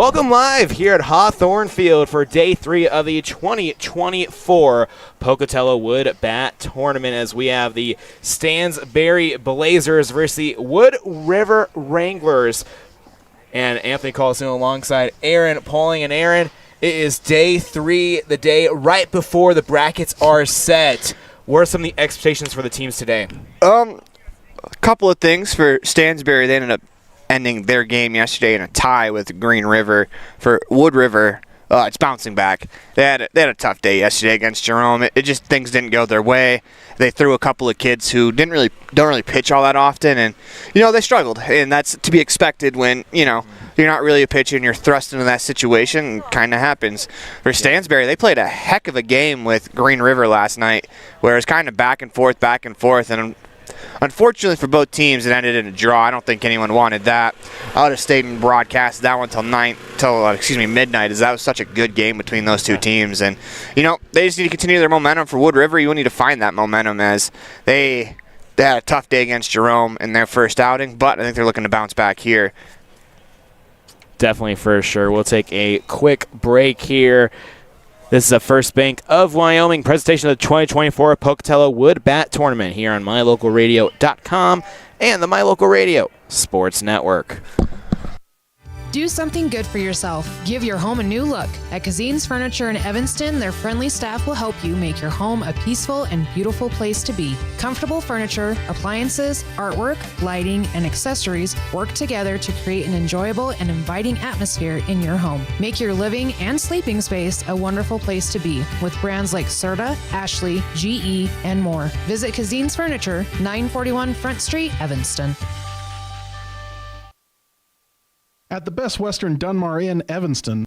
Welcome live here at Hawthorne Field for Day 3 of the 2024 Pocatello Wood Bat Tournament, as we have the Stansbury Blazers versus the Wood River Wranglers. And Anthony Colasuono alongside Aaron Pauling. And Aaron, it is Day 3, the day right before the brackets are set. What are some of the expectations for the teams today? A couple of things for Stansbury. They ended up ending their game yesterday in a tie with Green River. For Wood River, it's bouncing back. They had a tough day yesterday against Jerome. It just, things didn't go their way. They threw a couple of kids who don't really pitch all that often, and they struggled. And that's to be expected when you're not really a pitcher and you're thrust into that situation. It kind of happens. For Stansbury, they played a heck of a game with Green River last night, where it was kind of back and forth, and unfortunately for both teams, it ended in a draw. I don't think anyone wanted that. I would have stayed and broadcast that one till midnight, as that was such a good game between those two teams. And they just need to continue their momentum. For Wood River, you need to find that momentum, as they had a tough day against Jerome in their first outing, but I think they're looking to bounce back here. Definitely, for sure. We'll take a quick break here. This is a First Bank of Wyoming presentation of the 2024 Pocatello Wood Bat Tournament here on MyLocalRadio.com and the My Local Radio Sports Network. Do something good for yourself. Give your home a new look. At Kazine's Furniture in Evanston, their friendly staff will help you make your home a peaceful and beautiful place to be. Comfortable furniture, appliances, artwork, lighting, and accessories work together to create an enjoyable and inviting atmosphere in your home. Make your living and sleeping space a wonderful place to be with brands like Serta, Ashley, GE, and more. Visit Kazine's Furniture, 941 Front Street, Evanston. At the Best Western Dunmar Inn, Evanston,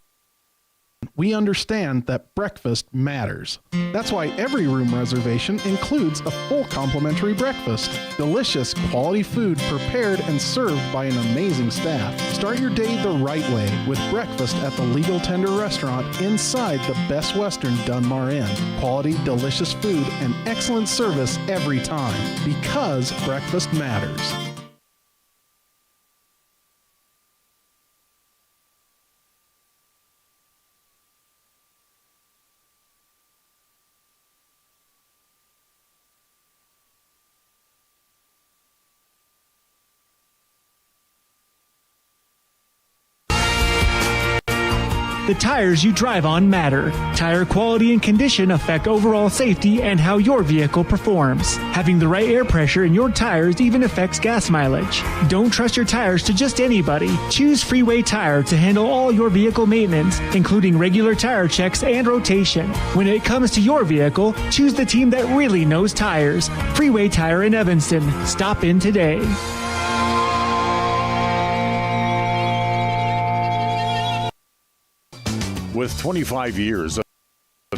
we understand that breakfast matters. That's why every room reservation includes a full complimentary breakfast. Delicious, quality food prepared and served by an amazing staff. Start your day the right way with breakfast at the Legal Tender Restaurant inside the Best Western Dunmar Inn. Quality, delicious food and excellent service every time, because breakfast matters. The tires you drive on matter. Tire quality and condition affect overall safety and how your vehicle performs. Having the right air pressure in your tires even affects gas mileage. Don't trust your tires to just anybody. Choose Freeway Tire to handle all your vehicle maintenance, including regular tire checks and rotation. When it comes to your vehicle, choose the team that really knows tires. Freeway Tire in Evanston. Stop in today. With 25 years of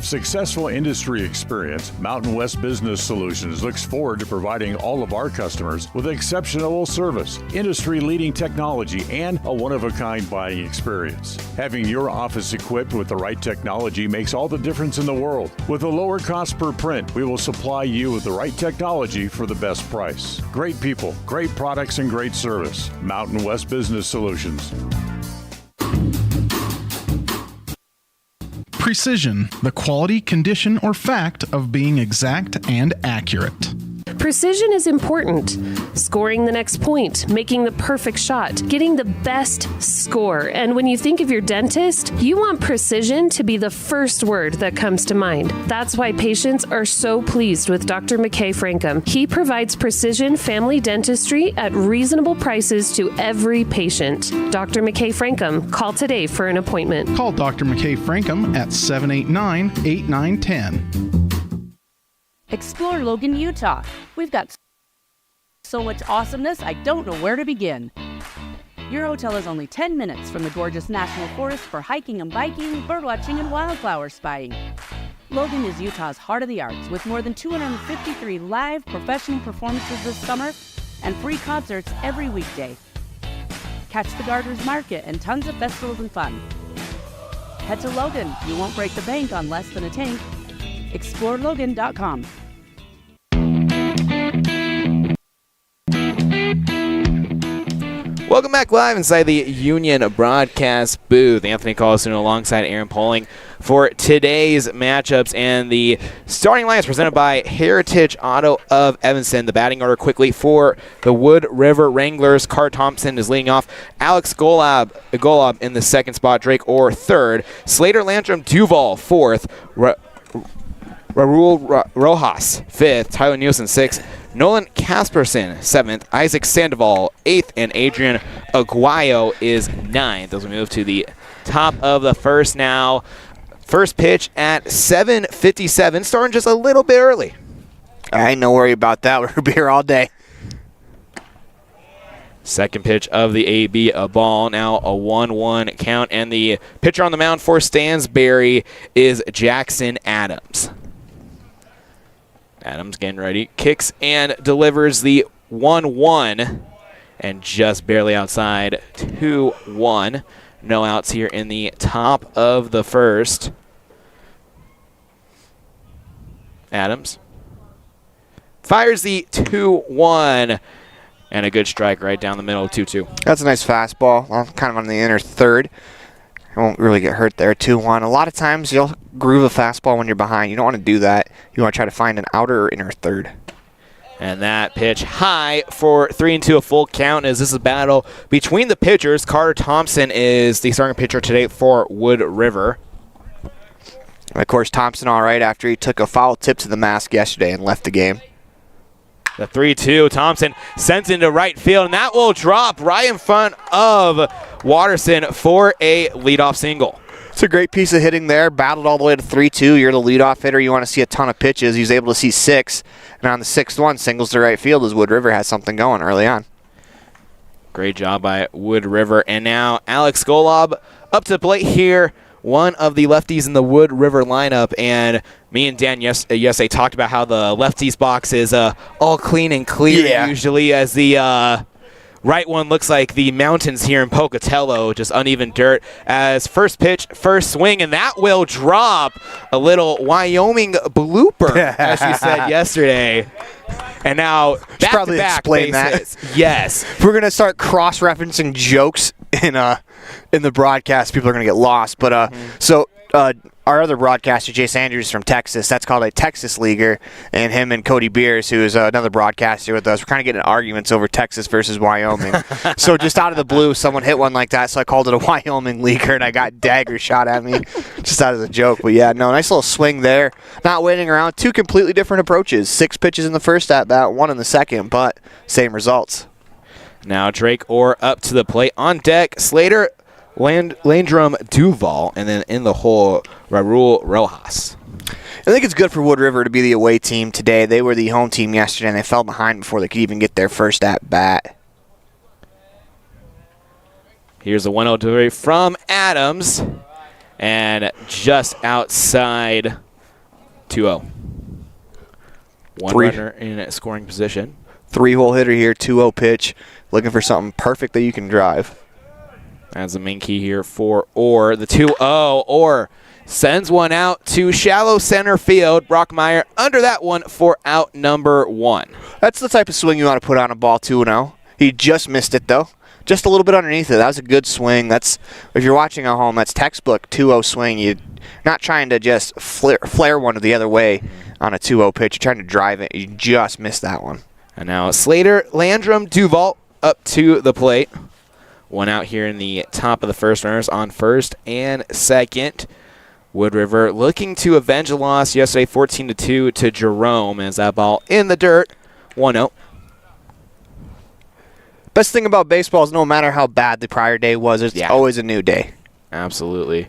successful industry experience, Mountain West Business Solutions looks forward to providing all of our customers with exceptional service, industry-leading technology, and a one-of-a-kind buying experience. Having your office equipped with the right technology makes all the difference in the world. With a lower cost per print, we will supply you with the right technology for the best price. Great people, great products, and great service. Mountain West Business Solutions. Precision, the quality, condition, or fact of being exact and accurate. Precision is important. Scoring the next point, making the perfect shot, getting the best score. And when you think of your dentist, you want precision to be the first word that comes to mind. That's why patients are so pleased with Dr. McKay Frankum. He provides precision family dentistry at reasonable prices to every patient. Dr. McKay Frankum, call today for an appointment. Call Dr. McKay Frankum at 789-8910. Explore Logan, Utah. We've got so much awesomeness, I don't know where to begin. Your hotel is only 10 minutes from the gorgeous National Forest for hiking and biking, birdwatching, and wildflower spying. Logan is Utah's heart of the arts, with more than 253 live professional performances this summer and free concerts every weekday. Catch the Garters Market and tons of festivals and fun. Head to Logan. You won't break the bank on less than a tank. ExploreLogan.com. Welcome back live inside the Union broadcast booth. Anthony Colasuono alongside Aaron Poling for today's matchups. And the starting line is presented by Heritage Auto of Evanston. The batting order quickly for the Wood River Wranglers. Carr Thompson is leading off. Alex Golob in the second spot. Drake Orr third. Slater Landrum Duval fourth. Raul Rojas fifth. Tyler Nielsen sixth. Nolan Casperson, 7th. Isaac Sandoval, 8th. And Adrian Aguayo is 9th. As we move to the top of the first now. First pitch at 7:57, starting just a little bit early. I ain't no worry about that. We're going to be here all day. Second pitch of the AB, a ball. Now a 1-1 count. And the pitcher on the mound for Stansbury is Jackson Adams. Adams getting ready, kicks and delivers the 1-1, and just barely outside 2-1. No outs here in the top of the first. Adams fires the 2-1, and a good strike right down the middle, 2-2. That's a nice fastball, kind of on the inner third. Won't really get hurt there, 2-1. A lot of times you'll groove a fastball when you're behind. You don't want to do that. You want to try to find an outer or inner third. And that pitch high for 3-2, a full count, as this is a battle between the pitchers. Carter Thompson is the starting pitcher today for Wood River. And of course, Thompson all right after he took a foul tip to the mask yesterday and left the game. The 3-2, Thompson sends into right field, and that will drop right in front of Watterson for a leadoff single. It's a great piece of hitting there. Battled all the way to 3-2. You're the leadoff hitter. You want to see a ton of pitches. He was able to see 6. And on the 6th one, singles to right field as Wood River has something going early on. Great job by Wood River. And now Alex Golob up to the plate here. One of the lefties in the Wood River lineup. And me and Dan yesterday talked about how the lefties box is all clean and clear usually, as the right one looks like the mountains here in Pocatello, just uneven dirt. As first pitch, first swing, and that will drop. A little Wyoming blooper, as you said yesterday. And now back-to-back bases. Yes. If we're going to start cross-referencing jokes in the broadcast, people are going to get lost. But our other broadcaster, Jace Andrews from Texas, that's called a Texas Leaguer, and him and Cody Beers, who is another broadcaster with us, we're kind of getting arguments over Texas versus Wyoming. So just out of the blue, someone hit one like that, so I called it a Wyoming Leaguer, and I got dagger shot at me just out of the joke. But yeah, no, nice little swing there. Not waiting around. 2 completely different approaches. 6 pitches in the first at-bat, 1 in the second, but same results. Now Drake Orr up to the plate. On deck, Slater, Landrum Duval, and then in the hole, Raul Rojas. I think it's good for Wood River to be the away team today. They were the home team yesterday, and they fell behind before they could even get their first at-bat. Here's a 1-0 delivery from Adams, and just outside 2-0. One runner in scoring position. 3-hole hitter here, 2-0 pitch. Looking for something perfect that you can drive. That's the main key here for Orr. The 2-0. Orr sends one out to shallow center field. Brockmeyer under that one for out number 1. That's the type of swing you want to put on a ball 2-0. He just missed it, though. Just a little bit underneath it. That was a good swing. That's, if you're watching at home, that's textbook 2-0 swing. You're not trying to just flare one the other way on a 2-0 pitch. You're trying to drive it. You just missed that one. And now Slater, Landrum, Duval up to the plate. One out here in the top of the first. Runners on first and second. Wood River looking to avenge a loss yesterday, 14-2 to Jerome, as that ball in the dirt, 1-0. Best thing about baseball is no matter how bad the prior day was, it's always a new day. Absolutely.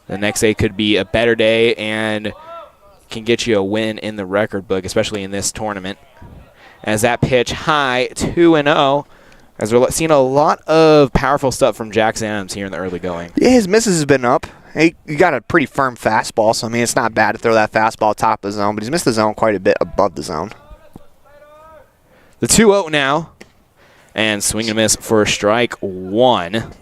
The next day could be a better day and can get you a win in the record book, especially in this tournament. As that pitch high, 2-0. As we're seeing a lot of powerful stuff from Jackson Adams here in the early going. Yeah, his misses has been up. He got a pretty firm fastball, so I mean it's not bad to throw that fastball top of the zone, but he's missed the zone quite a bit above the zone. The 2-0 now, and swing and miss for strike 1.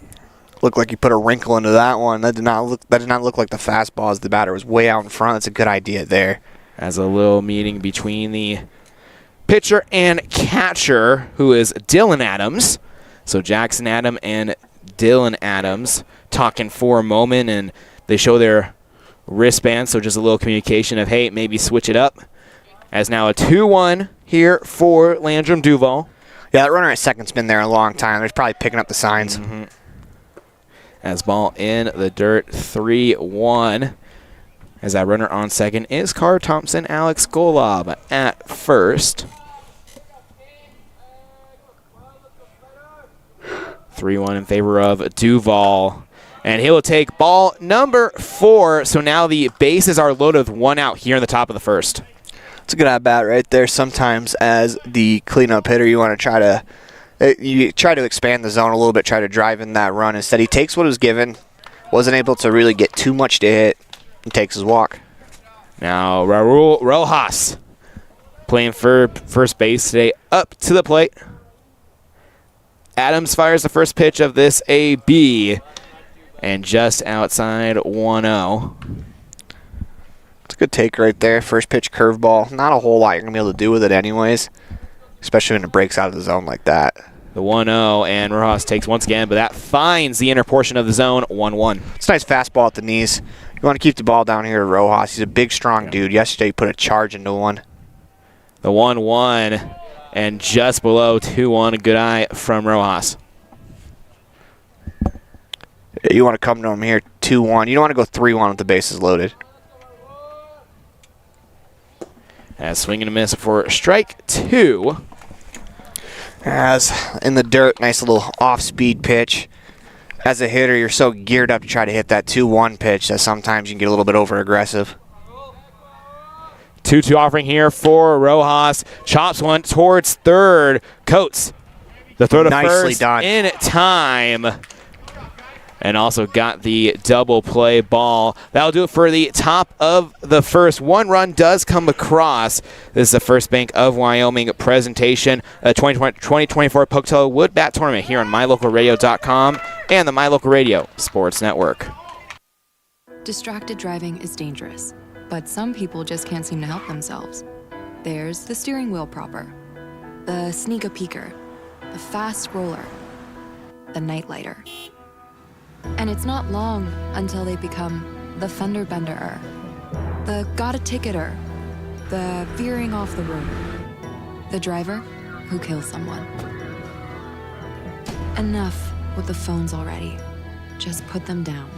Looked like you put a wrinkle into that one. That did not look like the fastball as the batter was way out in front. That's a good idea there. As a little meeting between the pitcher and catcher, who is Dylan Adams. So Jackson Adam and Dylan Adams talking for a moment, and they show their wristbands, so just a little communication of, hey, maybe switch it up. As now a 2-1 here for Landrum Duval. Yeah, that runner at second's been there a long time. They're probably picking up the signs. As ball in the dirt, 3-1. As that runner on second is Carter Thompson, Alex Golob at first. 3-1 in favor of Duval. And he will take ball number 4. So now the bases are loaded with 1 out here in the top of the first. It's a good at-bat right there. Sometimes as the cleanup hitter, you want to try to expand the zone a little bit, try to drive in that run. Instead, he takes what was given, wasn't able to really get too much to hit, and takes his walk. Now Raul Rojas playing for first base today, up to the plate. Adams fires the first pitch of this AB, and just outside 1-0. It's a good take right there. First pitch curveball. Not a whole lot you're going to be able to do with it anyways, especially when it breaks out of the zone like that. The 1-0, and Rojas takes once again, but that finds the inner portion of the zone, 1-1. It's a nice fastball at the knees. You want to keep the ball down here to Rojas. He's a big, strong dude. Yesterday he put a charge into one. The 1-1, and just below 2-1, a good eye from Rojas. You want to come to him here 2-1. You don't want to go 3-1 with the bases loaded. As swing and a miss for strike 2. As in the dirt, nice little off-speed pitch. As a hitter, you're so geared up to try to hit that 2-1 pitch that sometimes you can get a little bit over-aggressive. 2-2 offering here for Rojas. Chops one towards third. Coates the throw to Nicely first done. in time. And also got the double play ball. That'll do it for the top of the first. 1 run does come across. This is the First Bank of Wyoming presentation. 2024 Pocatello Wood Bat Tournament here on MyLocalRadio.com and the My Local Radio Sports Network. Distracted driving is dangerous, but some people just can't seem to help themselves. There's the steering wheel propper, the sneak-a-peeker, the fast scroller, the nightlighter. And it's not long until they become the fender benderer, the got-a-ticketer, the veering off the road, the driver who kills someone. Enough with the phones already. Just put them down.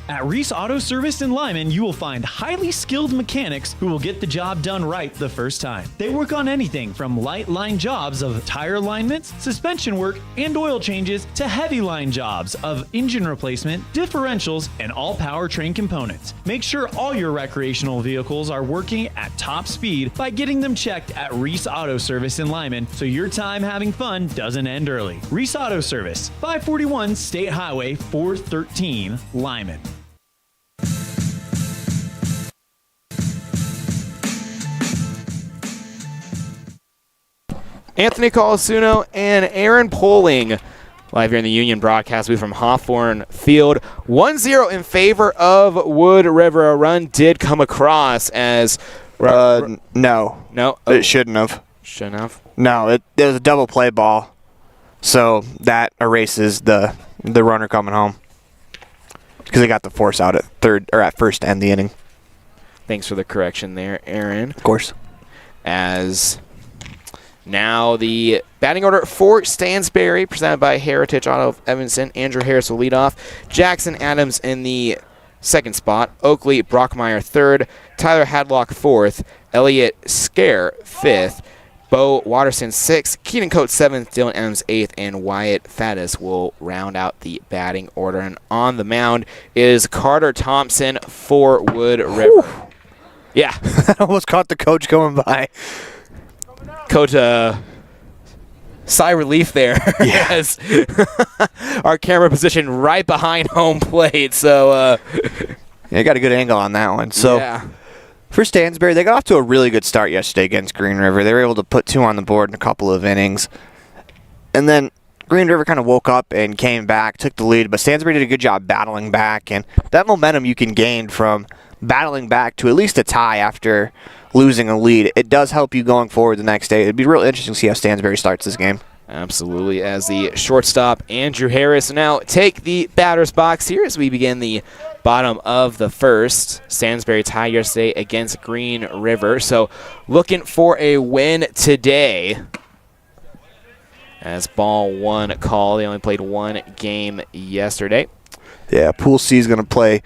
At Reese Auto Service in Lyman, you will find highly skilled mechanics who will get the job done right the first time. They work on anything from light line jobs of tire alignments, suspension work, and oil changes to heavy line jobs of engine replacement, differentials, and all powertrain components. Make sure all your recreational vehicles are working at top speed by getting them checked at Reese Auto Service in Lyman so your time having fun doesn't end early. Reese Auto Service, 541 State Highway 413, Lyman. Anthony Colasuono and Aaron Poling live here in the Union broadcast booth from Hawthorne Field. 1-0 in favor of Wood River. A run did come across as... No. No? Oh. It shouldn't have. Shouldn't have? No, it was a double play ball. So that erases the runner coming home. Because they got the force out at first to end the inning. Thanks for the correction there, Aaron. Of course. As... Now the batting order for Stansbury, presented by Heritage Auto of Evanston. Andrew Harris will lead off. Jackson Adams in the second spot. Oakley Brockmeyer third. Tyler Hadlock fourth. Elliott Scare fifth. Bo Watterson sixth. Keenan Coates seventh. Dylan Adams eighth. And Wyatt Faddis will round out the batting order. And on the mound is Carter Thompson for Wood River. Whew. Yeah. I almost caught the coach going by. Coach, sigh relief there. Yes. Our camera position right behind home plate. So, yeah, got a good angle on that one. So, yeah. For Stansbury, they got off to a really good start yesterday against Green River. They were able to put 2 on the board in a couple of innings. And then Green River kind of woke up and came back, took the lead. But Stansbury did a good job battling back. And that momentum you can gain from battling back to at least a tie after losing a lead, it does help you going forward the next day. It'd be real interesting to see how Stansbury starts this game. Absolutely, as the shortstop, Andrew Harris, now take the batter's box here as we begin the bottom of the first. Stansbury tied yesterday against Green River, so looking for a win today. As ball one call, they only played one game yesterday. Yeah, Pool C is going to play,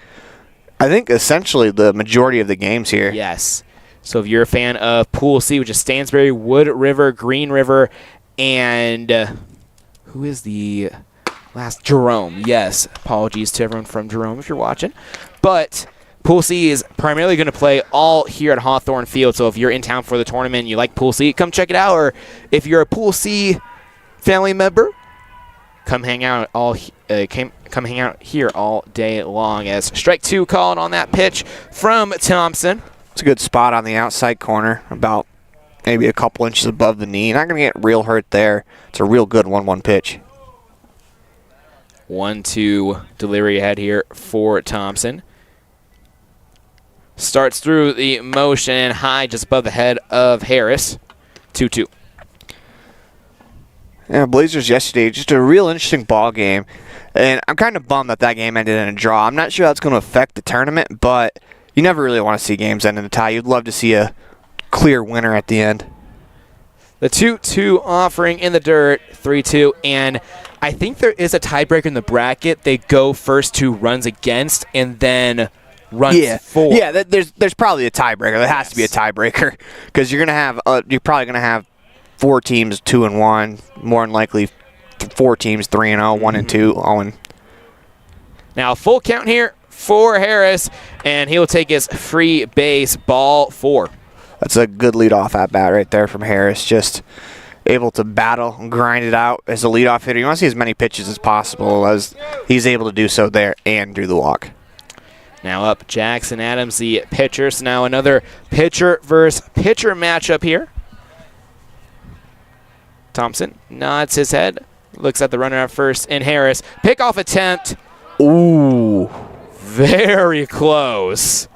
I think, essentially the majority of the games here. Yes. So if you're a fan of Pool C, which is Stansbury, Wood River, Green River, and who is the last? Jerome. Yes. Apologies to everyone from Jerome if you're watching. But Pool C is primarily going to play all here at Hawthorne Field. So if you're in town for the tournament and you like Pool C, come check it out. Or if you're a Pool C family member, come hang out come hang out here all day long. As strike two called on that pitch from Thompson. It's a good spot on the outside corner, about maybe a couple inches above the knee. Not going to get real hurt there. It's a real good 1-1 pitch. 1-2 delivery ahead here for Thompson. Starts through the motion high just above the head of Harris. 2-2. Yeah, Blazers yesterday, just a real interesting ball game. And I'm kind of bummed that game ended in a draw. I'm not sure that's going to affect the tournament, but you never really want to see games end in a tie. You'd love to see a clear winner at the end. The 2-2 offering in the dirt, 3-2. And I think there is a tiebreaker in the bracket. They go first 2 runs against and then runs for. Yeah, there's probably a tiebreaker. There has to be a tiebreaker because you're probably going to have 4 teams 2-1, more than likely 4 teams 3-0, 1-2, 0. Now full count here for Harris, and he'll take his free base, ball 4. That's a good leadoff at bat right there from Harris. Just able to battle and grind it out as a leadoff hitter. You want to see as many pitches as possible as he's able to do so there and do the walk. Now up Jackson Adams, the pitcher. So now another pitcher versus pitcher matchup here. Thompson nods his head, looks at the runner at first, and Harris. Pickoff attempt. Ooh. Very close.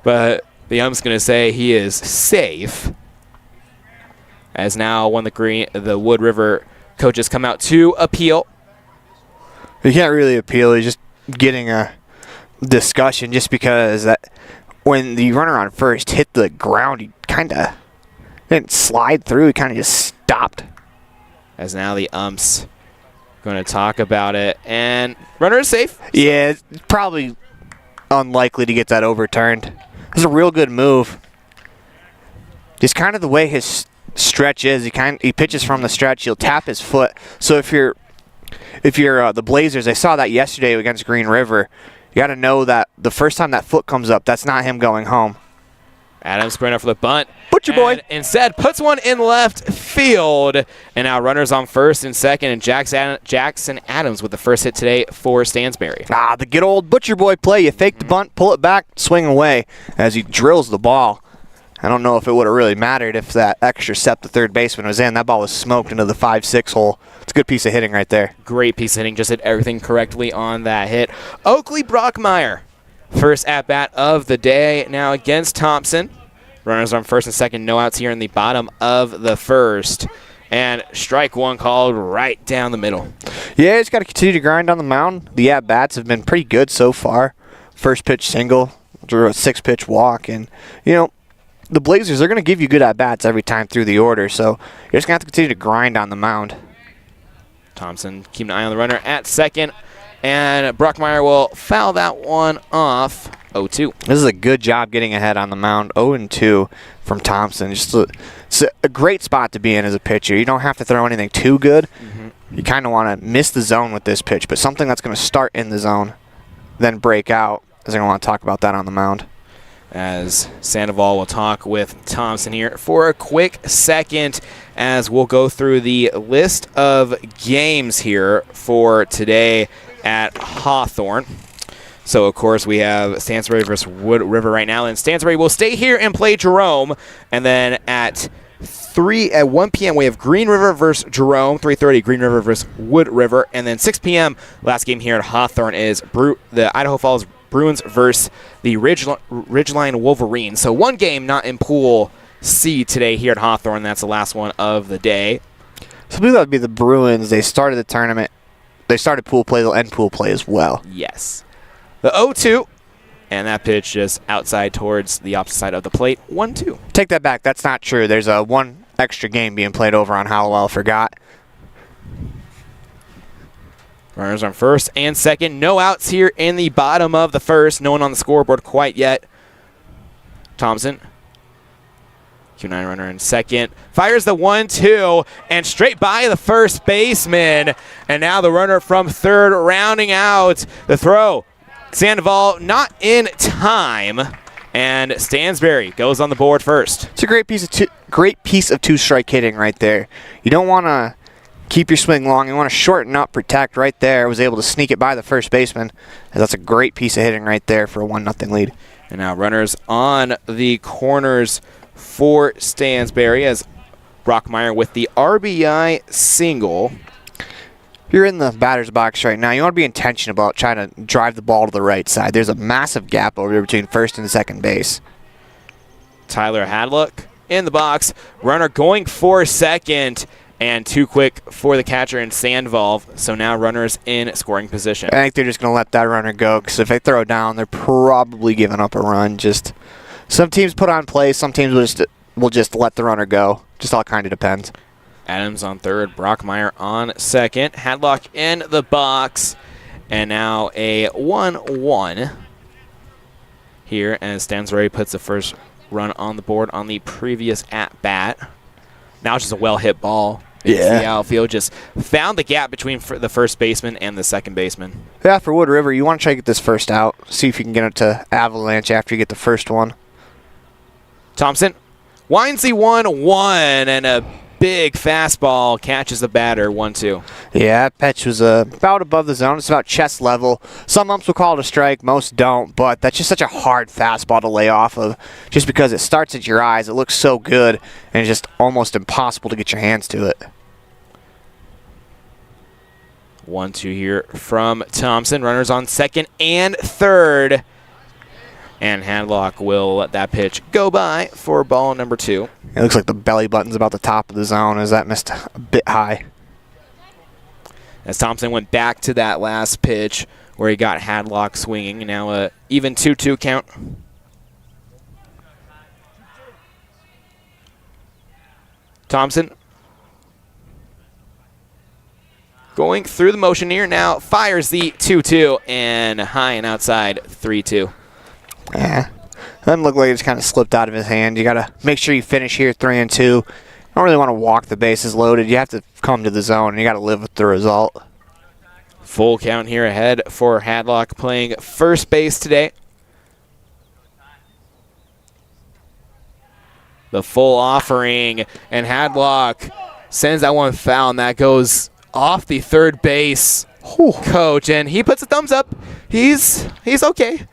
But the ump's going to say he is safe. As now one of the Wood River coaches come out to appeal. You can't really appeal. He's just getting a discussion just because that when the runner on first hit the ground, he kind of didn't slide through. He kind of just stopped. As now the ump's going to talk about it. And runner is safe. Yeah, it's probably unlikely to get that overturned. It's a real good move. Just kind of the way his stretch is. He pitches from the stretch. He'll tap his foot. So if you're the Blazers, I saw that yesterday against Green River. You got to know that the first time that foot comes up, that's not him going home. Adams sprint up for the bunt. Butcher boy. Instead, puts one in left field. And now runners on first and second. And Jackson Adams with the first hit today for Stansbury. The good old Butcher boy play. You fake the bunt, pull it back, swing away as he drills the ball. I don't know if it would have really mattered if that extra step the third baseman was in. That ball was smoked into the 5-6 hole. It's a good piece of hitting right there. Great piece of hitting. Just hit everything correctly on that hit. Oakley Brockmeyer, first at-bat of the day now against Thompson. Runners on first and second, no outs here in the bottom of the first. And strike one called right down the middle. Yeah, he's got to continue to grind on the mound. The at-bats have been pretty good so far. First pitch single, drew a 6-pitch walk. And, the Blazers, they're going to give you good at-bats every time through the order. So you're just going to have to continue to grind on the mound. Thompson keeping an eye on the runner at second. And Brockmeyer will foul that one off. 0-2. This is a good job getting ahead on the mound. 0-2 from Thompson. It's a great spot to be in as a pitcher. You don't have to throw anything too good. Mm-hmm. You kind of want to miss the zone with this pitch, but something that's going to start in the zone, then break out. As I want to talk about that on the mound. As Sandoval will talk with Thompson here for a quick second as we'll go through the list of games here for today at Hawthorne. So, of course, we have Stansbury versus Wood River right now, and Stansbury will stay here and play Jerome. And then at 1 p.m. we have Green River versus Jerome. 3:30 Green River versus Wood River, and then 6 p.m. last game here at Hawthorne is the Idaho Falls Bruins versus the Ridgeline Wolverines. So one game not in Pool C today here at Hawthorne. That's the last one of the day. So I believe that would be the Bruins. They started the tournament. They started pool play. They'll end pool play as well. Yes. The 0-2. And that pitch just outside towards the opposite side of the plate. 1-2. Take that back. That's not true. There's a one extra game being played over on Halliwell. Forgot. Runners on first and second. No outs here in the bottom of the first. No one on the scoreboard quite yet. Thompson. Q9 runner in second. Fires the 1-2 and straight by the first baseman. And now the runner from third rounding out the throw. Sandoval not in time, and Stansbury goes on the board first. It's a great piece of two-strike hitting right there. You don't want to keep your swing long. You want to shorten up, protect right there. Was able to sneak it by the first baseman. And that's a great piece of hitting right there for a 1-0 lead. And now runners on the corners for Stansbury as Brockmeyer with the RBI single. You're in the batter's box right now. You want to be intentional about trying to drive the ball to the right side. There's a massive gap over there between first and second base. Tyler Hadlock in the box. Runner going for second, and too quick for the catcher in Sandoval. So now runners in scoring position. I think they're just going to let that runner go because if they throw down, they're probably giving up a run. Just some teams put on play. Some teams will just let the runner go. Just all kind of depends. Adams on third, Brockmeyer on second. Hadlock in the box. And now a 1-1 here as Stansbury puts the first run on the board on the previous at-bat. Now it's just a well-hit ball. Yeah. The outfield just found the gap between the first baseman and the second baseman. Yeah, for Wood River, you want to try to get this first out. See if you can get it to Avalanche after you get the first one. Thompson winds the 1-1 and a big fastball catches the batter, 1-2. Yeah, that pitch was about above the zone. It's about chest level. Some umps will call it a strike, most don't, but that's just such a hard fastball to lay off of just because it starts at your eyes. It looks so good, and it's just almost impossible to get your hands to it. 1-2 here from Thompson. Runners on second and third. And Hadlock will let that pitch go by for ball number 2. It looks like the belly button's about the top of the zone as that missed a bit high. As Thompson went back to that last pitch where he got Hadlock swinging. Now a even 2-2 count. Thompson going through the motion here now, fires the 2-2 and high and outside 3-2. Yeah, doesn't look like it just kind of slipped out of his hand. You got to make sure you finish here 3-2. You don't really want to walk the bases loaded. You have to come to the zone, and you got to live with the result. Full count here ahead for Hadlock playing first base today. The full offering, and Hadlock sends that one foul, and that goes off the third base coach, and he puts a thumbs up. He's okay.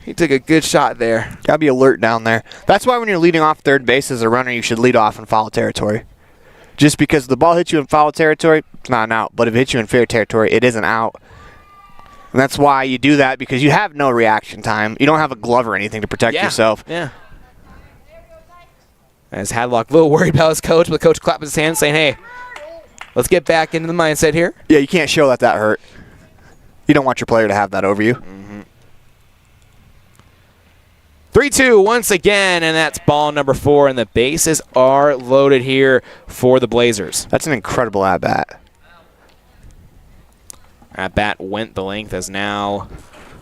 He took a good shot there. Got to be alert down there. That's why when you're leading off third base as a runner, you should lead off in foul territory. Just because the ball hits you in foul territory, it's not an out. But if it hits you in fair territory, it is an out. And that's why you do that, because you have no reaction time. You don't have a glove or anything to protect yourself. Yeah. As Hadlock a little worried about his coach, but the coach clapping his hands saying, hey, let's get back into the mindset here. Yeah, you can't show that hurt. You don't want your player to have that over you. Mm-hmm. 3-2 once again, and that's ball number 4, and the bases are loaded here for the Blazers. That's an incredible at-bat. At-bat went the length as now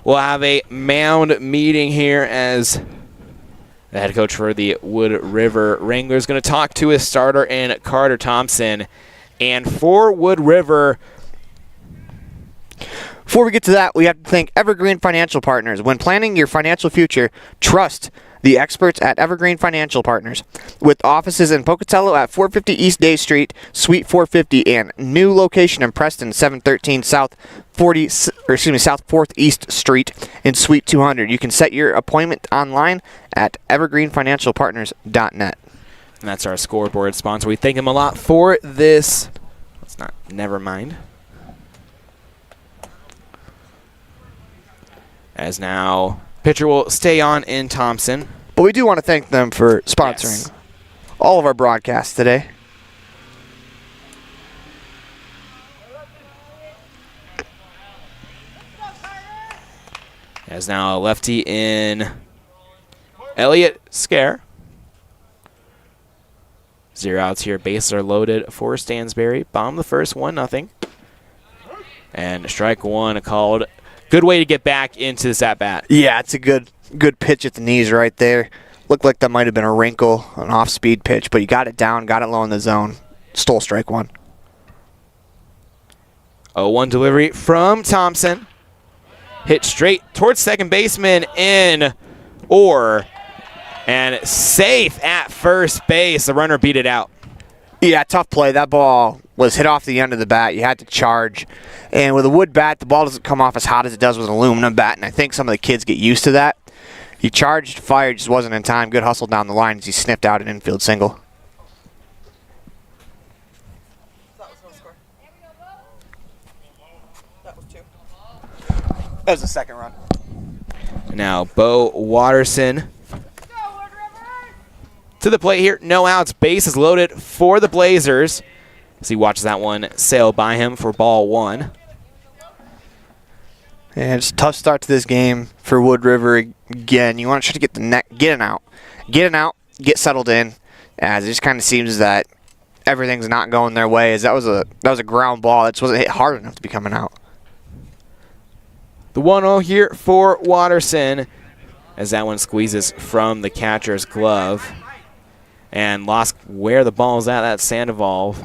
we'll have a mound meeting here as the head coach for the Wood River Wranglers is going to talk to his starter in Carter Thompson. And for Wood River, before we get to that, we have to thank Evergreen Financial Partners. When planning your financial future, trust the experts at Evergreen Financial Partners. With offices in Pocatello at 450 East Day Street, Suite 450, and new location in Preston, 713 South 4th East Street in Suite 200. You can set your appointment online at evergreenfinancialpartners.net. And that's our scoreboard sponsor. We thank them a lot for this. Never mind. As now, pitcher will stay on in Thompson. But we do want to thank them for sponsoring all of our broadcasts today. As now a lefty in Elliott Scare. 0 outs here. Bases are loaded for Stansbury. Bomb the first, 1-0. And strike one called. Good way to get back into this at-bat. Yeah, it's a good pitch at the knees right there. Looked like that might have been a wrinkle, an off-speed pitch, but you got it down, got it low in the zone. Stole strike one. 0-1 delivery from Thompson. Hit straight towards second baseman in Orr. And safe at first base. The runner beat it out. Yeah, tough play. That ball was hit off the end of the bat. You had to charge. And with a wood bat, the ball doesn't come off as hot as it does with an aluminum bat, and I think some of the kids get used to that. He charged, fired, just wasn't in time. Good hustle down the line as he sniffed out an infield single. That was the second run. Now Bo Watterson to the plate here. No outs. Base is loaded for the Blazers. As he watches that one sail by him for ball one. And it's a tough start to this game for Wood River again. You want to try to get the net, get it out, get settled in. As it just kind of seems that everything's not going their way. As that was a ground ball. It just wasn't hit hard enough to be coming out. The 1-0 here for Watterson as that one squeezes from the catcher's glove. And lost where the ball is at, that Sandoval.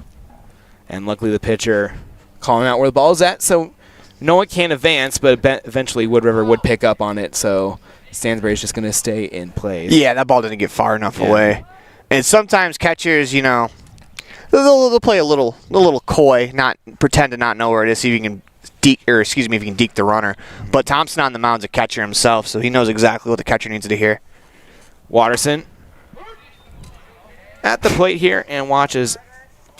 And luckily the pitcher calling out where the ball is at, so no one can advance, but eventually Wood River would pick up on it, so Stansbury's just going to stay in place. Yeah, that ball didn't get far enough away. And sometimes catchers, you know, they'll play a little coy, not pretend to not know where it is, see if you can if you can deke the runner. But Thompson on the mound's a catcher himself, so he knows exactly what the catcher needs to hear. Watterson at the plate here and watches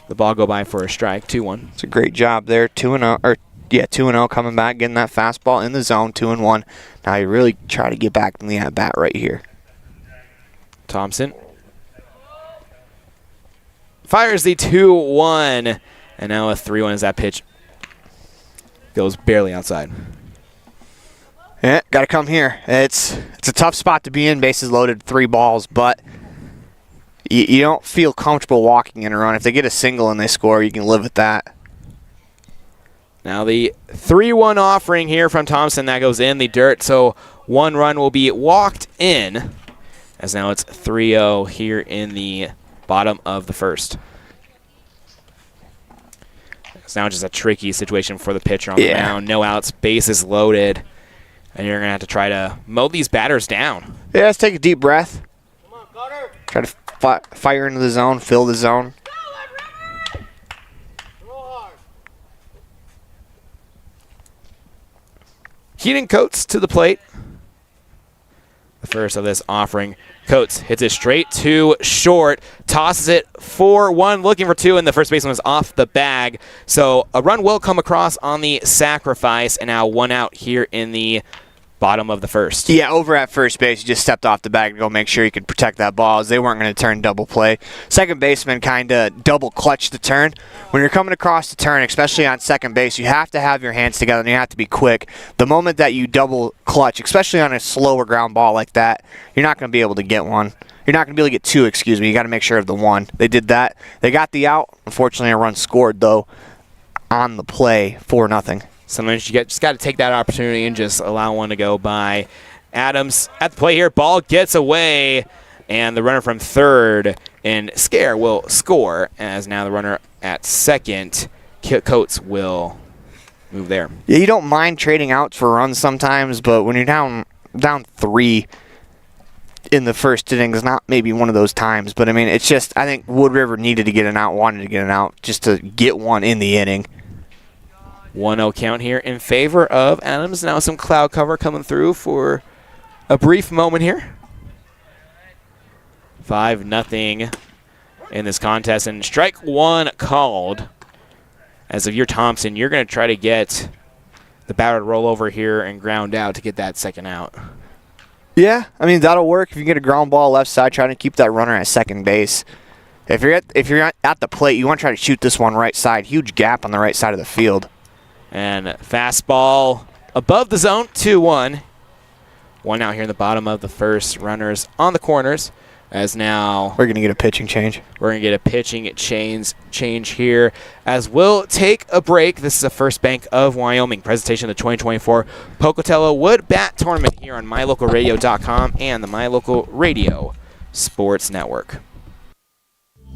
the ball go by for a strike. 2-1. It's a great job there. 2-0 coming back, getting that fastball in the zone. 2-1. Now you really try to get back in the at bat right here. Thompson fires the 2-1, and now a 3-1 as that pitch goes barely outside. Yeah, got to come here. It's a tough spot to be in. Bases loaded, 3 balls, but you don't feel comfortable walking in a run. If they get a single and they score, you can live with that. Now the 3-1 offering here from Thompson, that goes in the dirt, so 1 run will be walked in, as now it's 3-0 here in the bottom of the first. It's now just a tricky situation for the pitcher on the mound. No outs, bases loaded, and you're going to have to try to mow these batters down. Yeah, let's take a deep breath. Try to fire into the zone, fill the zone. Keaton Coates to the plate. The first of this offering. Coates hits it straight to short, tosses it 4-1, looking for 2, and the first baseman was off the bag. So a run will come across on the sacrifice, and now 1 out here in the bottom of the first. Yeah, over at first base, he just stepped off the bag to go make sure he could protect that ball, as they weren't going to turn double play. Second baseman kind of double clutched the turn. When you're coming across the turn, especially on second base, you have to have your hands together and you have to be quick. The moment that you double clutch, especially on a slower ground ball like that, you're not going to be able to get one. You're not going to be able to get 2, You got to make sure of the 1. They did that. They got the out. Unfortunately, a run scored, though, on the play, 4-0. Sometimes you just got to take that opportunity and just allow one to go by. Adams at the play here. Ball gets away, and the runner from third and Scare will score, as now the runner at second, Coates, will move there. Yeah, you don't mind trading outs for runs sometimes, but when you're down 3 in the first inning is not maybe one of those times. But, I mean, it's just I think Wood River needed to get an out, wanted to get an out, just to get one in the inning. 1-0 count here in favor of Adams. Now some cloud cover coming through for a brief moment here. 5-0 in this contest. And strike 1 called. As if you're Thompson, you're going to try to get the batter to roll over here and ground out to get that second out. Yeah, I mean, that'll work. If you get a ground ball left side, trying to keep that runner at second base. If you're at the plate, you want to try to shoot this one right side. Huge gap on the right side of the field. And fastball above the zone, 2-1. One out here in the bottom of the first. Runners on the corners. As now we're going to get a pitching change. We're going to get a pitching change here as we'll take a break. This is a First Bank of Wyoming presentation of the 2024 Pocatello Wood Bat Tournament here on MyLocalRadio.com and the MyLocal Radio Sports Network.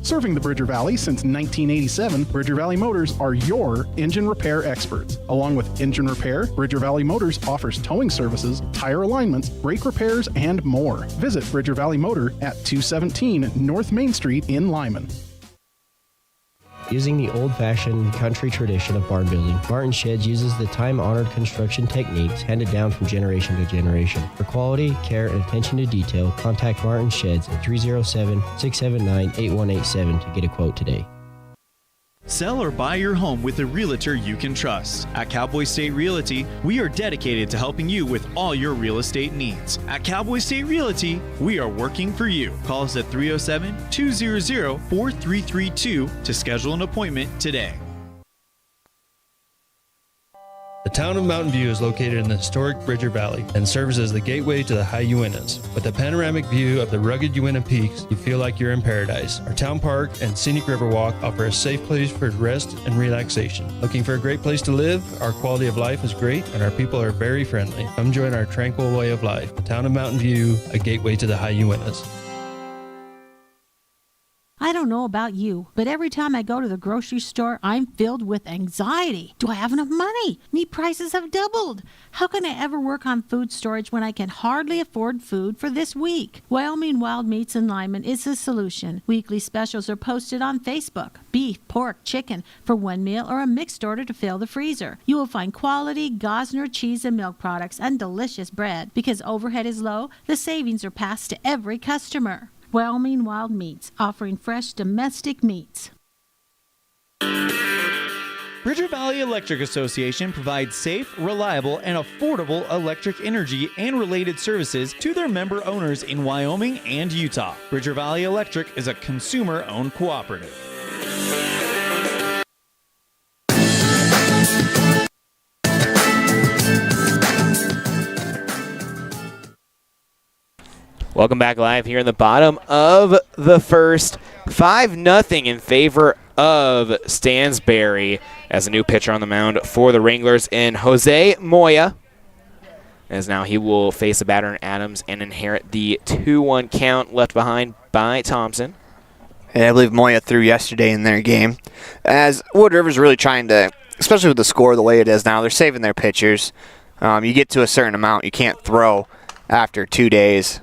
Serving the Bridger Valley since 1987, Bridger Valley Motors are your engine repair experts. Along with engine repair, Bridger Valley Motors offers towing services, tire alignments, brake repairs, and more. Visit Bridger Valley Motor at 217 North Main Street in Lyman. Using the old-fashioned country tradition of barn building, Martin Sheds uses the time-honored construction techniques handed down from generation to generation. For quality, care, and attention to detail, contact Martin Sheds at 307-679-8187 to get a quote today. Sell or buy your home with a realtor you can trust. At Cowboy State Realty, we are dedicated to helping you with all your real estate needs. At Cowboy State Realty, we are working for you. Call us at 307-200-4332 to schedule an appointment today. The town of Mountain View is located in the historic Bridger Valley and serves as the gateway to the high Uintas. With a panoramic view of the rugged Uinta peaks, you feel like you're in paradise. Our town park and scenic river walk offer a safe place for rest and relaxation. Looking for a great place to live? Our quality of life is great and our people are very friendly. Come join our tranquil way of life. The town of Mountain View, a gateway to the high Uintas. I don't know about you, but every time I go to the grocery store, I'm filled with anxiety. Do I have enough money? Meat prices have doubled. How can I ever work on food storage when I can hardly afford food for this week? Wyoming Wild Meats in Lyman is the solution. Weekly specials are posted on Facebook. Beef, pork, chicken for one meal or a mixed order to fill the freezer. You will find quality Gosner cheese and milk products and delicious bread. Because overhead is low, the savings are passed to every customer. Wyoming Wild Meats, offering fresh domestic meats. Bridger Valley Electric Association provides safe, reliable, and affordable electric energy and related services to their member owners in Wyoming and Utah. Bridger Valley Electric is a consumer-owned cooperative. Welcome back live here in the bottom of the first. 5-0 in favor of Stansbury as a new pitcher on the mound for the Wranglers in Jose Moya. As now he will face a batter in Adams and inherit the 2-1 count left behind by Thompson. Yeah, I believe Moya threw yesterday in their game. As Wood River's really trying to, especially with the score the way it is now, they're saving their pitchers. You get to a certain amount, you can't throw after 2 days.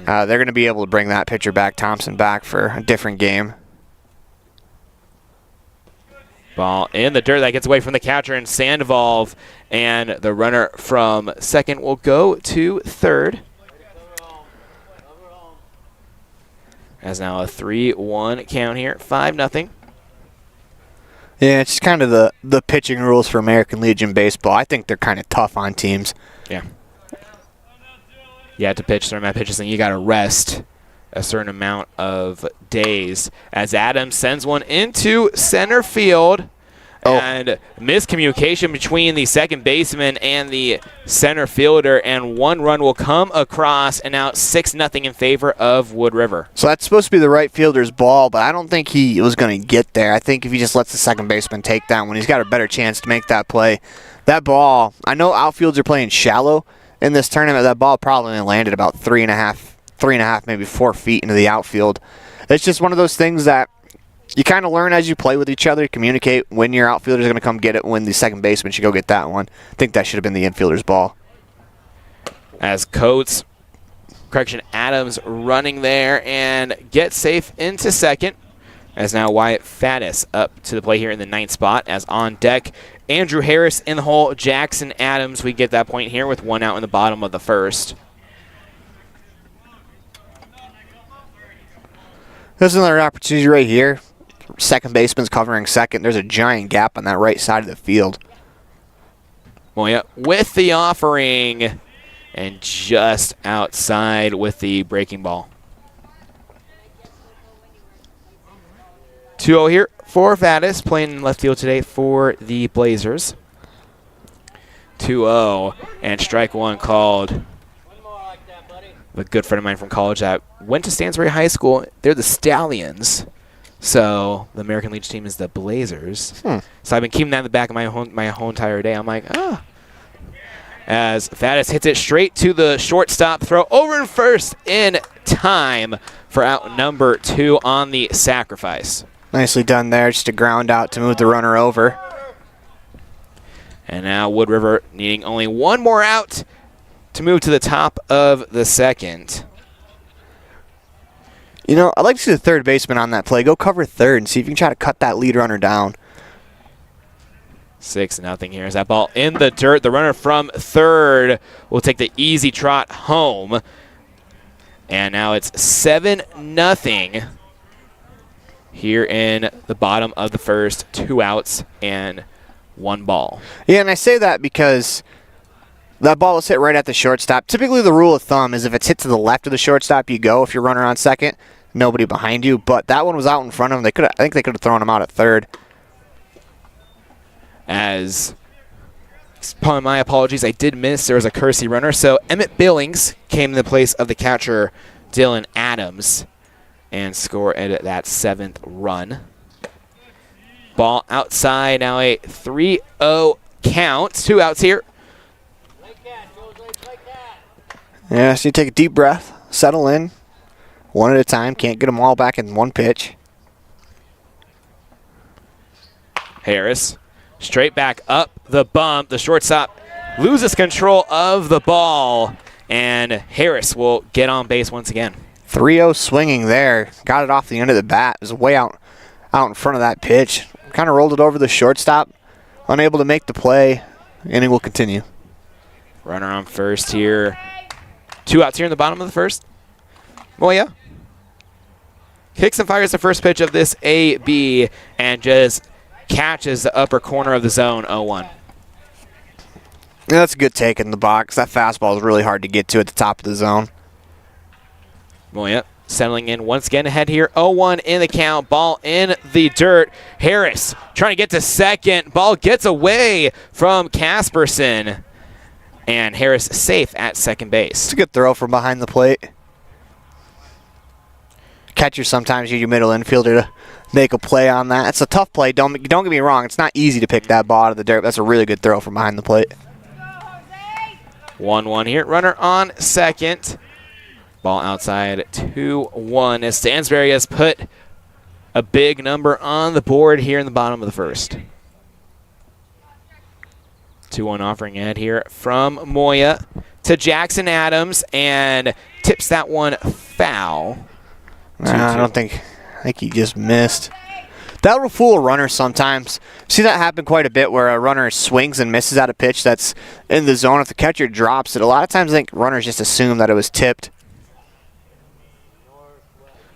They're going to be able to bring that pitcher back, Thompson, back for a different game. Ball in the dirt. That gets away from the catcher and Sandoval, and the runner from second will go to third. As now a 3-1 count here, 5-0. Yeah, it's just kind of the pitching rules for American Legion baseball. I think they're kind of tough on teams. Yeah. You have to pitch a certain amount of pitches, and you got to rest a certain amount of days. As Adams sends one into center field, and miscommunication between the second baseman and the center fielder, and one run will come across, and now 6-0 in favor of Wood River. So that's supposed to be the right fielder's ball, but I don't think he was going to get there. I think if he just lets the second baseman take that one, he's got a better chance to make that play. That ball, I know outfields are playing shallow in this tournament. That ball probably only landed about 3.5, maybe 4 feet into the outfield. It's just one of those things that you kind of learn as you play with each other, communicate when your outfielder is going to come get it, when the second baseman should go get that one. I think that should have been the infielder's ball. As Adams running there and gets safe into second. As now Wyatt Faddis up to the plate here in the 9th spot. As on deck, Andrew Harris in the hole, Jackson Adams. We get that point here with one out in the bottom of the first. There's another opportunity right here. Second baseman's covering second. There's a giant gap on that right side of the field. Moya with the offering and just outside with the breaking ball. 2-0 here for Faddis, playing in left field today for the Blazers. 2-0, and strike one called A good friend of mine from college that went to Stansbury High School. They're the Stallions. So the American Legion team is the Blazers. So I've been keeping that in the back of my whole entire day. I'm like, As Faddis hits it straight to the shortstop throw over and first in time for out number 2 on the sacrifice. Nicely done there, just a ground out to move the runner over. And now Wood River needing only one more out to move to the top of the second. You know, I'd like to see the third baseman on that play. Go cover third and see if you can try to cut that lead runner down. 6-0 here. Is that ball in the dirt? The runner from third will take the easy trot home. And now it's 7-0 here in the bottom of the first. 2 outs and 1 ball. Yeah, and I say that because that ball was hit right at the shortstop. Typically the rule of thumb is if it's hit to the left of the shortstop, you go. If you're runner on second, nobody behind you. But that one was out in front of him. I think they could have thrown him out at third. As, my apologies, I did miss. There was a Kersey runner. So Emmett Billings came in the place of the catcher, Dylan Adams, and scored at that 7th run. Ball outside, now a 3-0 count. 2 outs here. Yeah, so you take a deep breath, settle in, one at a time. Can't get them all back in one pitch. Harris, straight back up the bump. The shortstop loses control of the ball, and Harris will get on base once again. 3-0 swinging there. Got it off the end of the bat. It was way out in front of that pitch. Kind of rolled it over the shortstop. Unable to make the play. Inning will continue. Runner on first here. 2 outs here in the bottom of the first. Moya kicks and fires the first pitch of this AB and just catches the upper corner of the zone. 0-1. Yeah, that's a good take in the box. That fastball is really hard to get to at the top of the zone. Moya settling in once again ahead here. 0-1 in the count. Ball in the dirt. Harris trying to get to second. Ball gets away from Casperson. And Harris safe at second base. It's a good throw from behind the plate. Catcher sometimes use your middle infielder to make a play on that. It's a tough play. Don't get me wrong. It's not easy to pick that ball out of the dirt. That's a really good throw from behind the plate. 1-1 here. Runner on second. Ball outside 2-1 as Stansbury has put a big number on the board here in the bottom of the first. 2-1 offering ahead here from Moya to Jackson Adams and tips that one foul. I think he just missed. That will fool a runner sometimes. See that happen quite a bit where a runner swings and misses at a pitch that's in the zone. If the catcher drops it, a lot of times I think runners just assume that it was tipped.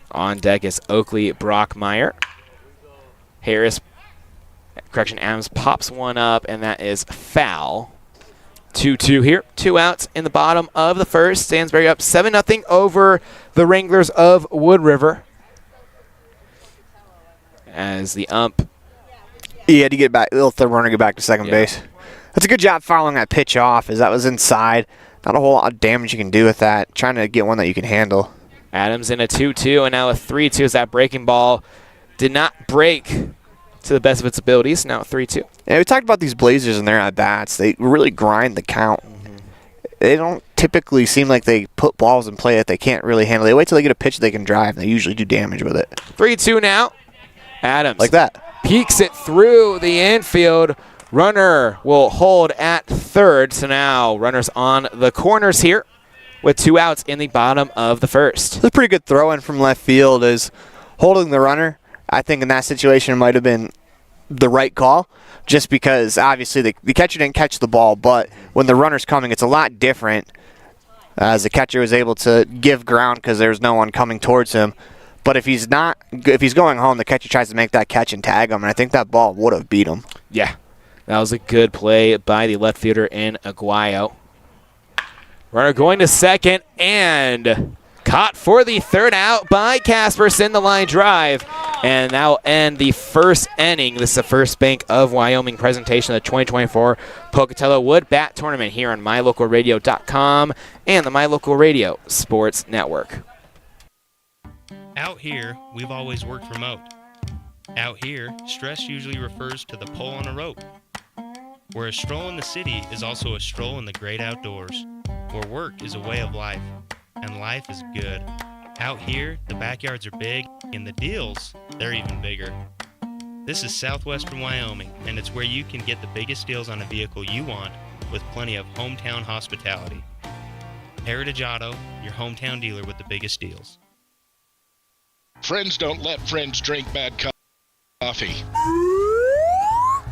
On deck is Oakley Brockmeyer. Adams pops one up, and that is foul. 2-2 here. 2 outs in the bottom of the first. Stansbury up 7-0 over the Wranglers of Wood River. As the ump. He had to get back. Let the runner get back to second base. That's a good job following that pitch off, as that was inside. Not a whole lot of damage you can do with that. Trying to get one that you can handle. Adams in a 2-2, and now a 3-2 as that breaking ball did not break to the best of its abilities. Now 3-2. Yeah, we talked about these Blazers and their at-bats. They really grind the count. They don't typically seem like they put balls in play that they can't really handle. They wait till they get a pitch they can drive, and they usually do damage with it. 3-2 now. Adams. Like that. Peeks it through the infield. Runner will hold at third. So now runners on the corners here with 2 outs in the bottom of the first. It's a pretty good throw-in from left field is holding the runner. I think in that situation it might have been the right call just because obviously the catcher didn't catch the ball, but when the runner's coming, it's a lot different as the catcher was able to give ground because there's no one coming towards him. But if he's going home, the catcher tries to make that catch and tag him, and I think that ball would have beat him. Yeah, that was a good play by the left fielder in Aguayo. Runner going to second and caught for the third out by Casperson. The line drive And that'll end the first inning. This is the First Bank of Wyoming presentation of the 2024 Pocatello Wood Bat Tournament here on MyLocalRadio.com and the My Local Radio Sports Network. Out here, we've always worked remote. Out here, stress usually refers to the pull on a rope. Where a stroll in the city is also a stroll in the great outdoors. Where work is a way of life, and life is good. Out here, the backyards are big, and the deals, they're even bigger. This is southwestern Wyoming, and it's where you can get the biggest deals on a vehicle you want with plenty of hometown hospitality. Heritage Auto, your hometown dealer with the biggest deals. Friends don't let friends drink bad coffee.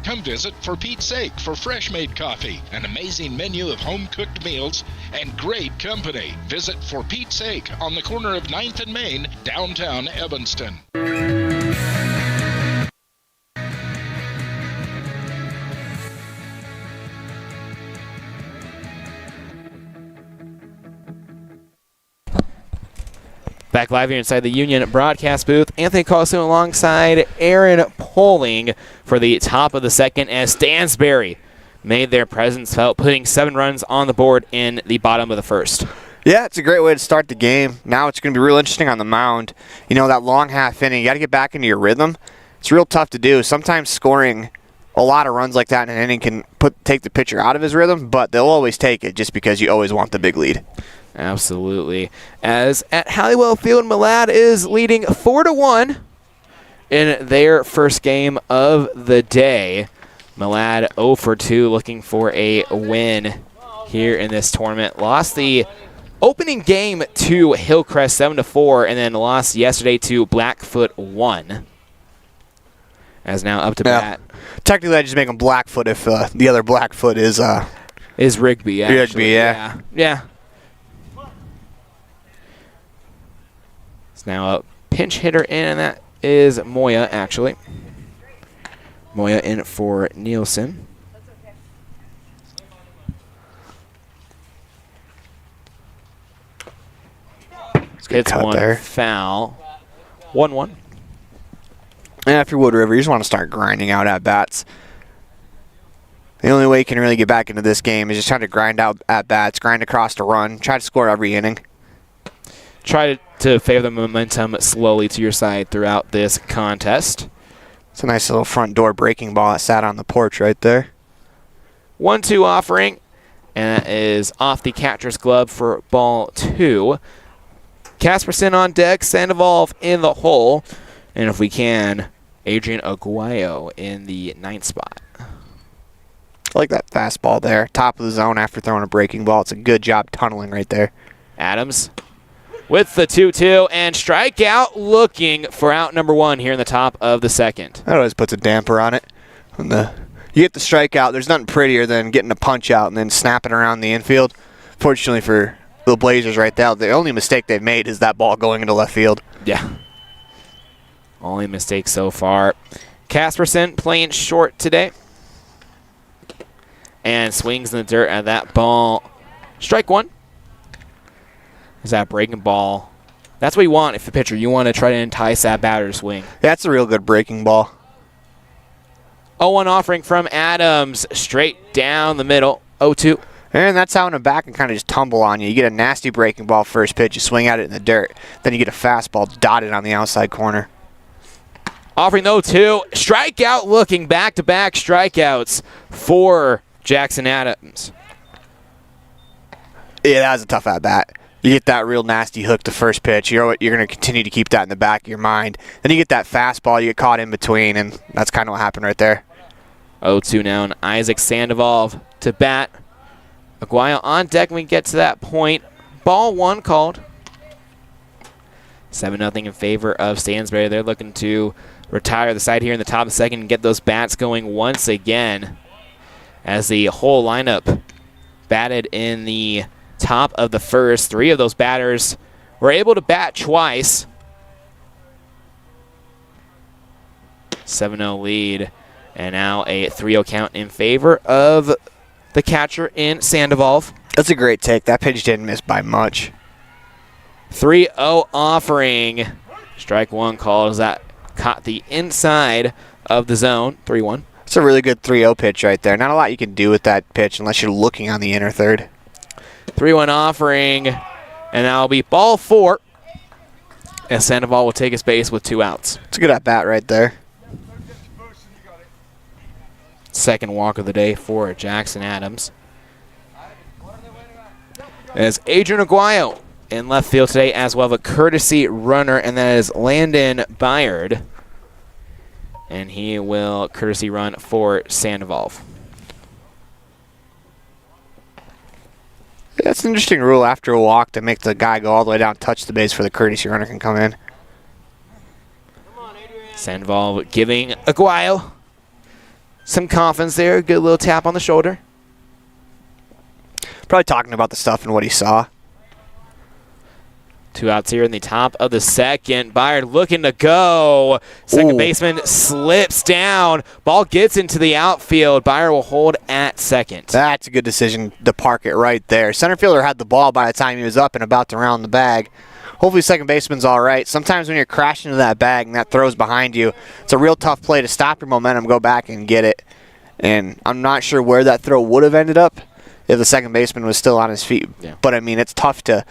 Come visit For Pete's Sake for fresh-made coffee, an amazing menu of home-cooked meals, and great company. Visit For Pete's Sake on the corner of 9th and Main, downtown Evanston. Back live here inside the Union broadcast booth, Anthony Colasuono alongside Aaron Poling for the top of the second as Stansbury made their presence felt, putting 7 runs on the board in the bottom of the first. Yeah, it's a great way to start the game. Now it's going to be real interesting on the mound. You know, that long half inning, you got to get back into your rhythm. It's real tough to do. Sometimes scoring a lot of runs like that in an inning can take the pitcher out of his rhythm, but they'll always take it just because you always want the big lead. Absolutely. As at Halliwell Field, Malad is leading 4-1 in their first game of the day. Malad 0 for 2, looking for a win here in this tournament. Lost the opening game to Hillcrest 7-4, and then lost yesterday to Blackfoot 1. As now up to bat. Technically, I just make them Blackfoot if the other Blackfoot is Rigby. Actually. Rigby, yeah. Yeah. It's now a pinch hitter in, and that is Moya, actually. Moya in for Nielsen. Hits one there. Foul. 1-1. And after Wood River, you just want to start grinding out at bats. The only way you can really get back into this game is just trying to grind out at bats, grind across the run, try to score every inning. Try to favor the momentum slowly to your side throughout this contest. It's a nice little front door breaking ball that sat on the porch right there. 1-2 offering, and that is off the catcher's glove for ball 2. Casperson on deck, Sandoval in the hole, and if we can, Adrian Aguayo in the 9th spot. I like that fastball there. Top of the zone after throwing a breaking ball. It's a good job tunneling right there. Adams with the 2-2 and strikeout, looking for out number 1 here in the top of the second. That always puts a damper on it. When you get the strikeout, there's nothing prettier than getting a punch out and then snapping around the infield. Fortunately for the Blazers right now, the only mistake they've made is that ball going into left field. Yeah. Only mistake so far. Casperson playing short today. And swings in the dirt at that ball. Strike 1. Is that breaking ball? That's what you want if a pitcher. You want to try to entice that batter swing. That's a real good breaking ball. 0-1 offering from Adams. Straight down the middle. 0-2. And that's how in the back can kind of just tumble on you. You get a nasty breaking ball first pitch. You swing at it in the dirt. Then you get a fastball dotted on the outside corner. Offering 0-2. Strikeout, looking back-to-back strikeouts for Jackson Adams. Yeah, that was a tough at-bat. You get that real nasty hook to first pitch. You're going to continue to keep that in the back of your mind. Then you get that fastball. You get caught in between, and that's kind of what happened right there. 0-2 now, and Isaac Sandoval to bat. Aguayo on deck when we get to that point. Ball 1 called. 7-0 in favor of Stansbury. They're looking to retire the side here in the top of the second and get those bats going once again. As the whole lineup batted in the top of the first. 3 of those batters were able to bat twice. 7-0 lead. And now a 3-0 count in favor of the catcher in Sandoval. That's a great take. That pitch didn't miss by much. 3-0 offering. Strike 1 called as that caught the inside of the zone. 3-1. It's a really good 3-0 pitch right there. Not a lot you can do with that pitch unless you're looking on the inner third. 3-1 offering, and that'll be ball 4. And Sandoval will take his base with 2 outs. It's a good at-bat right there. Second walk of the day for Jackson Adams. As Adrian Aguayo in left field today, as well as a courtesy runner, and that is Landon Byard. And he will courtesy run for Sandoval. That's an interesting rule after a walk to make the guy go all the way down, touch the base, for the courtesy runner can come in. Sandoval giving Aguayo some confidence there. Good little tap on the shoulder. Probably talking about the stuff and what he saw. 2 outs here in the top of the second. Byard looking to go. Second baseman slips down. Ball gets into the outfield. Byard will hold at second. That's a good decision to park it right there. Center fielder had the ball by the time he was up and about to round the bag. Hopefully second baseman's all right. Sometimes when you're crashing into that bag and that throw's behind you, it's a real tough play to stop your momentum, go back and get it. And I'm not sure where that throw would have ended up if the second baseman was still on his feet. Yeah. But I mean, it's tough to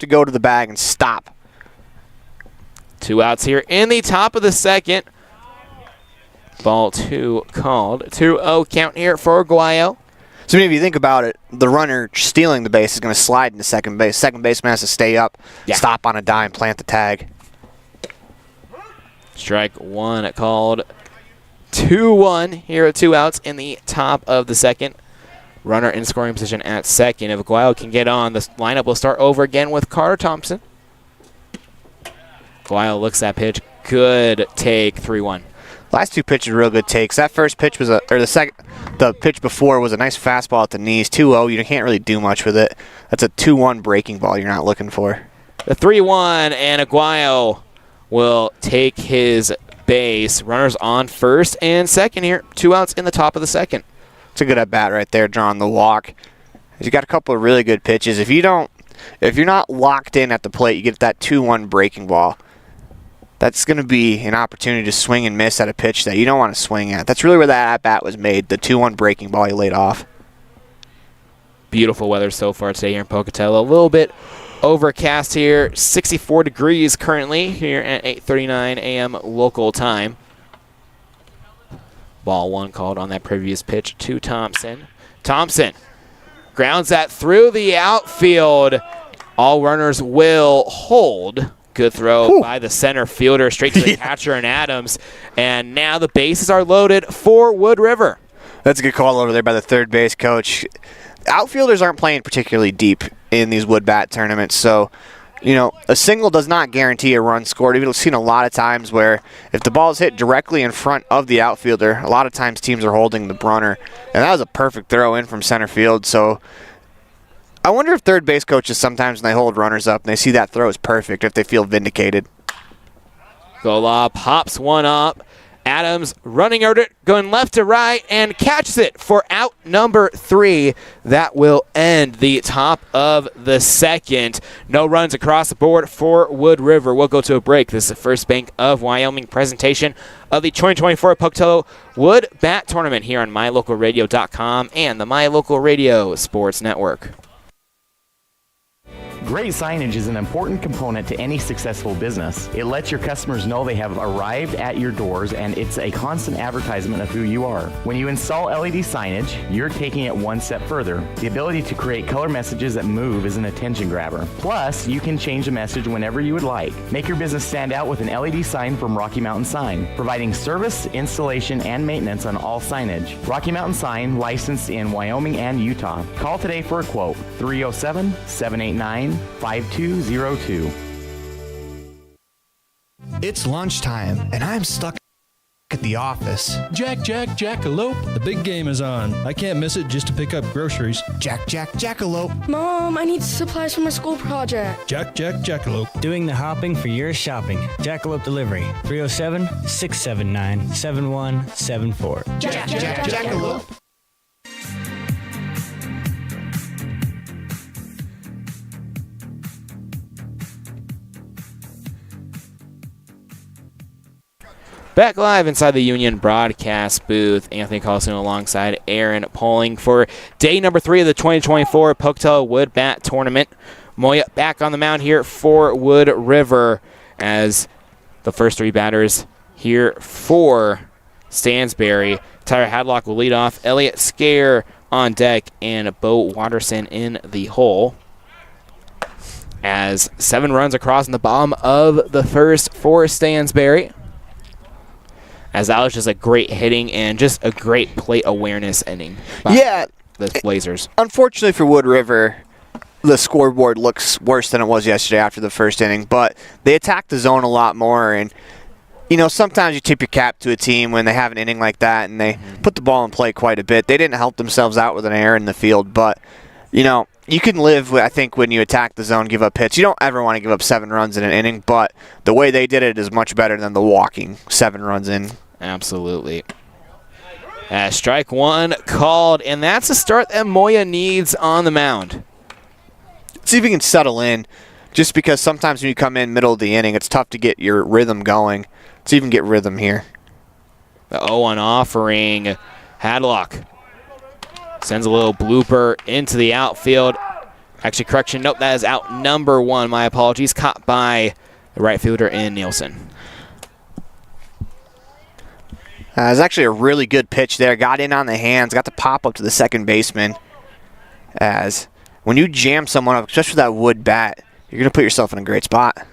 go to the bag and stop. 2 outs here in the top of the second. Ball 2 called. 2-0 count here for Aguayo. So if you think about it, the runner stealing the base is going to slide into second base. Second baseman has to stay up, stop on a dime, plant the tag. Strike 1 called. 2-1 here at 2 outs in the top of the second. Runner in scoring position at second. If Aguayo can get on, the lineup will start over again with Carter Thompson. Aguayo looks that pitch. Good take, 3-1. Last 2 pitches were real good takes. That first pitch was the pitch before was a nice fastball at the knees. 2-0, you can't really do much with it. That's a 2-1 breaking ball you're not looking for. The 3-1, and Aguayo will take his base. Runners on first and second here. 2 outs in the top of the second. It's a good at-bat right there, drawing the walk. He's got a couple of really good pitches. If you're not locked in at the plate, you get that 2-1 breaking ball. That's going to be an opportunity to swing and miss at a pitch that you don't want to swing at. That's really where that at-bat was made, the 2-1 breaking ball he laid off. Beautiful weather so far today here in Pocatello. A little bit overcast here. 64 degrees currently here at 8:39 a.m. local time. Ball 1 called on that previous pitch to Thompson. Thompson grounds that through the outfield. All runners will hold. Good throw by the center fielder straight to the catcher and Adams. And now the bases are loaded for Wood River. That's a good call over there by the third base coach. Outfielders aren't playing particularly deep in these wood bat tournaments, so a single does not guarantee a run scored. We've seen a lot of times where if the ball is hit directly in front of the outfielder, a lot of times teams are holding the runner. And that was a perfect throw in from center field. So I wonder if third base coaches sometimes when they hold runners up and they see that throw is perfect, if they feel vindicated. Gola pops one up. Adams running over it, going left to right, and catches it for out number 3. That will end the top of the second. No runs across the board for Wood River. We'll go to a break. This is the First Bank of Wyoming presentation of the 2024 Pocatello Wood Bat Tournament here on MyLocalRadio.com and the My Local Radio Sports Network. Great signage is an important component to any successful business. It lets your customers know they have arrived at your doors, and it's a constant advertisement of who you are. When you install LED signage, you're taking it one step further. The ability to create color messages that move is an attention grabber. Plus, you can change the message whenever you would like. Make your business stand out with an LED sign from Rocky Mountain Sign, providing service, installation, and maintenance on all signage. Rocky Mountain Sign, licensed in Wyoming and Utah. Call today for a quote, 307-789-5202. It's lunchtime, and I'm stuck at the office. Jackalope. The big game is on. I can't miss it just to pick up groceries. Jackalope. Mom, I need supplies for my school project. Jackalope. Doing the hopping for your shopping. Jackalope Delivery. 307-679-7174. Jackalope. Back live inside the Union broadcast booth, Anthony Colasuono alongside Aaron Poling for day number 3 of the 2024 Pocatello Wood Bat Tournament. Moya back on the mound here for Wood River as the first 3 batters here for Stansbury. Tyler Hadlock will lead off, Elliott Scare on deck, and Bo Watterson in the hole. As 7 runs across in the bottom of the first for Stansbury. As that was just a great hitting and just a great plate awareness inning by the Blazers. Unfortunately for Wood River, the scoreboard looks worse than it was yesterday after the first inning, but they attacked the zone a lot more. And, you know, sometimes you tip your cap to a team when they have an inning like that and they put the ball in play quite a bit. They didn't help themselves out with an error in the field, but, you know, you can live with, I think, when you attack the zone, give up hits. You don't ever want to give up 7 runs in an inning, but the way they did it is much better than the walking 7 runs in. Absolutely. Strike 1 called, and that's a start that Moya needs on the mound. See if he can settle in, just because sometimes when you come in middle of the inning, it's tough to get your rhythm going. Let's even get rhythm here. The 0-1 offering. Hadlock sends a little blooper into the outfield. Actually, correction, nope, that is out number 1. My apologies. Caught by the right fielder in Nielsen. It was actually a really good pitch there. Got in on the hands, got the pop up to the second baseman. As when you jam someone up, especially with that wood bat, you're going to put yourself in a great spot.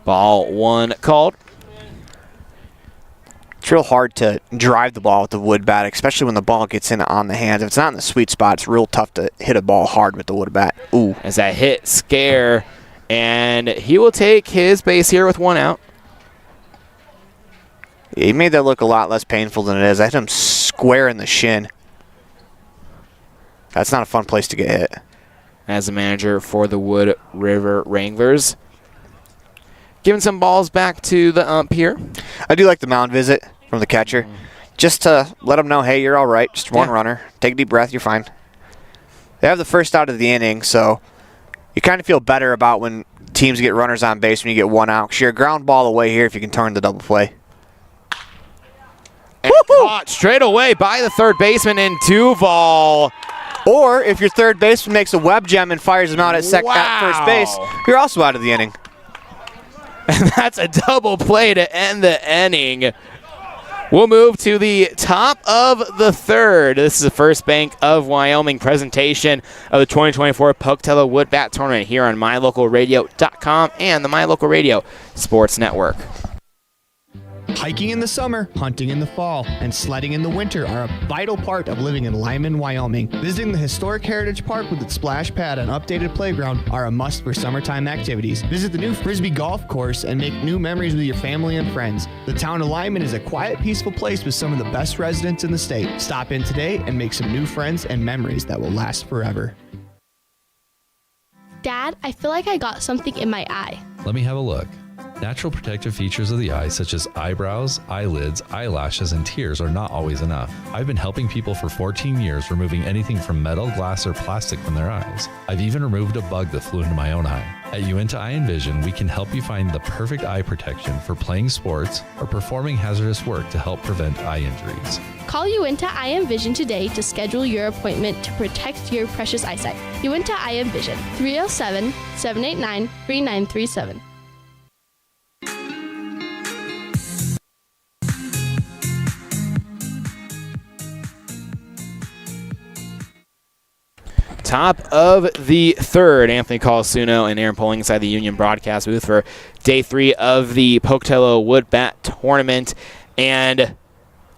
Ball 1 called. It's real hard to drive the ball with the wood bat, especially when the ball gets in on the hands. If it's not in the sweet spot, it's real tough to hit a ball hard with the wood bat. Ooh. As that hit Scare, and he will take his base here with 1 out. He made that look a lot less painful than it is. I hit him square in the shin. That's not a fun place to get hit. As the manager for the Wood River Wranglers, giving some balls back to the ump here. I do like the mound visit from the catcher. Just to let him know, hey, you're all right. Just 1 runner. Take a deep breath. You're fine. They have the first out of the inning, so you kind of feel better about when teams get runners on base when you get 1 out. Because you're a ground ball away here if you can turn the double play. And caught straight away by the third baseman in Duval. Or if your third baseman makes a web gem and fires him out at first base, you're also out of the inning. And that's a double play to end the inning. We'll move to the top of the 3rd. This is the First Bank of Wyoming presentation of the 2024 Pocatello Wood Bat Tournament here on MyLocalRadio.com and the My Local Radio Sports Network. Hiking in the summer, hunting in the fall, and sledding in the winter are a vital part of living in Lyman, Wyoming. Visiting the historic Heritage Park with its splash pad and updated playground are a must for summertime activities. Visit the new Frisbee Golf Course and make new memories with your family and friends. The town of Lyman is a quiet, peaceful place with some of the best residents in the state. Stop in today and make some new friends and memories that will last forever. Dad, I feel like I got something in my eye. Let me have a look. Natural protective features of the eye, such as eyebrows, eyelids, eyelashes, and tears, are not always enough. I've been helping people for 14 years removing anything from metal, glass, or plastic from their eyes. I've even removed a bug that flew into my own eye. At Uinta Eye and Vision, we can help you find the perfect eye protection for playing sports or performing hazardous work to help prevent eye injuries. Call Uinta Eye and Vision today to schedule your appointment to protect your precious eyesight. Uinta Eye and Vision, 307-789-3937. Top of the 3rd, Anthony Colasuono and Aaron Poling inside the Union broadcast booth for day 3 of the Pocatello Wood Bat Tournament. And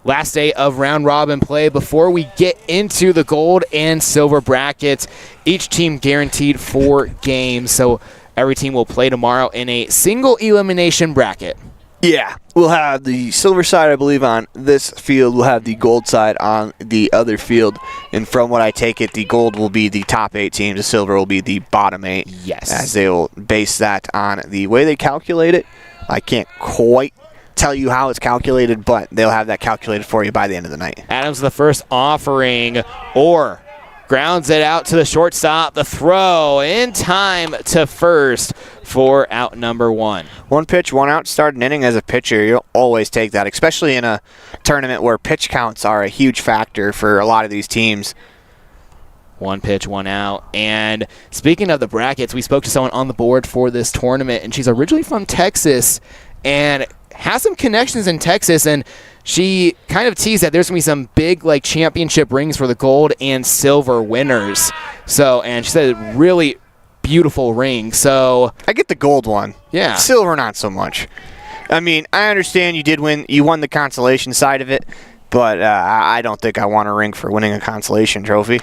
last day of round robin play before we get into the gold and silver brackets. Each team guaranteed 4 games, so every team will play tomorrow in a single elimination bracket. Yeah, we'll have the silver side, I believe, on this field. We'll have the gold side on the other field. And from what I take it, the gold will be the top 8 teams. The silver will be the bottom 8. Yes. As they will base that on the way they calculate it. I can't quite tell you how it's calculated, but they'll have that calculated for you by the end of the night. Adams the first offering, or grounds it out to the shortstop. The throw in time to first for out number 1. 1 pitch, 1 out, start an inning as a pitcher. You'll always take that, especially in a tournament where pitch counts are a huge factor for a lot of these teams. 1 pitch, 1 out. And speaking of the brackets, we spoke to someone on the board for this tournament, and she's originally from Texas and has some connections in Texas, and she kind of teased that there's going to be some big like championship rings for the gold and silver winners. So, and she said really beautiful ring. So I get the gold one. Yeah. Silver, not so much. I mean, I understand you did win. You won the consolation side of it, but I don't think I want a ring for winning a consolation trophy.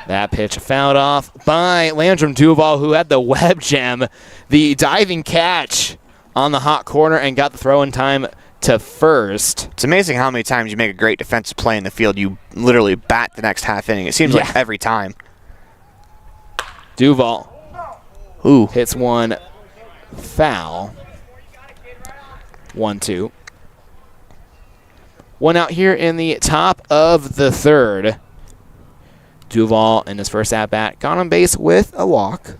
That pitch fouled off by Landrum Duval, who had the web gem, the diving catch on the hot corner, and got the throw in time to first. It's amazing how many times you make a great defensive play in the field, you literally bat the next half inning. It seems like every time. Duval hits one foul. 1-2. 1 out here in the top of the third. Duval in his first at-bat got on base with a walk.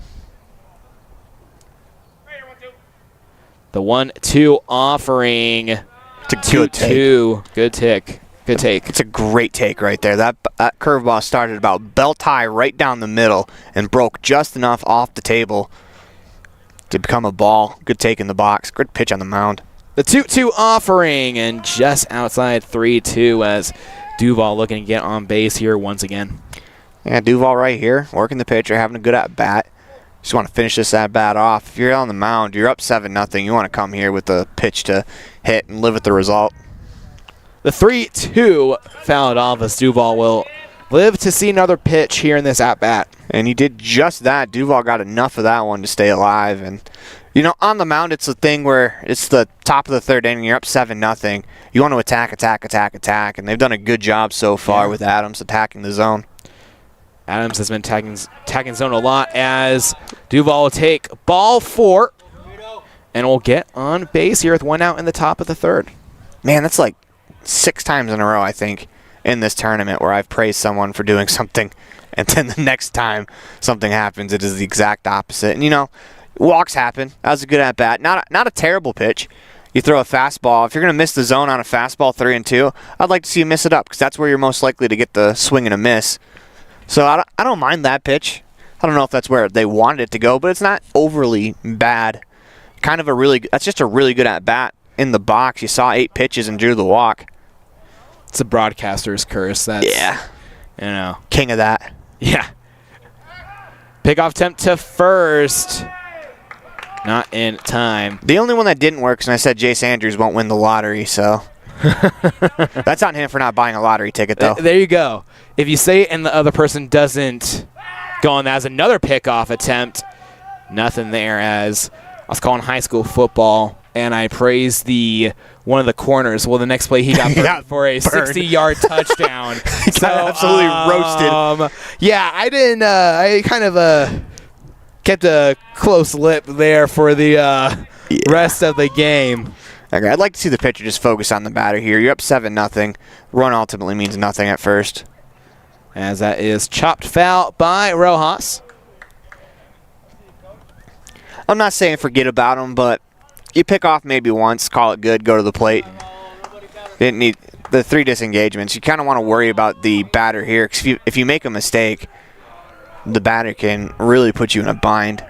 The 1-2 offering. It's a good 2-2. Good take. Good take. It's a great take right there. That curveball started about belt high right down the middle and broke just enough off the table to become a ball. Good take in the box. Good pitch on the mound. The 2-2 offering, and just outside 3-2 as Duval looking to get on base here once again. Yeah, Duval right here, working the pitcher, having a good at-bat. Just want to finish this at-bat off. If you're on the mound, you're up 7-0. You want to come here with a pitch to hit and live with the result. The 3-2 fouled off as Duval will live to see another pitch here in this at-bat. And he did just that. Duval got enough of that one to stay alive. And, you know, on the mound, it's a thing where it's the top of the third inning. You're up 7-0. You want to attack. And they've done a good job so far with Adams attacking the zone. Adams has been attacking zone a lot as Duval will take ball 4 and will get on base here with 1 out in the top of the third. Man, that's like 6 times in a row, I think, in this tournament where I've praised someone for doing something, and then the next time something happens, it is the exact opposite. And, you know, walks happen. That was a good at-bat. Not a terrible pitch. You throw a fastball. If you're going to miss the zone on a fastball 3-2, I'd like to see you miss it up because that's where you're most likely to get the swing and a miss. So I don't mind that pitch. I don't know if that's where they wanted it to go, but it's not overly bad. That's just a really good at-bat in the box. You saw 8 pitches and drew the walk. It's a broadcaster's curse. That's, you know. King of that. Yeah. Pickoff attempt to first. Not in time. The only one that didn't work is when I said Jace Andrews won't win the lottery, so. That's on him for not buying a lottery ticket, though. There you go. If you say it and the other person doesn't go on, that's another pickoff attempt. Nothing there as I was calling high school football, and I praised one of the corners. Well, the next play he got burned for a 60-yard touchdown. He got absolutely roasted. Yeah, I didn't. I kind of kept a close lip there for the rest of the game. Okay, I'd like to see the pitcher just focus on the batter here. You're up 7-0. Run ultimately means nothing at first. As that is chopped foul by Rojas. I'm not saying forget about him, but you pick off maybe once, call it good, go to the plate. Didn't need the 3 disengagements. You kind of want to worry about the batter here, because if you make a mistake, the batter can really put you in a bind.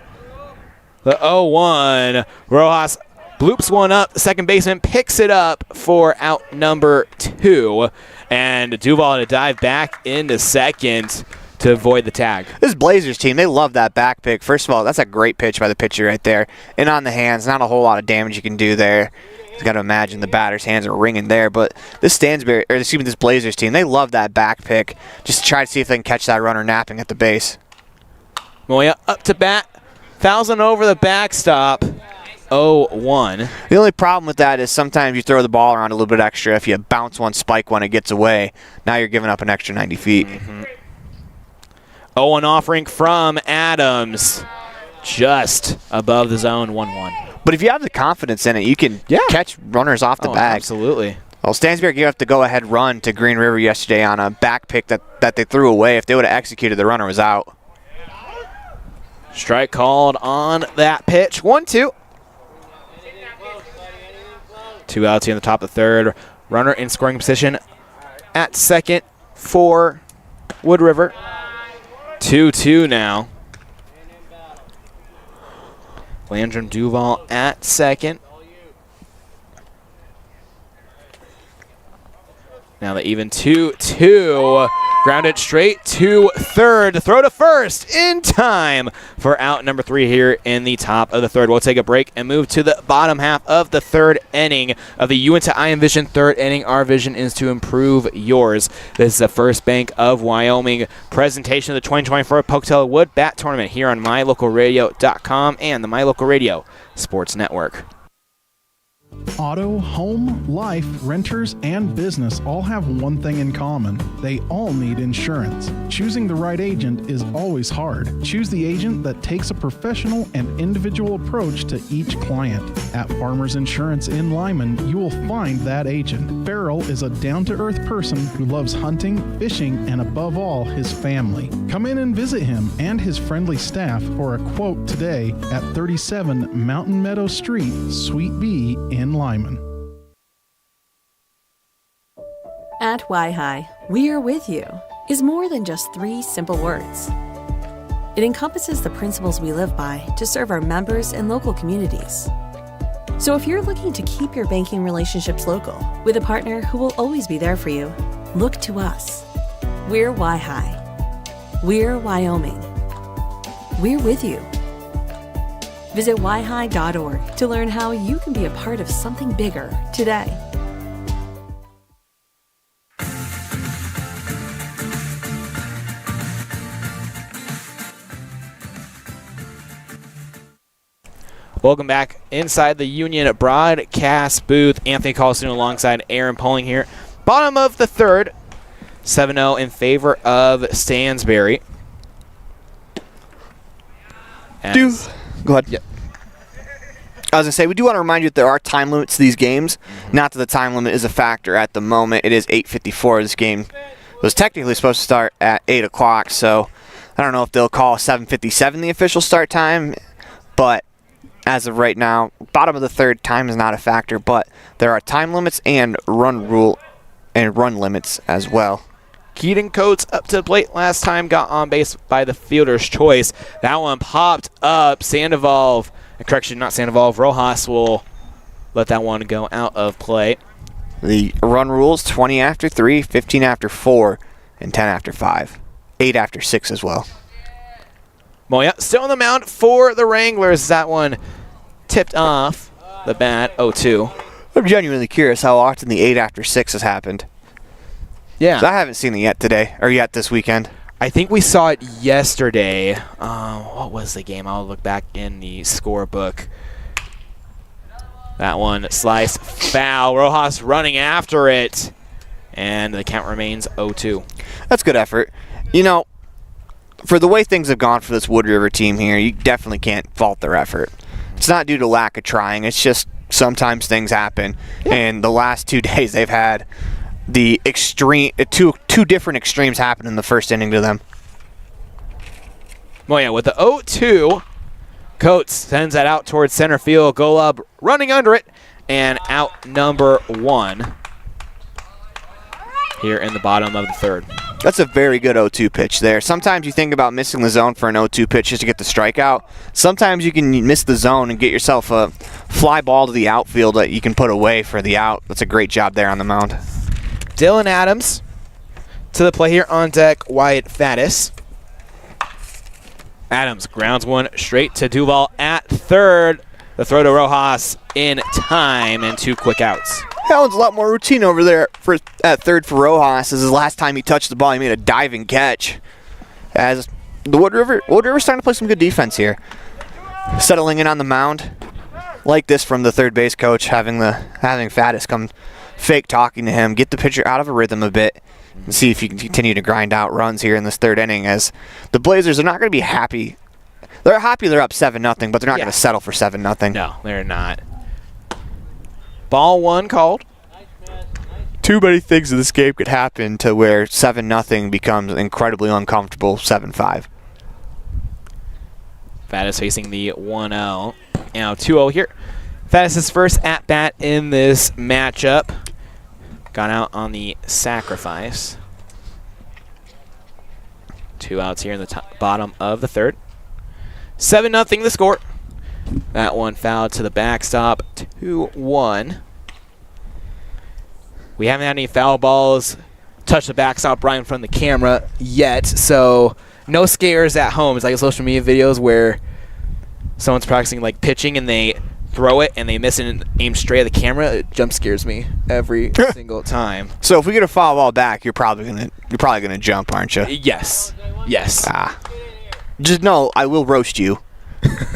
The 0-1. Rojas bloops one up. The second baseman picks it up for out number 2. And Duval to dive back into second to avoid the tag. This Blazers team, they love that back pick. First of all, that's a great pitch by the pitcher right there. And on the hands, not a whole lot of damage you can do there. You got to imagine the batter's hands are ringing there. But this this Blazers team, they love that back pick. Just to try to see if they can catch that runner napping at the base. Moya up to bat. Fouls on over the backstop. 0-1. The only problem with that is sometimes you throw the ball around a little bit extra. If you bounce one, spike one, it gets away. Now you're giving up an extra 90 feet. 0-1 offering from Adams. Just above the zone, 1-1. But if you have the confidence in it, you can catch runners off the bag. Absolutely. Well, Stansbury gave up the go-ahead run to Green River yesterday on a back pick that they threw away. If they would have executed, the runner was out. Strike called on that pitch. 1-2. 2 outs here in the top of the third. Runner in scoring position at second for Wood River. 2-2 now. Landrum Duval at second. Now the even 2-2. Grounded straight to third. Throw to first in time for out number 3 here in the top of the third. We'll take a break and move to the bottom half of the third inning of the Uinta Iron Vision third inning. Our vision is to improve yours. This is the First Bank of Wyoming presentation of the 2024 Pocatello Wood Bat Tournament here on MyLocalRadio.com and the My Local Radio Sports Network. Auto, home, life, renters, and business all have one thing in common. They all need insurance. Choosing the right agent is always hard. Choose the agent that takes a professional and individual approach to each client. At Farmers Insurance in Lyman, you will find that agent. Farrell is a down-to-earth person who loves hunting, fishing, and above all, his family. Come in and visit him and his friendly staff for a quote today at 37 Mountain Meadow Street, Suite B in Lyman. At Y-Hi, we are with you is more than just 3 simple words. It encompasses the principles we live by to serve our members and local communities. So if you're looking to keep your banking relationships local with a partner who will always be there for you, look to us. We're Y-Hi. We're Wyoming. We're with you. Visit yhi.org to learn how you can be a part of something bigger today. Welcome back inside the Union broadcast booth. Anthony Colasuono alongside Aaron Poling here. Bottom of the third, 7-0 in favor of Stansbury. Go ahead. Yep. I was going to say, we do want to remind you that there are time limits to these games. Not that the time limit is a factor at the moment. It is 8:54. This game was technically supposed to start at 8 o'clock, so I don't know if they'll call 7:57 the official start time, but as of right now, bottom of the third, time is not a factor, but there are time limits and run limits as well. Keaton Coates up to the plate last time, got on base by the fielder's choice. That one popped up. Rojas will let that one go out of play. The run rules, 20 after 3, 15 after 4, and 10 after 5. 8 after 6 as well. Moya still on the mound for the Wranglers. That one tipped off the bat, 0-2. I'm genuinely curious how often the 8 after 6 has happened. Yeah. I haven't seen it yet this weekend. I think we saw it yesterday. What was the game? I'll look back in the scorebook. That one sliced foul. Rojas running after it. And the count remains 0-2. That's good effort. You know, for the way things have gone for this Wood River team here, you definitely can't fault their effort. It's not due to lack of trying. It's just sometimes things happen. Yeah. And the last 2 days they've had the extreme, two different extremes happen in the first inning to them. Well, yeah, with the 0-2, Coates sends that out towards center field. Golub running under it, and out number 1 here in the bottom of the third. That's a very good 0-2 pitch there. Sometimes you think about missing the zone for an 0-2 pitch just to get the strikeout. Sometimes you can miss the zone and get yourself a fly ball to the outfield that you can put away for the out. That's a great job there on the mound. Dylan Adams to the play here on deck. Wyatt Faddis. Adams grounds one straight to Duval at third. The throw to Rojas in time and 2 quick outs. That one's a lot more routine over there at third for Rojas. This is the last time he touched the ball. He made a diving catch. As the Wood River's starting to play some good defense here. Settling in on the mound. Like this from the third base coach, having Faddis come fake talking to him, get the pitcher out of a rhythm a bit, and see if you can continue to grind out runs here in this third inning, as the Blazers are not going to be happy. They're happy they're up 7-0, but they're not going to settle for 7-0. No, they're not. Ball 1 called. Too many things in this game could happen to where 7-0 becomes incredibly uncomfortable 7-5. Faddis facing the 1-0. Now 2-0 here. Faddis' first at-bat in this matchup. Gone out on the sacrifice. 2 outs here in the bottom of the third. 7-0 the score. That one fouled to the backstop. 2-1. We haven't had any foul balls touch the backstop right in front of the camera yet, so no scares at home. It's like social media videos where someone's practicing like pitching and they throw it and they miss it and aim straight at the camera. It jump scares me every single time. So if we get a foul ball back, you're probably gonna jump, aren't you? Yes. Just know I will roast you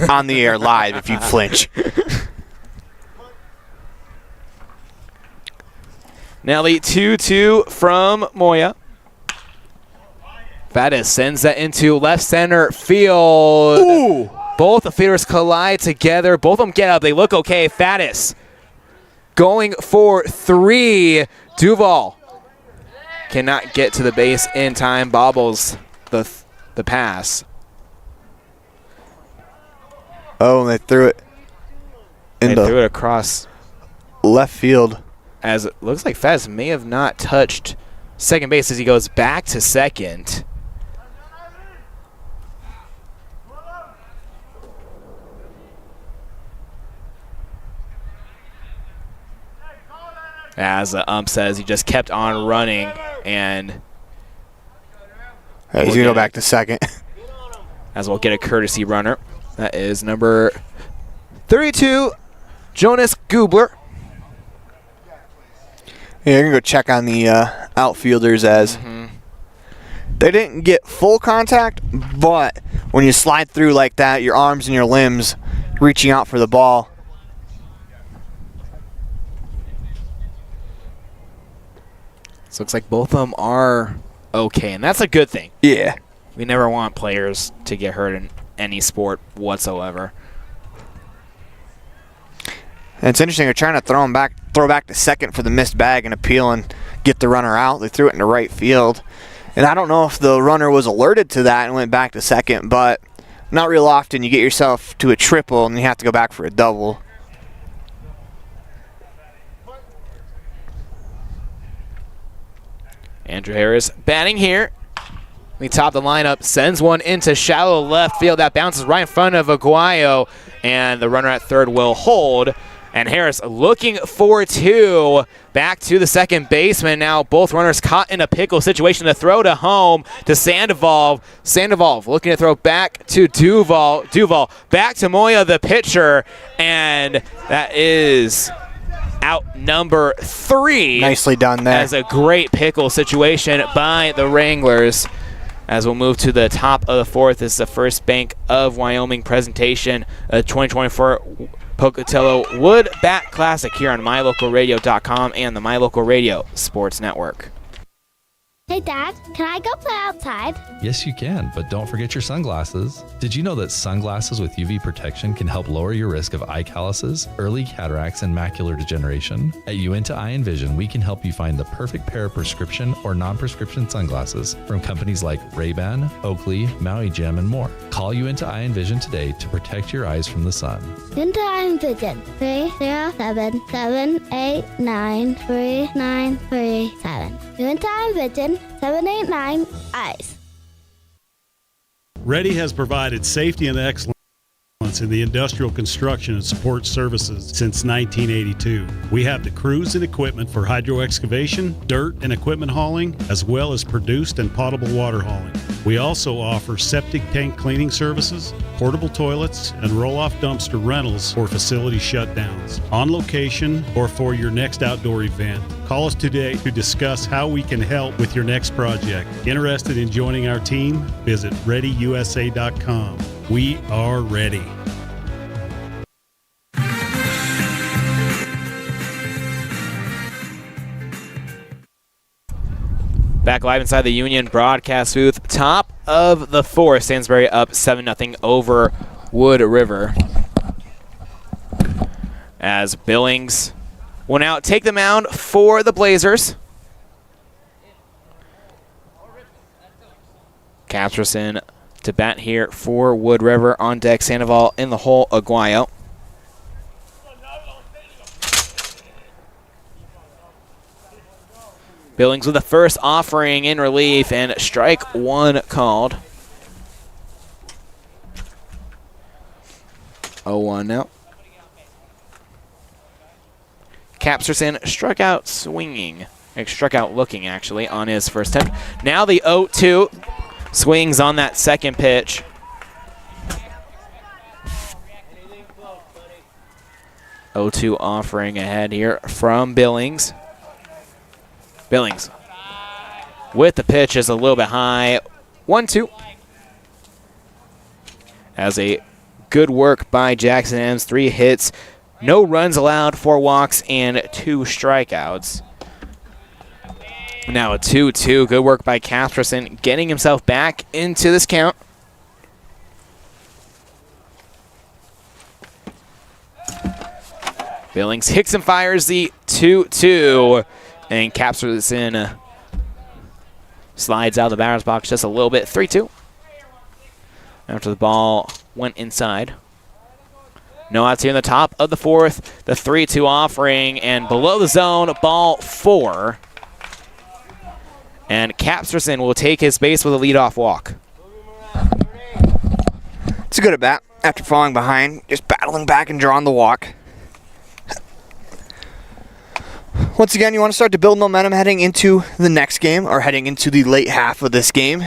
on the air live if you flinch. Now the 2-2 from Moya. Faddis sends that into left center field. Ooh. Both the fielders collide together. Both of them get up. They look okay. Faddis going for 3. Duval cannot get to the base in time. Bobbles the pass. Oh, and they threw it. They threw it across left field. As it looks like Faddis may have not touched second base as he goes back to second. As the ump says, he just kept on running, and he's going to go back to second. As we'll get a courtesy runner. That is number 32, Jonas Gubler. Yeah, you're going to go check on the outfielders as they didn't get full contact, but when you slide through like that, your arms and your limbs reaching out for the ball. So it looks like both of them are okay, and that's a good thing. Yeah. We never want players to get hurt in any sport whatsoever. And it's interesting, they're trying to throw back to second for the missed bag and appeal and get the runner out. They threw it into right field. And I don't know if the runner was alerted to that and went back to second, but not real often you get yourself to a triple and you have to go back for a double. Andrew Harris batting here. We top the lineup, sends one into shallow left field. That bounces right in front of Aguayo, and the runner at third will hold. And Harris looking for 2. Back to the second baseman now. Both runners caught in a pickle situation. The throw to home to Sandoval. Sandoval looking to throw back to Duval. Duval back to Moya, the pitcher. And that is out number 3. Nicely done there. As a great pickle situation by the Wranglers. As we'll move to the top of the fourth, this is the First Bank of Wyoming presentation, 2024 Pocatello Wood Bat Classic here on MyLocalRadio.com and the MyLocal Radio Sports Network. Hey, Dad, can I go play outside? Yes, you can, but don't forget your sunglasses. Did you know that sunglasses with UV protection can help lower your risk of eye calluses, early cataracts, and macular degeneration? At Uinta Eye and Vision, we can help you find the perfect pair of prescription or non-prescription sunglasses from companies like Ray-Ban, Oakley, Maui Jim, and more. Call Uinta Eye and Vision today to protect your eyes from the sun. Uinta Eye and Vision, 307-789-3937. Uinta Eye and Vision, 789 eyes. Ready has provided safety and excellence in the industrial construction and support services since 1982. We have the crews and equipment for hydro excavation, dirt and equipment hauling, as well as produced and potable water hauling. We also offer septic tank cleaning services, portable toilets, and roll-off dumpster rentals for facility shutdowns, on location or for your next outdoor event. Call us today to discuss how we can help with your next project. Interested in joining our team? Visit ReadyUSA.com. We are ready. Back live inside the Union broadcast booth. Top of the fourth. Stansbury up 7-0 over Wood River. As Billings will now take the mound for the Blazers. Casperson to bat here for Wood River. On deck, Sandoval in the hole, Aguayo. Billings with the first offering in relief, and strike one called. 0-1 now. Casperson struck out swinging. Struck out looking, actually, on his first attempt. Now the 0-2 swings on that second pitch. O2 offering ahead here from Billings. Billings with the pitch is a little bit high. 1-2. As a good work by Jackson M's. 3 hits, no runs allowed, 4 walks, and 2 strikeouts. Now a 2-2. Good work by Casperson, getting himself back into this count. Billings hits and fires the 2-2. And Casperson slides out of the batter's box just a little bit. 3-2. After the ball went inside. No outs here in the top of the 4th. The 3-2 offering, and below the zone, ball 4. And Casperson will take his base with a leadoff walk. It's a good at bat after falling behind, just battling back and drawing the walk. Once again, you want to start to build momentum heading into the next game, or heading into the late half of this game,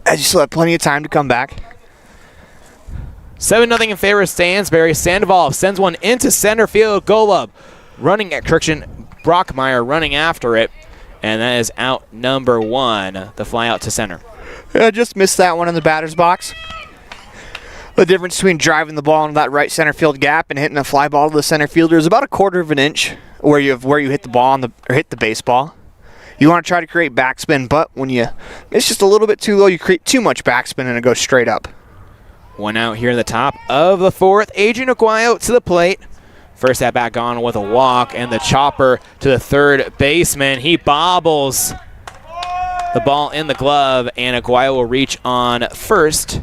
as you still have plenty of time to come back. 7-0 in favor of Stansbury. Sandoval sends one into center field. Golub running at Christian. Brockmeyer running after it. And that is out number 1. The fly out to center. I just missed that one in the batter's box. The difference between driving the ball into that right center field gap and hitting a fly ball to the center fielder is about a 1/4 of an inch where you hit the ball or hit the baseball. You want to try to create backspin, but when it's just a little bit too low, you create too much backspin and it goes straight up. 1 out here in the top of the 4th. Adrian Aguayo to the plate. First at bat gone with a walk, and the chopper to the third baseman. He bobbles the ball in the glove, and Aguayo will reach on first.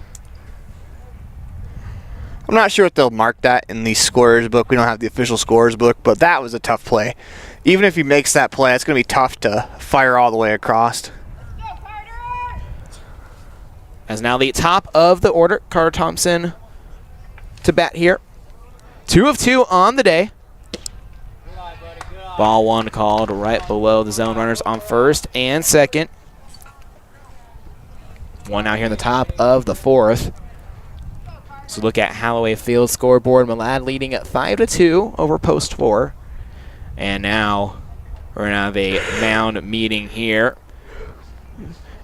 I'm not sure what they'll mark that in the scorer's book. We don't have the official scorer's book, but that was a tough play. Even if he makes that play, it's going to be tough to fire all the way across. As now the top of the order, Carter Thompson to bat here. 2 of 2 on the day. Ball 1 called right below the zone. Runners on first and second. 1 out here in the top of the 4th. So look at Halliwell Field scoreboard. Malad leading at 5-2 over post 4. And now we're going to have a mound meeting here.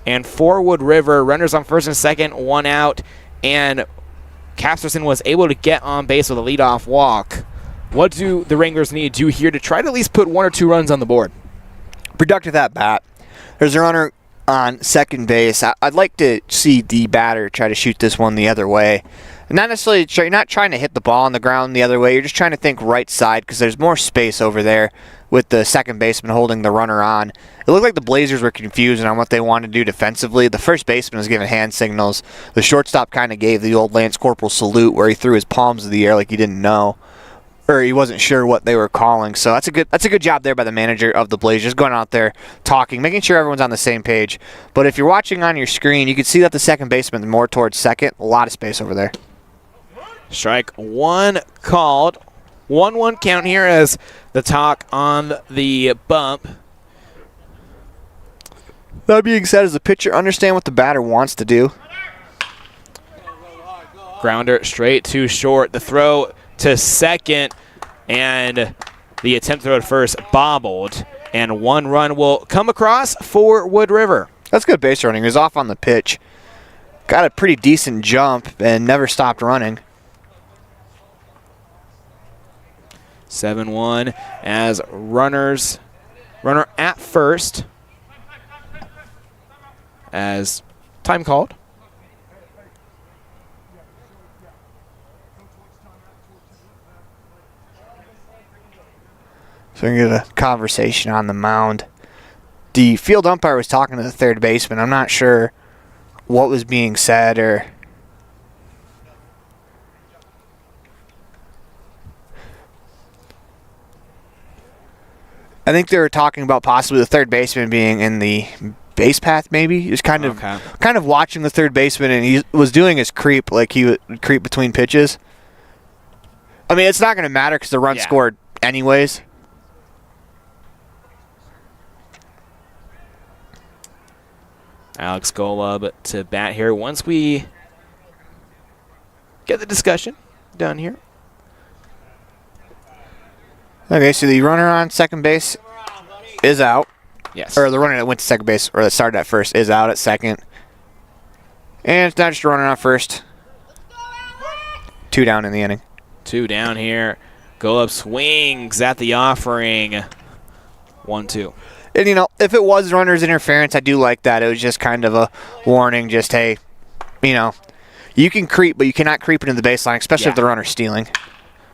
And for Wood River, runners on first and second, 1 out. And Casperson was able to get on base with a leadoff walk. What do the Wranglers need to do here to try to at least put 1 or 2 runs on the board? Productive at bat. There's a runner on second base. I'd like to see the batter try to shoot this one the other way. Not necessarily, you're not trying to hit the ball on the ground the other way. You're just trying to think right side because there's more space over there with the second baseman holding the runner on. It looked like the Blazers were confused on what they wanted to do defensively. The first baseman was giving hand signals. The shortstop kind of gave the old Lance Corporal salute where he threw his palms in the air like he didn't know, or he wasn't sure what they were calling. So that's a good job there by the manager of the Blazers, going out there talking, making sure everyone's on the same page. But if you're watching on your screen, you can see that the second baseman is more towards second. A lot of space over there. Strike 1 called. 1-1 count here as the talk on the bump. That being said, as a pitcher, understand what the batter wants to do. Grounder straight to short. The throw to second, and the attempt to throw at first bobbled. And 1 run will come across for Wood River. That's good base running. He was off on the pitch. Got a pretty decent jump and never stopped running. 7-1 as runner at first as time called. So we get a conversation on the mound. The field umpire was talking to the third baseman. I'm not sure what was being said or. I think they were talking about possibly the third baseman being in the base path. Maybe he was kind of watching the third baseman, and he was doing his creep, like he would creep between pitches. I mean, it's not going to matter because the run scored anyways. Alex Golub to bat here once we get the discussion done here. Okay, so the runner on second base is out. Yes. Or the runner that went to second base, or that started at first, is out at second. And it's not just a runner on first. 2 down in the inning. 2 down here. Golub swings at the offering. 1-2. And, you know, if it was runner's interference, I do like that. It was just kind of a warning, just, hey, you know, you can creep, but you cannot creep into the baseline, especially if the runner's stealing.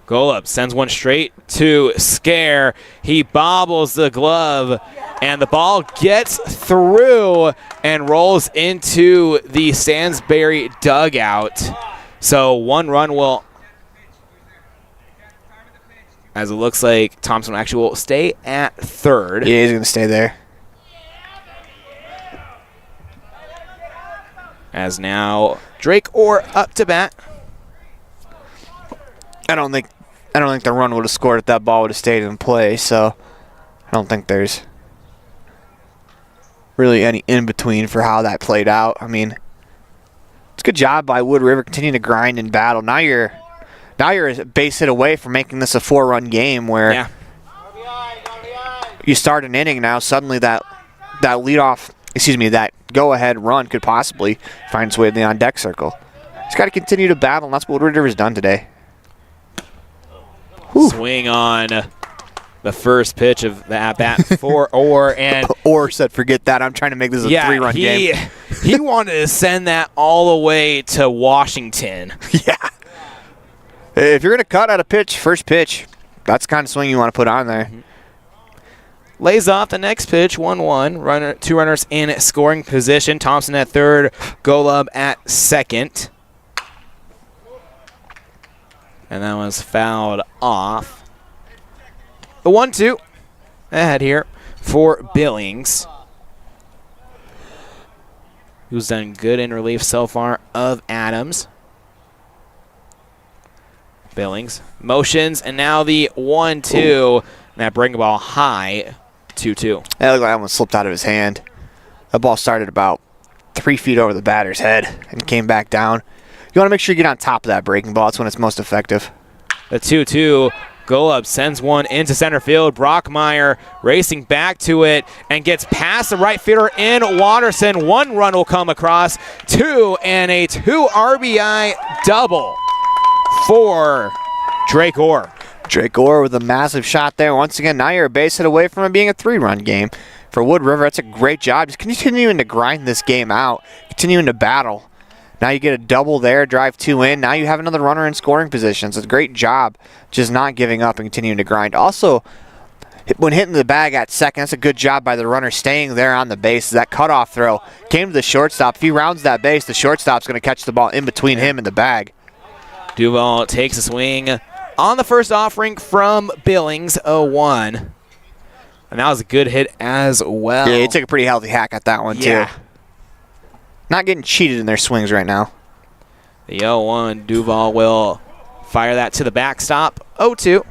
Golub sends one straight to Scare. He bobbles the glove, and the ball gets through and rolls into the Stansbury dugout. So 1 run will, as it looks like Thompson actually will stay at third. Yeah, he's going to stay there. As now Drake Orr up to bat. I don't think the run would have scored if that ball would have stayed in play, so I don't think there's really any in-between for how that played out. I mean, it's a good job by Wood River continuing to grind and battle. Now you're a base hit away from making this a 4-run game where you start an inning now, suddenly that go-ahead run could possibly find its way to the on-deck circle. He's got to continue to battle, and that's what Wood River has done today. Whew. Swing on the first pitch of the at-bat for Orr. And Orr said, forget that. I'm trying to make this a 3-run game. He wanted to send that all the way to Washington. Yeah. If you're going to cut at a pitch, first pitch, that's the kind of swing you want to put on there. Lays off the next pitch, 1-1. 2 runners in scoring position. Thompson at third, Golub at second. And that was fouled off. The 1-2 ahead here for Billings, who's done good in relief so far of Adams. Billings motions, and now the 1-2. And that breaking ball high, 2-2. That looked like that one slipped out of his hand. That ball started about 3 feet over the batter's head and came back down. You want to make sure you get on top of that breaking ball. That's when it's most effective. The 2-2. Golub sends one into center field. Brockmeyer racing back to it and gets past the right fielder in Watterson. 1 run will come across. 2 and a 2 RBI double for Drake Orr. Drake Orr with a massive shot there. Once again, now you're a base hit away from it being a 3-run game. For Wood River, that's a great job. Just continuing to grind this game out, continuing to battle. Now you get a double there, drive 2 in. Now you have another runner in scoring position. So it's a great job just not giving up and continuing to grind. Also, when hitting the bag at second, that's a good job by the runner staying there on the base. That cutoff throw came to the shortstop. If he rounds that base, the shortstop's going to catch the ball in between him and the bag. Duval takes a swing on the first offering from Billings, 0-1. And that was a good hit as well. Yeah, he took a pretty healthy hack at that one, too. Not getting cheated in their swings right now. The 0-1, Duval will fire that to the backstop, 0-2.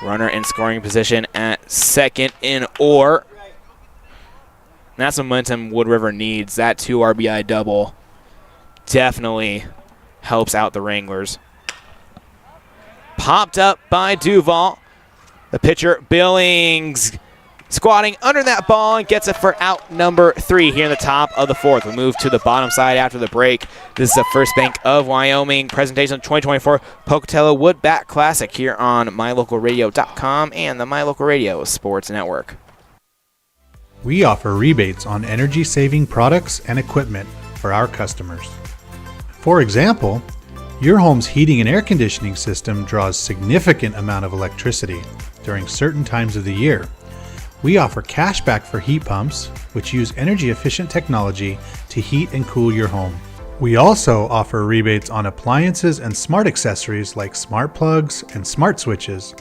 Runner in scoring position at second in Orr. And that's momentum Wood River needs. That 2 RBI double definitely helps out the Wranglers. Popped up by Duval. The pitcher, Billings, squatting under that ball and gets it for out number 3 here in the top of the 4th. We move to the bottom side after the break. This is the First Bank of Wyoming presentation of 2024 Pocatello Wood Bat Classic here on MyLocalRadio.com and the My Local Radio Sports Network. We offer rebates on energy-saving products and equipment for our customers. For example, your home's heating and air conditioning system draws significant amount of electricity during certain times of the year. We offer cash back for heat pumps, which use energy-efficient technology to heat and cool your home. We also offer rebates on appliances and smart accessories like smart plugs and smart switches.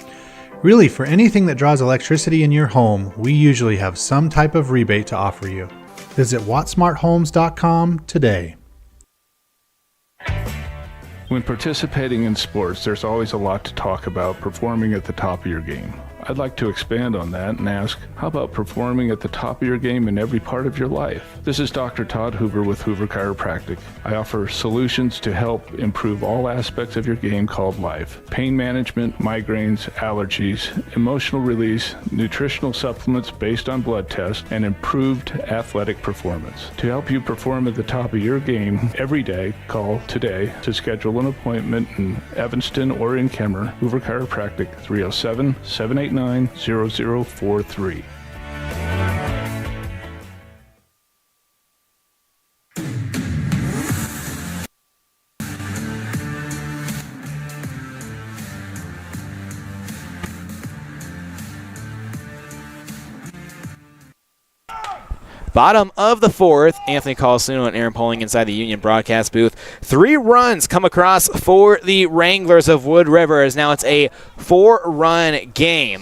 Really, for anything that draws electricity in your home, we usually have some type of rebate to offer you. Visit wattsmarthomes.com today. When participating in sports, there's always a lot to talk about performing at the top of your game. I'd like to expand on that and ask, how about performing at the top of your game in every part of your life? This is Dr. Todd Hoover with Hoover Chiropractic. I offer solutions to help improve all aspects of your game called life. Pain management, migraines, allergies, emotional release, nutritional supplements based on blood tests, and improved athletic performance. To help you perform at the top of your game every day, call today to schedule an appointment in Evanston or in Kemmer. Hoover Chiropractic, 307-789-0043. Bottom of the fourth, Anthony Colasuono and Aaron Poling inside the Union broadcast booth. 3 runs come across for the Wranglers of Wood River, as now it's a 4-run game.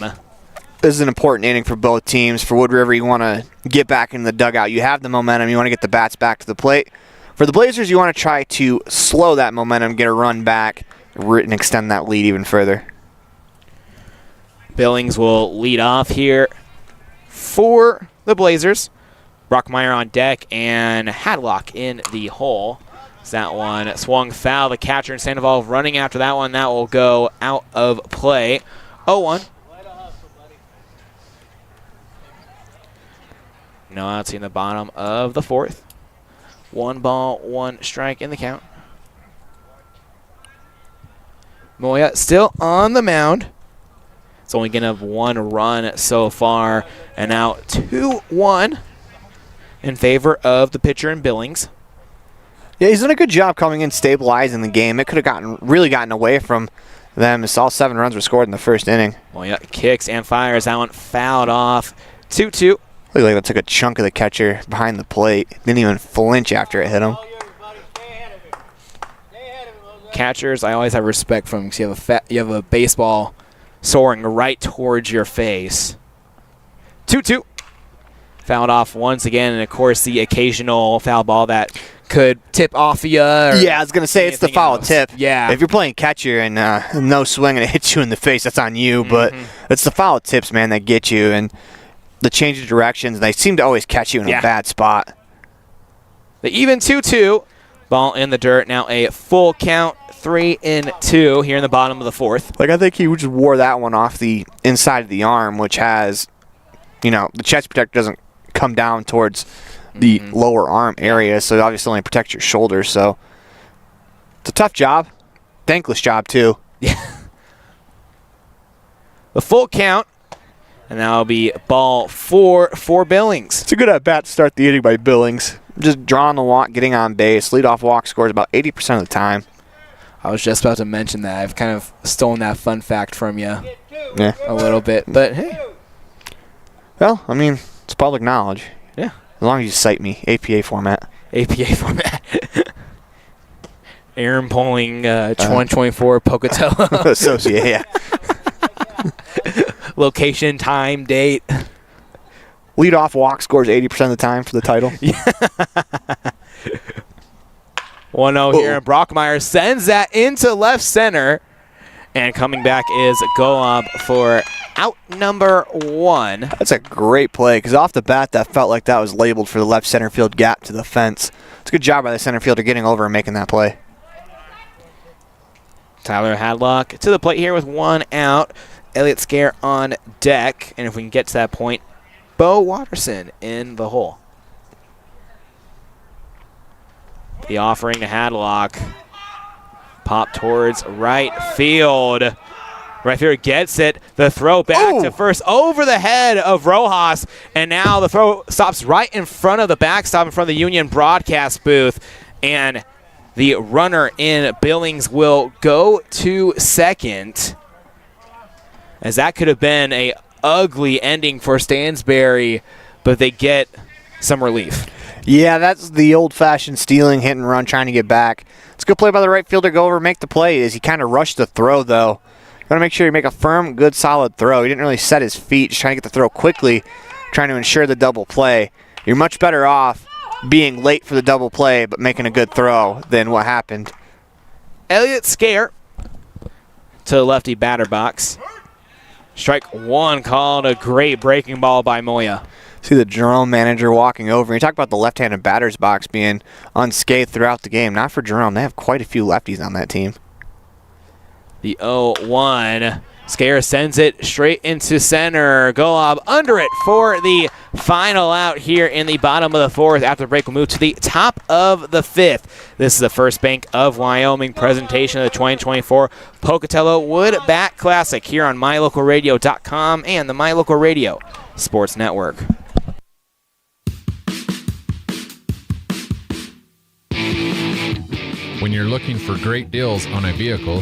This is an important inning for both teams. For Wood River, you want to get back in the dugout. You have the momentum. You want to get the bats back to the plate. For the Blazers, you want to try to slow that momentum, get a run back, and extend that lead even further. Billings will lead off here for the Blazers. Brockmeyer on deck and Hadlock in the hole. So that one swung foul. The catcher and Sandoval running after that one. That will go out of play. 0-1. No outs in the bottom of the fourth. 1 ball, 1 strike in the count. Moya still on the mound. It's only going to have 1 run so far. And now 2-1. In favor of the pitcher in Billings. Yeah, he's done a good job coming in, stabilizing the game. It could have really gotten away from them. It's all 7 runs were scored in the first inning. Well, yeah, kicks and fires. That one fouled off. 2-2. Looked like that took a chunk of the catcher behind the plate. Didn't even flinch after it hit him. Catchers, I always have respect for them because you have a baseball soaring right towards your face. 2-2. Fouled off once again, and of course the occasional foul ball that could tip off you. Yeah, I was going to say it's the foul tip. Yeah. If you're playing catcher and no swing and it hits you in the face, that's on you. But it's the foul tips, man, that get you. And the change of directions, they seem to always catch you in a bad spot. The even 2-2. Ball in the dirt. Now a full count, 3-2 here in the bottom of the fourth. Like, I think he just wore that one off the inside of the arm, which has, the chest protector doesn't come down towards the lower arm area, so it obviously only protects your shoulders. So it's a tough job, thankless job too. Yeah. The full count, and that'll be ball 4 for Billings. It's a good at bat to start the inning by Billings. Just drawing the walk, getting on base. Leadoff walk scores about 80% of the time. I was just about to mention that. I've kind of stolen that fun fact from you. Yeah. A little bit, but hey. Well, I mean, it's public knowledge. Yeah. As long as you cite me. APA format. APA format. Aaron Poling, 2024 Pocatello. Associate, yeah. Location, time, date. Leadoff walk scores 80% of the time for the title. 1-0 here, and Brockmeyer sends that into left center. And coming back is Golub for out number 1. That's a great play, because off the bat, that felt like that was labeled for the left center field gap to the fence. It's a good job by the center fielder getting over and making that play. Tyler Hadlock to the plate here with 1 out. Elliott Scare on deck. And if we can get to that point, Bo Watterson in the hole. The offering to Hadlock. Pop towards right field. Right fielder gets it. The throw back to first over the head of Rojas. And now the throw stops right in front of the backstop in front of the Union broadcast booth. And the runner in Billings will go to second. As that could have been a ugly ending for Stansbury, but they get some relief. Yeah, that's the old-fashioned stealing, hit and run, trying to get back. It's a good play by the right fielder. Go over, make the play. As he kind of rushed the throw, though. Got to make sure you make a firm, good, solid throw. He didn't really set his feet, just trying to get the throw quickly, trying to ensure the double play. You're much better off being late for the double play but making a good throw than what happened. Elliott Scare to the lefty batter box. Strike one called, a great breaking ball by Moya. See the Jerome manager walking over. You talk about the left-handed batter's box being unscathed throughout the game. Not for Jerome. They have quite a few lefties on that team. The 0-1. Scare sends it straight into center. Golob under it for the final out here in the bottom of the fourth. After the break, we'll move to the top of the fifth. This is the First Bank of Wyoming presentation of the 2024 Pocatello Wood Bat Classic here on MyLocalRadio.com and the My Local Radio Sports Network. When you're looking for great deals on a vehicle,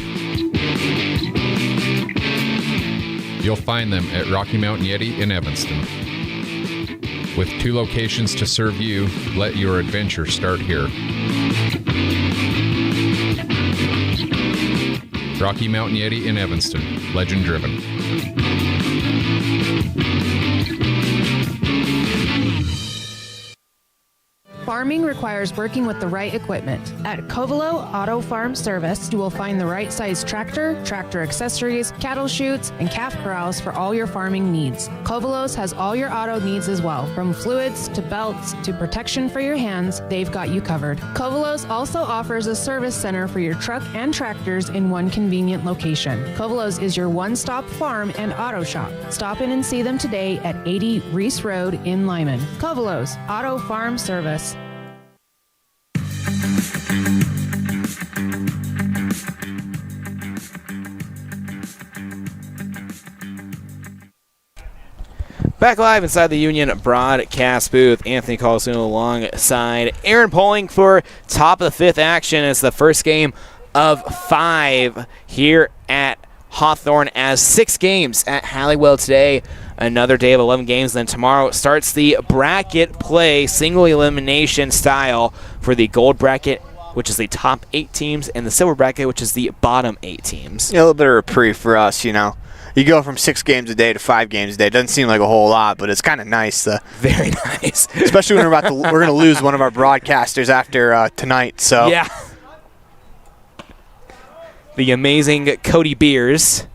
you'll find them at Rocky Mountain Yeti in Evanston. With 2 locations to serve you, let your adventure start here. Rocky Mountain Yeti in Evanston, legend driven. Farming requires working with the right equipment. At Covelo Auto Farm Service, you will find the right size tractor, tractor accessories, cattle chutes, and calf corrals for all your farming needs. Covelo's has all your auto needs as well. From fluids to belts to protection for your hands, they've got you covered. Covelo's also offers a service center for your truck and tractors in one convenient location. Covelo's is your one-stop farm and auto shop. Stop in and see them today at 80 Reese Road in Lyman. Covelo's Auto Farm Service. Back live inside the Union broadcast booth, Anthony Colasuono alongside Aaron Poling for top of the fifth action. It's the first game of 5 here at Hawthorne, as 6 games at Halliwell today. Another day of 11 games. Then tomorrow starts the bracket play, single elimination style for the gold bracket, which is the top 8 teams, and the silver bracket, which is the bottom 8 teams. Yeah, a little bit of reprieve for us, you know. You go from 6 games a day to 5 games a day. It doesn't seem like a whole lot, but it's kind of nice. Very nice. Especially when we're going to lose one of our broadcasters after tonight. So yeah. The amazing Cody Beers.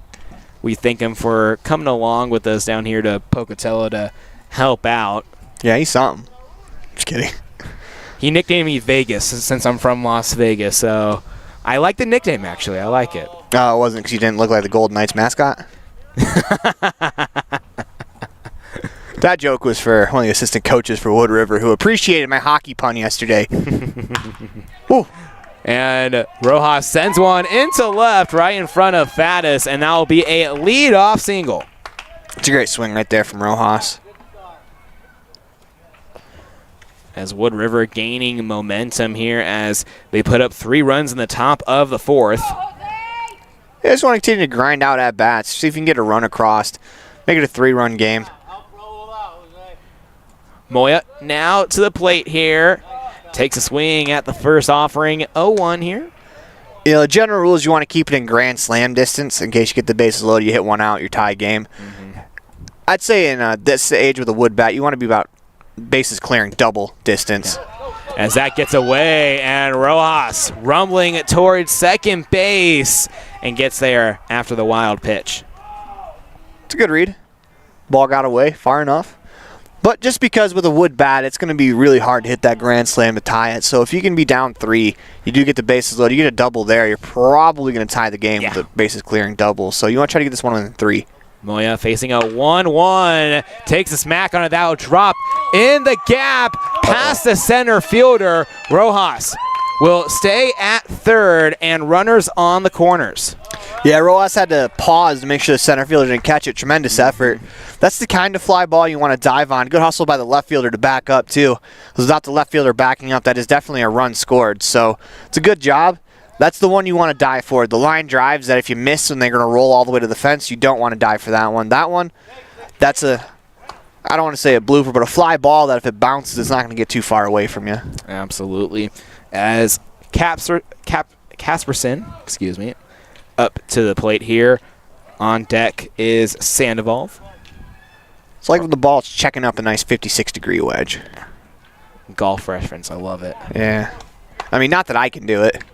We thank him for coming along with us down here to Pocatello to help out. Yeah, he's something. Just kidding. He nicknamed me Vegas since I'm from Las Vegas, so I like the nickname, actually. I like it. Oh, it wasn't because you didn't look like the Golden Knights mascot? That joke was for one of the assistant coaches for Wood River who appreciated my hockey pun yesterday. Woo. And Rojas sends one into left right in front of Faddis, and that will be a lead-off single. It's a great swing right there from Rojas. As Wood River gaining momentum here as they put up 3 runs in the top of the fourth. I just want to continue to grind out at bats, see if you can get a run across, make it a 3-run game. Moya now to the plate here. Takes a swing at the first offering. 0-1 here. You know, the general rule is you want to keep it in grand slam distance in case you get the bases loaded, you hit one out, you're tied game. Mm-hmm. I'd say in this age with a wood bat, you want to be about bases clearing double distance. Yeah. As that gets away, and Rojas rumbling towards second base and gets there after the wild pitch. It's a good read. Ball got away far enough. But just because with a wood bat, it's going to be really hard to hit that grand slam to tie it. So if you can be down 3, you do get the bases loaded, you get a double there, you're probably going to tie the game with the bases clearing double. So you want to try to get this one in 3. Moya facing a 1-1. Takes a smack on it. That will drop in the gap past the center fielder. Rojas will stay at third and runners on the corners. Yeah, Rojas had to pause to make sure the center fielder didn't catch it. Tremendous effort. That's the kind of fly ball you want to dive on. Good hustle by the left fielder to back up, too. Without the left fielder backing up, that is definitely a run scored. So it's a good job. That's the one you want to dive for. The line drives that if you miss and they're going to roll all the way to the fence, you don't want to dive for that one. That one, that's I don't want to say a blooper, but a fly ball that if it bounces, it's not going to get too far away from you. Absolutely. As Casperson, up to the plate here. On deck is Sandoval. It's like with the ball, it's checking up a nice 56-degree wedge. Golf reference, I love it. Yeah. I mean, not that I can do it.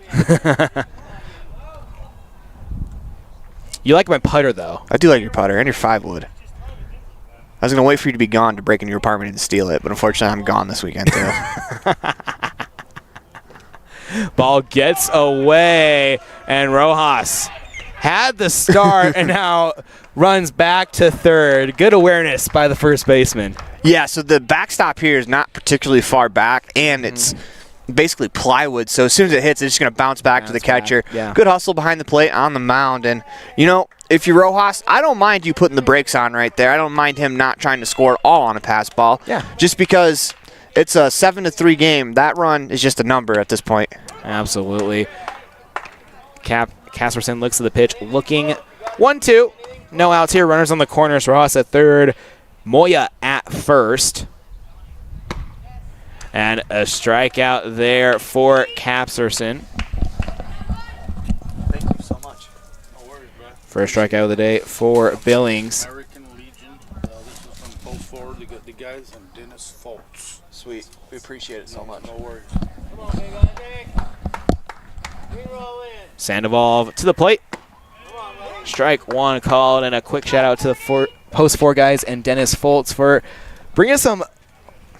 You like my putter, though. I do like your putter and your 5-wood. I was going to wait for you to be gone to break into your apartment and steal it, but unfortunately I'm gone this weekend, too. Ball gets away, and Rojas had the start and now runs back to third. Good awareness by the first baseman. Yeah, so the backstop here is not particularly far back, and it's basically plywood, so as soon as it hits, it's just going to bounce back to the catcher. Yeah. Good hustle behind the plate on the mound, and, you know, if you're Rojas, I don't mind you putting the brakes on right there. I don't mind him not trying to score at all on a pass ball. Yeah. Just because it's a 7-3 game, that run is just a number at this point. Absolutely. Casperson looks at the pitch, looking 1-2. No outs here. Runners on the corners. Rojas at third. Moya at first. And a strikeout there for Casperson. Thank you so much. No worries, bro. First strikeout of the day for Billings. American Legion. This is from Post Forward. The guys and Dennis Foltz. Sweet. We appreciate it so much. No worries. Sandoval to the plate. Strike one called, and a quick shout out to the Post 4 guys and Dennis Foltz for bringing some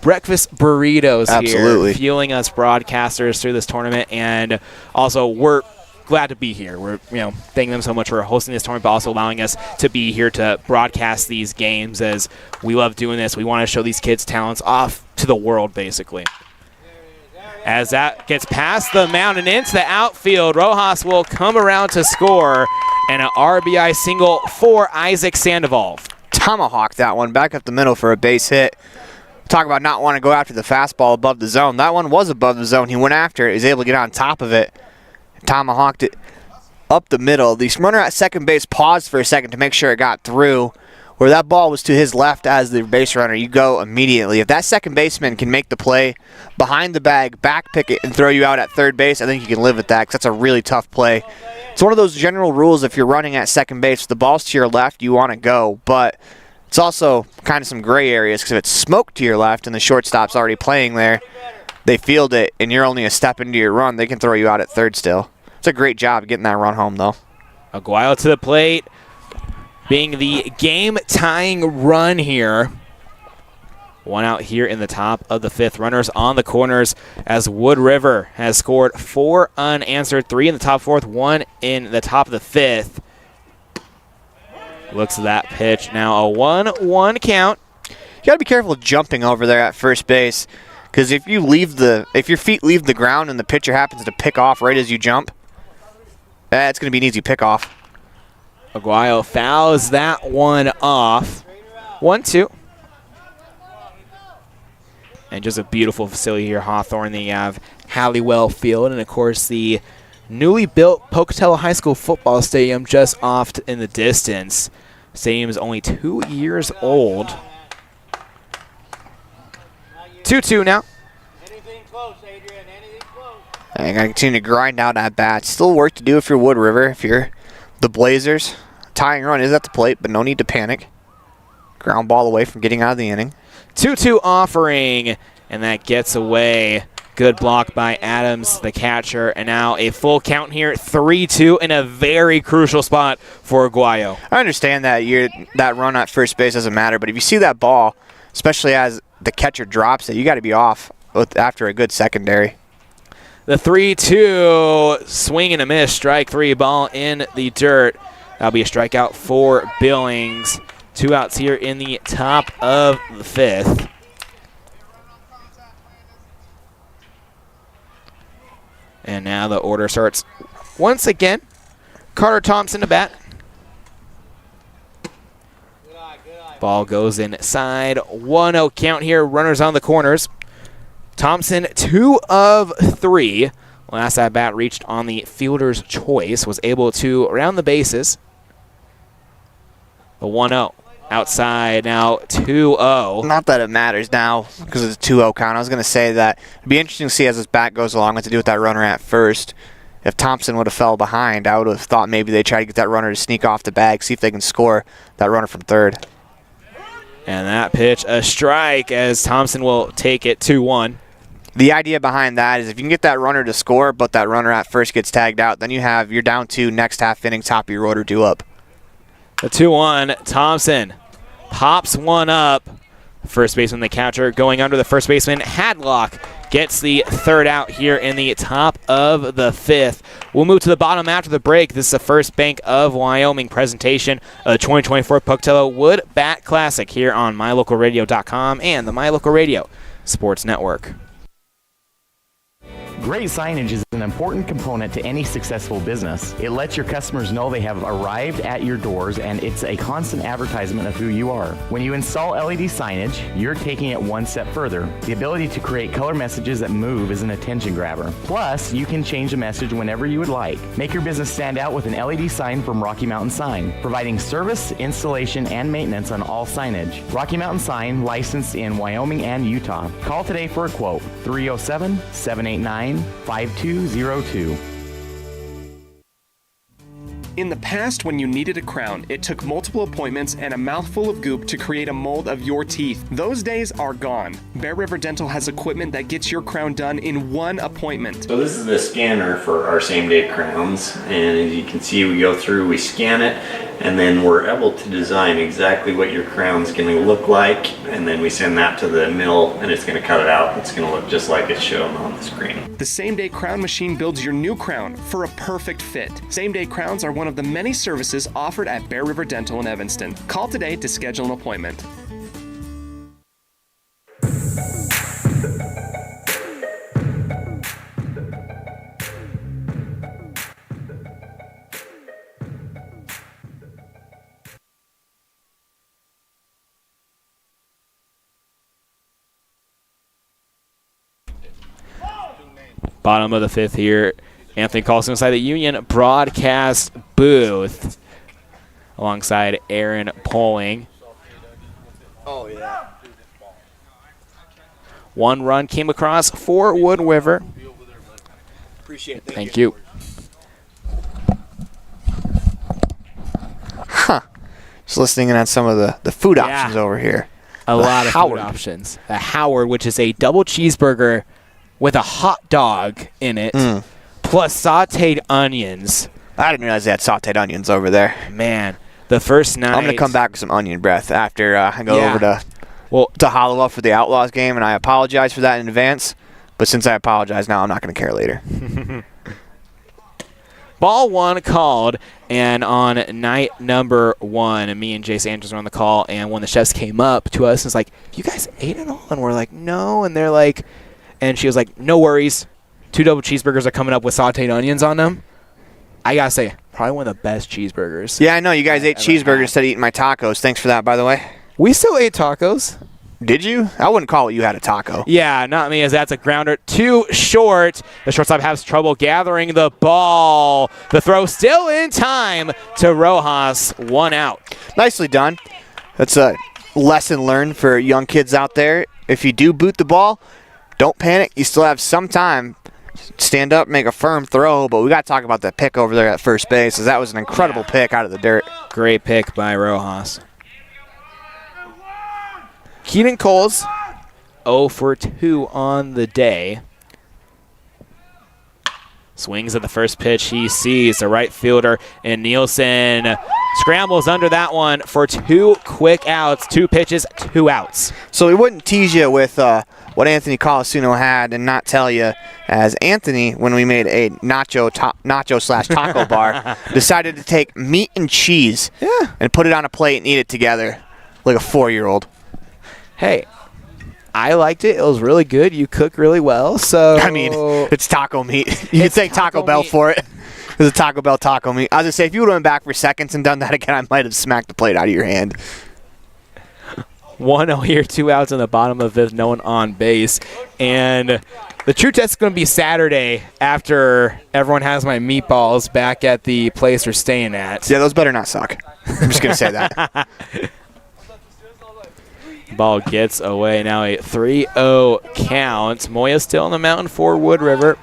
breakfast burritos Absolutely. here, fueling us broadcasters through this tournament, and also we're glad to be here. We're thanking them so much for hosting this tournament, but also allowing us to be here to broadcast these games, as we love doing this. We want to show these kids' talents off to the world, basically. As that gets past the mound and into the outfield, Rojas will come around to score, and an RBI single for Isaac Sandoval. Tomahawk that one back up the middle for a base hit. Talk about not wanting to go after the fastball above the zone. That one was above the zone. He went after it. He was able to get on top of it. Tomahawked it up the middle. The runner at second base paused for a second to make sure it got through. Where that ball was to his left as the base runner, you go immediately. If that second baseman can make the play behind the bag, back pick it, and throw you out at third base, I think you can live with that, because that's a really tough play. It's one of those general rules. If you're running at second base, if the ball's to your left, you want to go. But it's also kind of some gray areas, because if it's smoke to your left and the shortstop's already playing there, they field it, and you're only a step into your run, they can throw you out at third still. It's a great job getting that run home, though. Aguayo to the plate, being the game-tying run here. One out here in the top of the fifth. Runners on the corners as Wood River has scored 4 unanswered, 3 in the top fourth, 1 in the top of the fifth. Looks at that pitch now, a 1-1 count. You got to be careful jumping over there at first base, because if your feet leave the ground and the pitcher happens to pick off right as you jump, that's going to be an easy pickoff. Aguayo fouls that one off. 1-2. And just a beautiful facility here, Hawthorne. They have Halliwell Field, and of course the newly built Pocatello High School football stadium just off in the distance. Stadium is only 2 years old. 2-2 now. I got to continue to grind out at bats. Still work to do if you're Wood River. If you're the Blazers, tying run is at the plate, but no need to panic. Ground ball away from getting out of the inning. 2-2 offering, and that gets away. Good block by Adams, the catcher, and now a full count here, 3-2 in a very crucial spot for Aguayo. I understand that that run at first base doesn't matter, but if you see that ball, especially as the catcher drops it, you got to be off after a good secondary. The 3-2 swing and a miss, strike 3, ball in the dirt. That'll be a strikeout for Billings. 2 outs here in the top of the fifth. And now the order starts once again. Carter Thompson to bat. Ball goes inside. 1-0 count here. Runners on the corners. Thompson, 2 of 3. Last at bat reached on the fielder's choice. Was able to round the bases. The 1-0. outside now 2-0. Not that it matters now because it's a 2-0 count. I was going to say that it'd be interesting to see as this bat goes along what to do with that runner at first. If Thompson would have fell behind, I would have thought maybe they try to get that runner to sneak off the bag, see if they can score that runner from third. And that pitch, a strike as Thompson will take it 2-1. The idea behind that is if you can get that runner to score, but that runner at first gets tagged out, then you're down 2 next half inning, top of your order, 2 up. The 2-1, Thompson pops one up. First baseman, the catcher, going under the first baseman. Hadlock gets the third out here in the top of the 5th. We'll move to the bottom after the break. This is the First Bank of Wyoming presentation of the 2024 Pocatello Wood Bat Classic here on MyLocalRadio.com and the MyLocal Radio Sports Network. Great signage is an important component to any successful business. It lets your customers know they have arrived at your doors, and it's a constant advertisement of who you are. When you install LED signage, you're taking it one step further. The ability to create color messages that move is an attention grabber. Plus, you can change the message whenever you would like. Make your business stand out with an LED sign from Rocky Mountain Sign, providing service, installation, and maintenance on all signage. Rocky Mountain Sign, licensed in Wyoming and Utah. Call today for a quote, 307-789-5202. In the past, when you needed a crown, it took multiple appointments and a mouthful of goop to create a mold of your teeth. Those days are gone. Bear River Dental has equipment that gets your crown done in one appointment. So this is the scanner for our same-day crowns, and as you can see, we go through, we scan it, and then we're able to design exactly what your crown's going to look like, and then we send that to the mill, and it's going to cut it out. It's going to look just like it's shown on the screen. The same-day crown machine builds your new crown for a perfect fit. Same-day crowns are one of the many services offered at Bear River Dental in Evanston. Call today to schedule an appointment. Bottom of the 5th here. Anthony Carlson inside the Union broadcast booth alongside Aaron Poling. Oh, yeah. 1 run came across for Wood River. Appreciate it. Thank you. Huh. Just listening in on some of the food options over here. A lot of food options. A Howard, which is a double cheeseburger with a hot dog in it, plus sauteed onions. I didn't realize they had sauteed onions over there. Man, the first night. I'm going to come back with some onion breath after I go over to Halliwell for the Outlaws game, and I apologize for that in advance. But since I apologize now, I'm not going to care later. Ball 1 called, and on night number 1, me and Jace Andrews were on the call, and when the chefs came up to us, it's like, you guys ate it all? And we're like, no. And they're like, and she was like, no worries. 2 double cheeseburgers are coming up with sauteed onions on them. I got to say, probably one of the best cheeseburgers. Yeah, I know. You guys ate cheeseburgers instead of eating my tacos. Thanks for that, by the way. We still ate tacos. Did you? I wouldn't call it you had a taco. Yeah, not me, as that's a grounder. Too short. The shortstop has trouble gathering the ball. The throw still in time to Rojas. 1 out. Nicely done. That's a lesson learned for young kids out there. If you do boot the ball, don't panic. You still have some time. Stand up, make a firm throw, but we got to talk about that pick over there at first base, as that was an incredible pick out of the dirt. Great pick by Rojas. Keaton Coles, 0 for 2 on the day. Swings at the first pitch. He sees the right fielder, and Nielsen scrambles under that one for 2 quick outs. 2 pitches, 2 outs. So we wouldn't tease you with what Anthony Colasuono had and not tell you, as Anthony, when we made a nacho/taco bar, decided to take meat and cheese and put it on a plate and eat it together like a 4-year-old. Hey, I liked it. It was really good. You cook really well. So I mean, it's taco meat. You could thank Taco Bell for it. It's a Taco Bell taco meat. I was going to say, if you would have went back for seconds and done that again, I might have smacked the plate out of your hand. 1-0 here, 2 outs in the bottom of the 5th, no one on base. And the true test is going to be Saturday after everyone has my meatballs back at the place we're staying at. Yeah, those better not suck. I'm just going to say that. Ball gets away. Now a 3-0 count. Moya still on the mountain for Wood River.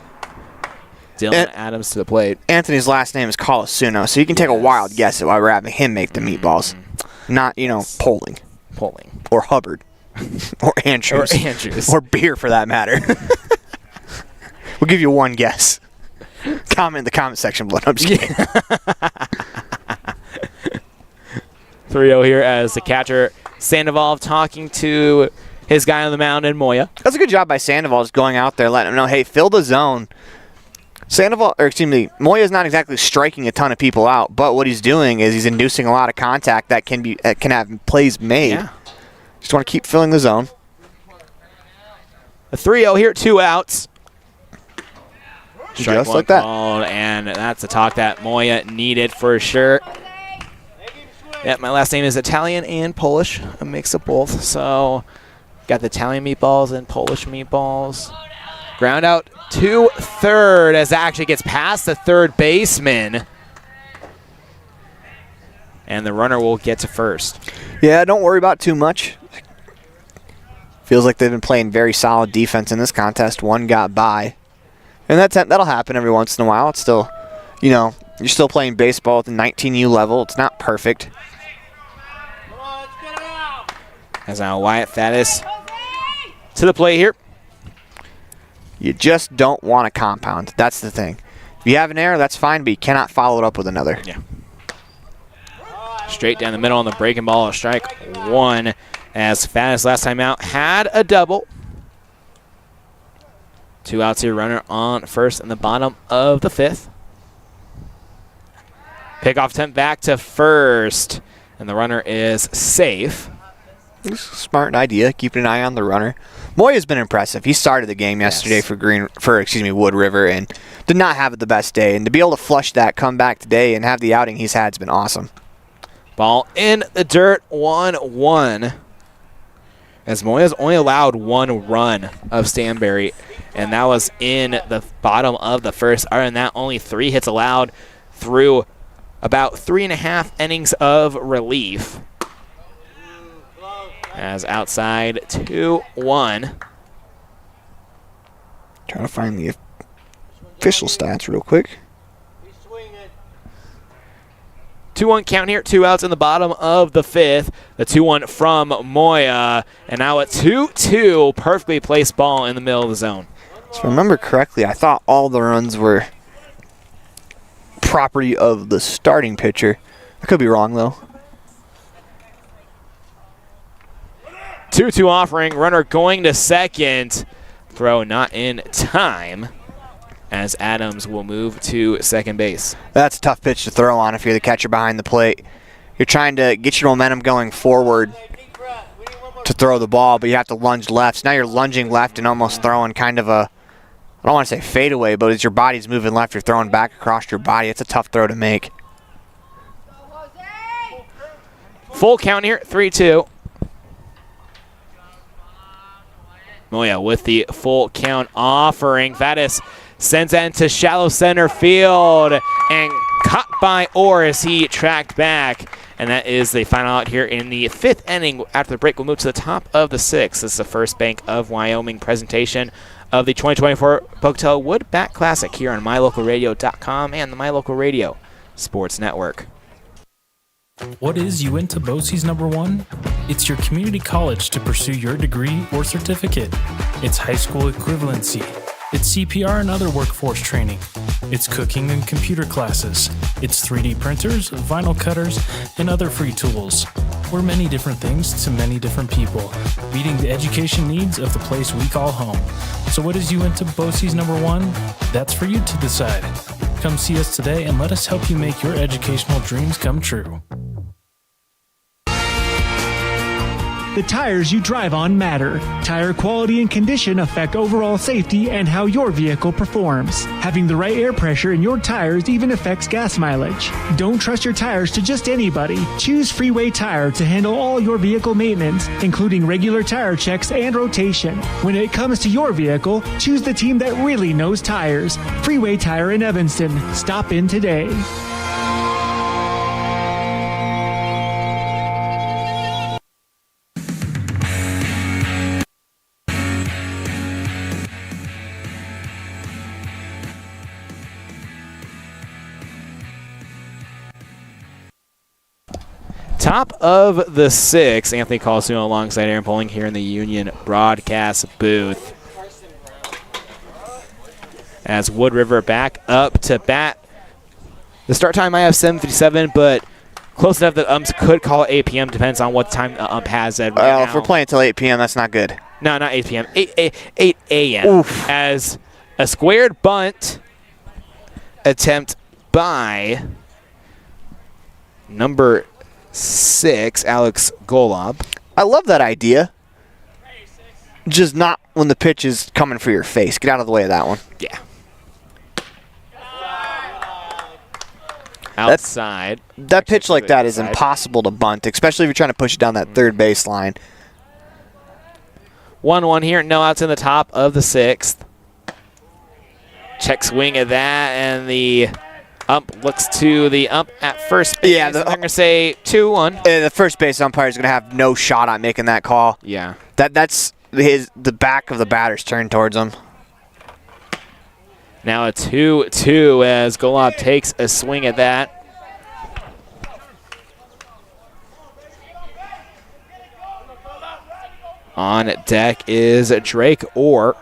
Dylan Adams to the plate. Anthony's last name is Colasuono, so you can take a wild guess at why we're having him make the meatballs. Not, Poling. Or Hubbard. Or Andrews. Or beer, for that matter. We'll give you one guess. Comment in the comment section below. I'm just kidding. 3-0 here as the catcher, Sandoval, talking to his guy on the mound in Moya. That's a good job by Sandoval, just going out there, letting him know, hey, fill the zone. Moya's not exactly striking a ton of people out, but what he's doing is he's inducing a lot of contact that can have plays made. Yeah. Just want to keep filling the zone. A 3-0 here, 2 outs. Strike just like that. Called, and that's the talk that Moya needed for sure. Yeah, my last name is Italian and Polish, a mix of both. So got the Italian meatballs and Polish meatballs. Ground out to third as that actually gets past the third baseman. And the runner will get to first. Yeah, don't worry about too much. Feels like they've been playing very solid defense in this contest. One got by. And that'll happen every once in a while. It's still, you're still playing baseball at the 19U level. It's not perfect. As now Wyatt Faddis to the plate here. You just don't want to compound. That's the thing. If you have an error, that's fine, but you cannot follow it up with another. Yeah. Straight down the middle on the breaking ball, a strike one. As Faddis last time out had a double. 2 outs here, runner on first in the bottom of the 5th. Pickoff attempt back to first, and the runner is safe. Smart idea, keeping an eye on the runner. Moya's been impressive. He started the game yesterday for Wood River and did not have the best day. And to be able to flush that, come back today, and have the outing he's had has been awesome. Ball in the dirt, 1-1. As Moya's only allowed 1 run of Stansbury, and that was in the bottom of the 1st. Other than that, only 3 hits allowed through about 3.5 innings of relief. As outside 2-1. Trying to find the official stats real quick. 2-1 count here, 2 outs in the bottom of the 5th. The 2-1 from Moya, and now a 2-2 perfectly placed ball in the middle of the zone. So if I remember correctly, I thought all the runs were property of the starting pitcher. I could be wrong, though. 2-2 offering, runner going to second. Throw not in time, as Adams will move to second base. That's a tough pitch to throw on if you're the catcher behind the plate. You're trying to get your momentum going forward to throw the ball, but you have to lunge left. So now you're lunging left and almost throwing kind of a, I don't want to say fadeaway, but as your body's moving left, you're throwing back across your body. It's a tough throw to make. Full count here, 3-2. Moya with the full count offering. Faddis sends that into shallow center field and caught by Orr as he tracked back. And that is the final out here in the 5th inning. After the break, we'll move to the top of the 6th. This is the First Bank of Wyoming presentation of the 2024 Pocatello Wood Bat Classic here on MyLocalRadio.com and the My Local Radio Sports Network. What is Uinta BOCES #1? It's your community college to pursue your degree or certificate. It's high school equivalency. It's CPR and other workforce training. It's cooking and computer classes. It's 3D printers, vinyl cutters, and other free tools. We're many different things to many different people, meeting the education needs of the place we call home. So what is Uinta BOCES #1? That's for you to decide. Come see us today and let us help you make your educational dreams come true. The tires you drive on matter. Tire quality and condition affect overall safety and how your vehicle performs. Having the right air pressure in your tires even affects gas mileage. Don't trust your tires to just anybody. Choose Freeway Tire to handle all your vehicle maintenance, including regular tire checks and rotation. When it comes to your vehicle, choose the team that really knows tires. Freeway Tire in Evanston. Stop in today. Top of the 6th, Anthony Colasuono alongside Aaron Poling here in the Union broadcast booth. As Wood River back up to bat. The start time I have 7:57, but close enough that umps could call it 8 p.m. Depends on what time the ump has at right now. If we're playing until 8 p.m., that's not good. No, not 8 p.m. 8 a.m. Oof. As a squared bunt attempt by number 6, Alex Golob. I love that idea. Just not when the pitch is coming for your face. Get out of the way of that one. Yeah. Outside. That pitch like that is impossible to bunt, especially if you're trying to push it down that third base line. 1-1 here. No outs in the top of the 6th. Check swing at that, and the ump looks to the ump at first base. Yeah, they're going to say 2-1. The first base umpire is going to have no shot at making that call. Yeah. That's the back of the batter's turned towards him. Now a 2-2 as Golob takes a swing at that. On deck is Drake Orr.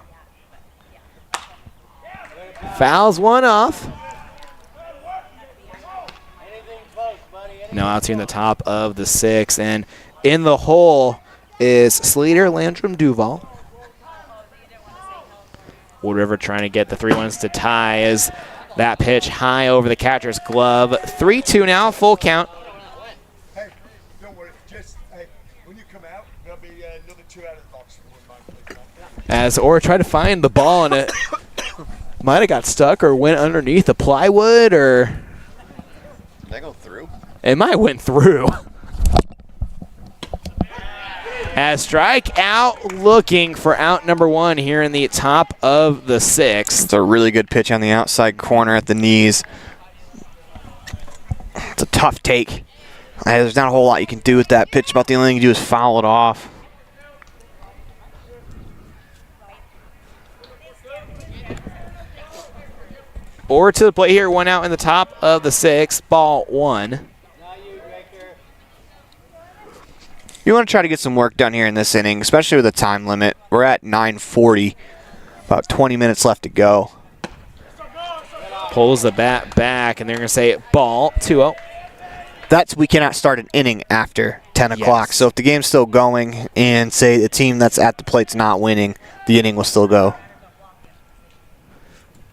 Fouls one off. No outs here in the top of the 6th. And in the hole is Sleater, Landrum, Duval. Wood River trying to get the 3-1s to tie as that pitch high over the catcher's glove. 3-2 now, full count. Hey, don't worry. Just, when you come out, there'll be another 2 out of the box. As Orr tried to find the ball and it might have got stuck or went underneath the plywood, or Did that go through? It might have went through. As strike out looking for out number 1 here in the top of the 6th. It's a really good pitch on the outside corner at the knees. It's a tough take. There's not a whole lot you can do with that pitch. About the only thing you can do is foul it off. Or to the plate here, 1 out in the top of the 6th, ball 1. You want to try to get some work done here in this inning, especially with the time limit. We're at 9:40, about 20 minutes left to go. Pulls the bat back, and they're going to say ball 2-0. We cannot start an inning after 10 o'clock. Yes. So if the game's still going and say the team that's at the plate's not winning, the inning will still go.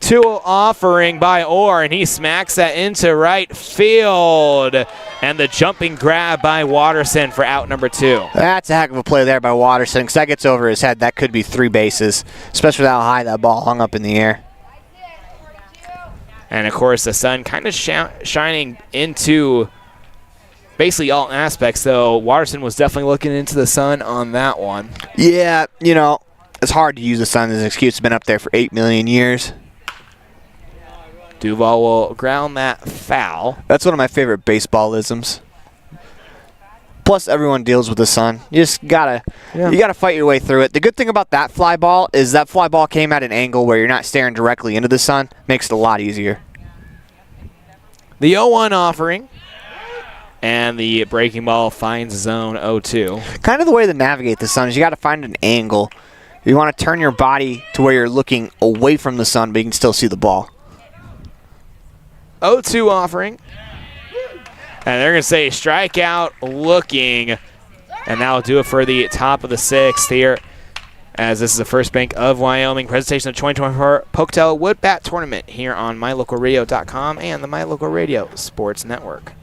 2-0 offering by Orr, and he smacks that into right field. And the jumping grab by Watterson for out number 2. That's a heck of a play there by Watterson, because that gets over his head. That could be 3 bases, especially with how high that ball hung up in the air. And, of course, the sun kind of shining into basically all aspects, though. Watterson was definitely looking into the sun on that one. Yeah, it's hard to use the sun as an excuse. It's been up there for 8 million years. Duval will ground that foul. That's one of my favorite baseball-isms. Plus, everyone deals with the sun. You just gotta fight your way through it. The good thing about that fly ball is that fly ball came at an angle where you're not staring directly into the sun. Makes it a lot easier. The 0-1 offering. And the breaking ball finds zone 0-2. Kind of the way to navigate the sun is you got to find an angle. You want to turn your body to where you're looking away from the sun, but you can still see the ball. 0-2 offering. And they're going to say strikeout looking. And that'll do it for the top of the 6th here, as this is the First Bank of Wyoming presentation of 2024 Pocatello Wood Bat Tournament here on MyLocalRadio.com and the My Local Radio Sports Network.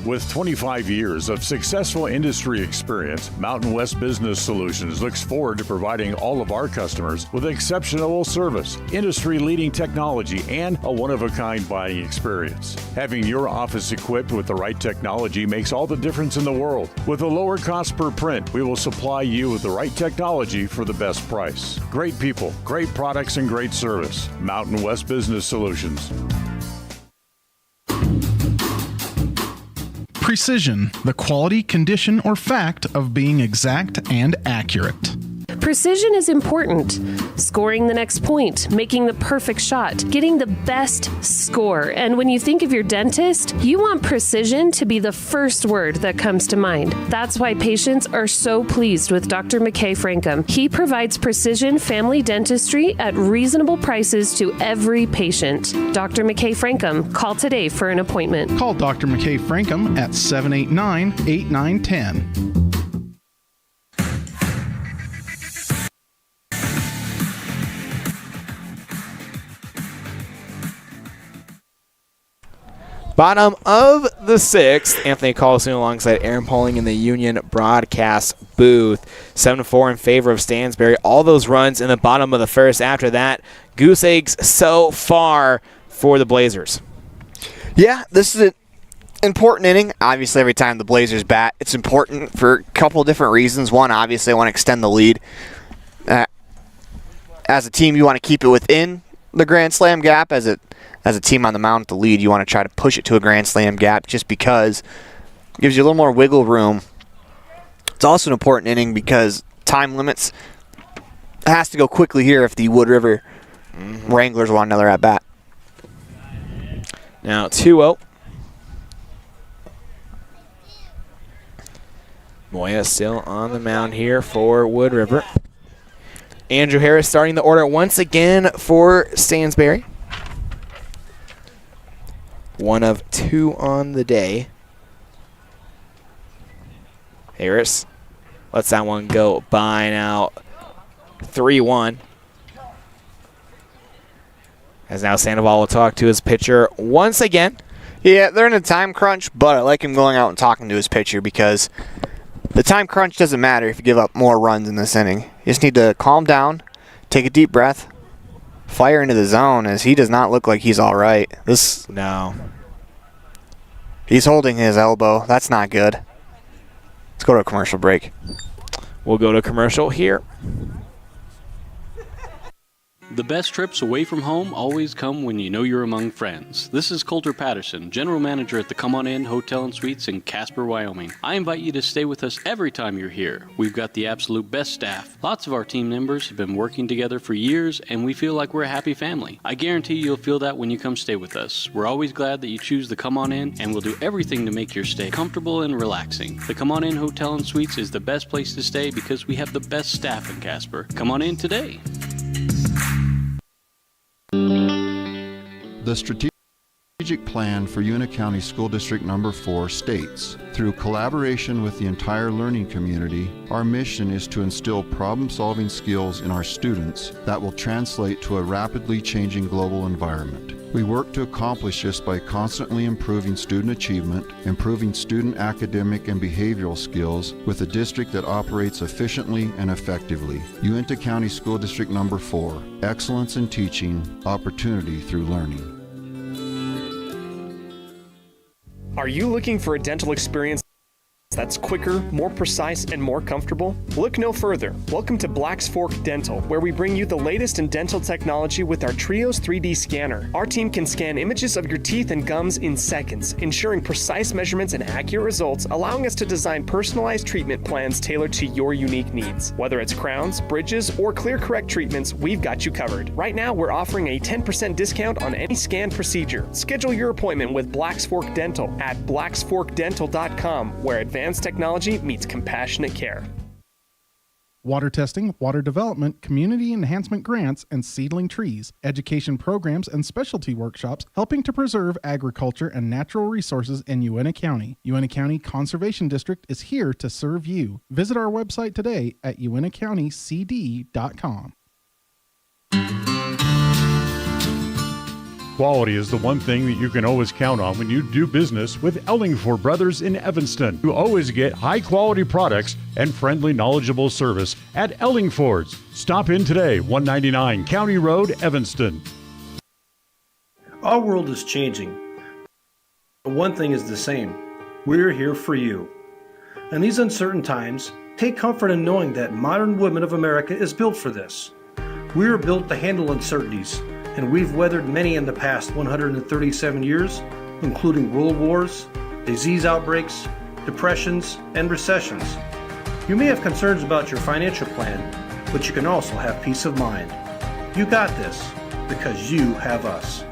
With 25 years of successful industry experience, Mountain West Business Solutions looks forward to providing all of our customers with exceptional service, industry-leading technology, and a one-of-a-kind buying experience. Having your office equipped with the right technology makes all the difference in the world. With a lower cost per print, we will supply you with the right technology for the best price. Great people, great products, and great service. Mountain West Business Solutions. Precision, the quality, condition, or fact of being exact and accurate. Precision is important. scoring the next point, making the perfect shot, getting the best score. And when you think of your dentist, you want precision to be the first word that comes to mind. That's why patients are so pleased with Dr. McKay Frankum. He provides precision family dentistry at reasonable prices to every patient. Dr. McKay Frankum, call today for an appointment. Call Dr. McKay Frankum at 789-8910. Bottom of the sixth, Anthony Colasuono alongside Aaron Poling in the Union broadcast booth. 7-4 in favor of Stansbury. All those runs in the bottom of the first. After that, goose eggs so far for the Blazers. Yeah, this is an important inning. Obviously, every time the Blazers bat, it's important for a couple of different reasons. One, obviously, I want to extend the lead. As a team, you want to keep it within the Grand Slam gap. As a team on the mound with the lead, you want to try to push it to a Grand Slam gap just because it gives you a little more wiggle room. It's also an important inning because time limits. It has to go quickly here if the Wood River Wranglers want another at-bat. Now 2-0. Moya still on the mound here for Wood River. Andrew Harris starting the order once again for Stansbury. 1 of 2 on the day. Harris lets that one go by now. 3-1. As now Sandoval will talk to his pitcher once again. Yeah, they're in a time crunch, but I like him going out and talking to his pitcher because the time crunch doesn't matter if you give up more runs in this inning. You just need to calm down, take a deep breath, fire into the zone, as he does not look like he's all right. No. He's holding his elbow. That's not good. Let's go to a commercial break. We'll go to commercial here. The best trips away from home always come when you know you're among friends. This is Coulter Patterson, General Manager at the Come On In Hotel and Suites in Casper, Wyoming. I invite you to stay with us every time you're here. We've got the absolute best staff. Lots of our team members have been working together for years, and we feel like we're a happy family. I guarantee you'll feel that when you come stay with us. We're always glad that you choose the Come On In, and we'll do everything to make your stay comfortable and relaxing. The Come On In Hotel and Suites is the best place to stay because we have the best staff in Casper. Come on in today. The strategic plan for Una County School District Number 4 states, through collaboration with the entire learning community, our mission is to instill problem-solving skills in our students that will translate to a rapidly changing global environment. We work to accomplish this by constantly improving student achievement, improving student academic and behavioral skills with a district that operates efficiently and effectively. Uinta County School District Number 4, excellence in teaching, opportunity through learning. Are you looking for a dental experience that's quicker, more precise, and more comfortable? Look no further. Welcome to Black's Fork Dental, where we bring you the latest in dental technology with our Trios 3D scanner. Our team can scan images of your teeth and gums in seconds, ensuring precise measurements and accurate results, allowing us to design personalized treatment plans tailored to your unique needs. Whether it's crowns, bridges, or clear correct treatments, we've got you covered. Right now, we're offering a 10% discount on any scan procedure. Schedule your appointment with Black's Fork Dental at blacksforkdental.com, where advanced technology meets compassionate care. Water testing, water development, community enhancement grants, and seedling trees, education programs, and specialty workshops helping to preserve agriculture and natural resources in Uinta County. Uinta County Conservation District is here to serve you. Visit our website today at uintacountycd.com. Quality is the one thing that you can always count on when you do business with Ellingford Brothers in Evanston. You always get high-quality products and friendly, knowledgeable service at Ellingford's. Stop in today, 199 County Road, Evanston. Our world is changing, but one thing is the same. We're here for you. In these uncertain times, take comfort in knowing that modern women of America is built for this. We are built to handle uncertainties, and we've weathered many in the past 137 years, including world wars, disease outbreaks, depressions, and recessions. You may have concerns about your financial plan, but you can also have peace of mind. You got this, because you have us.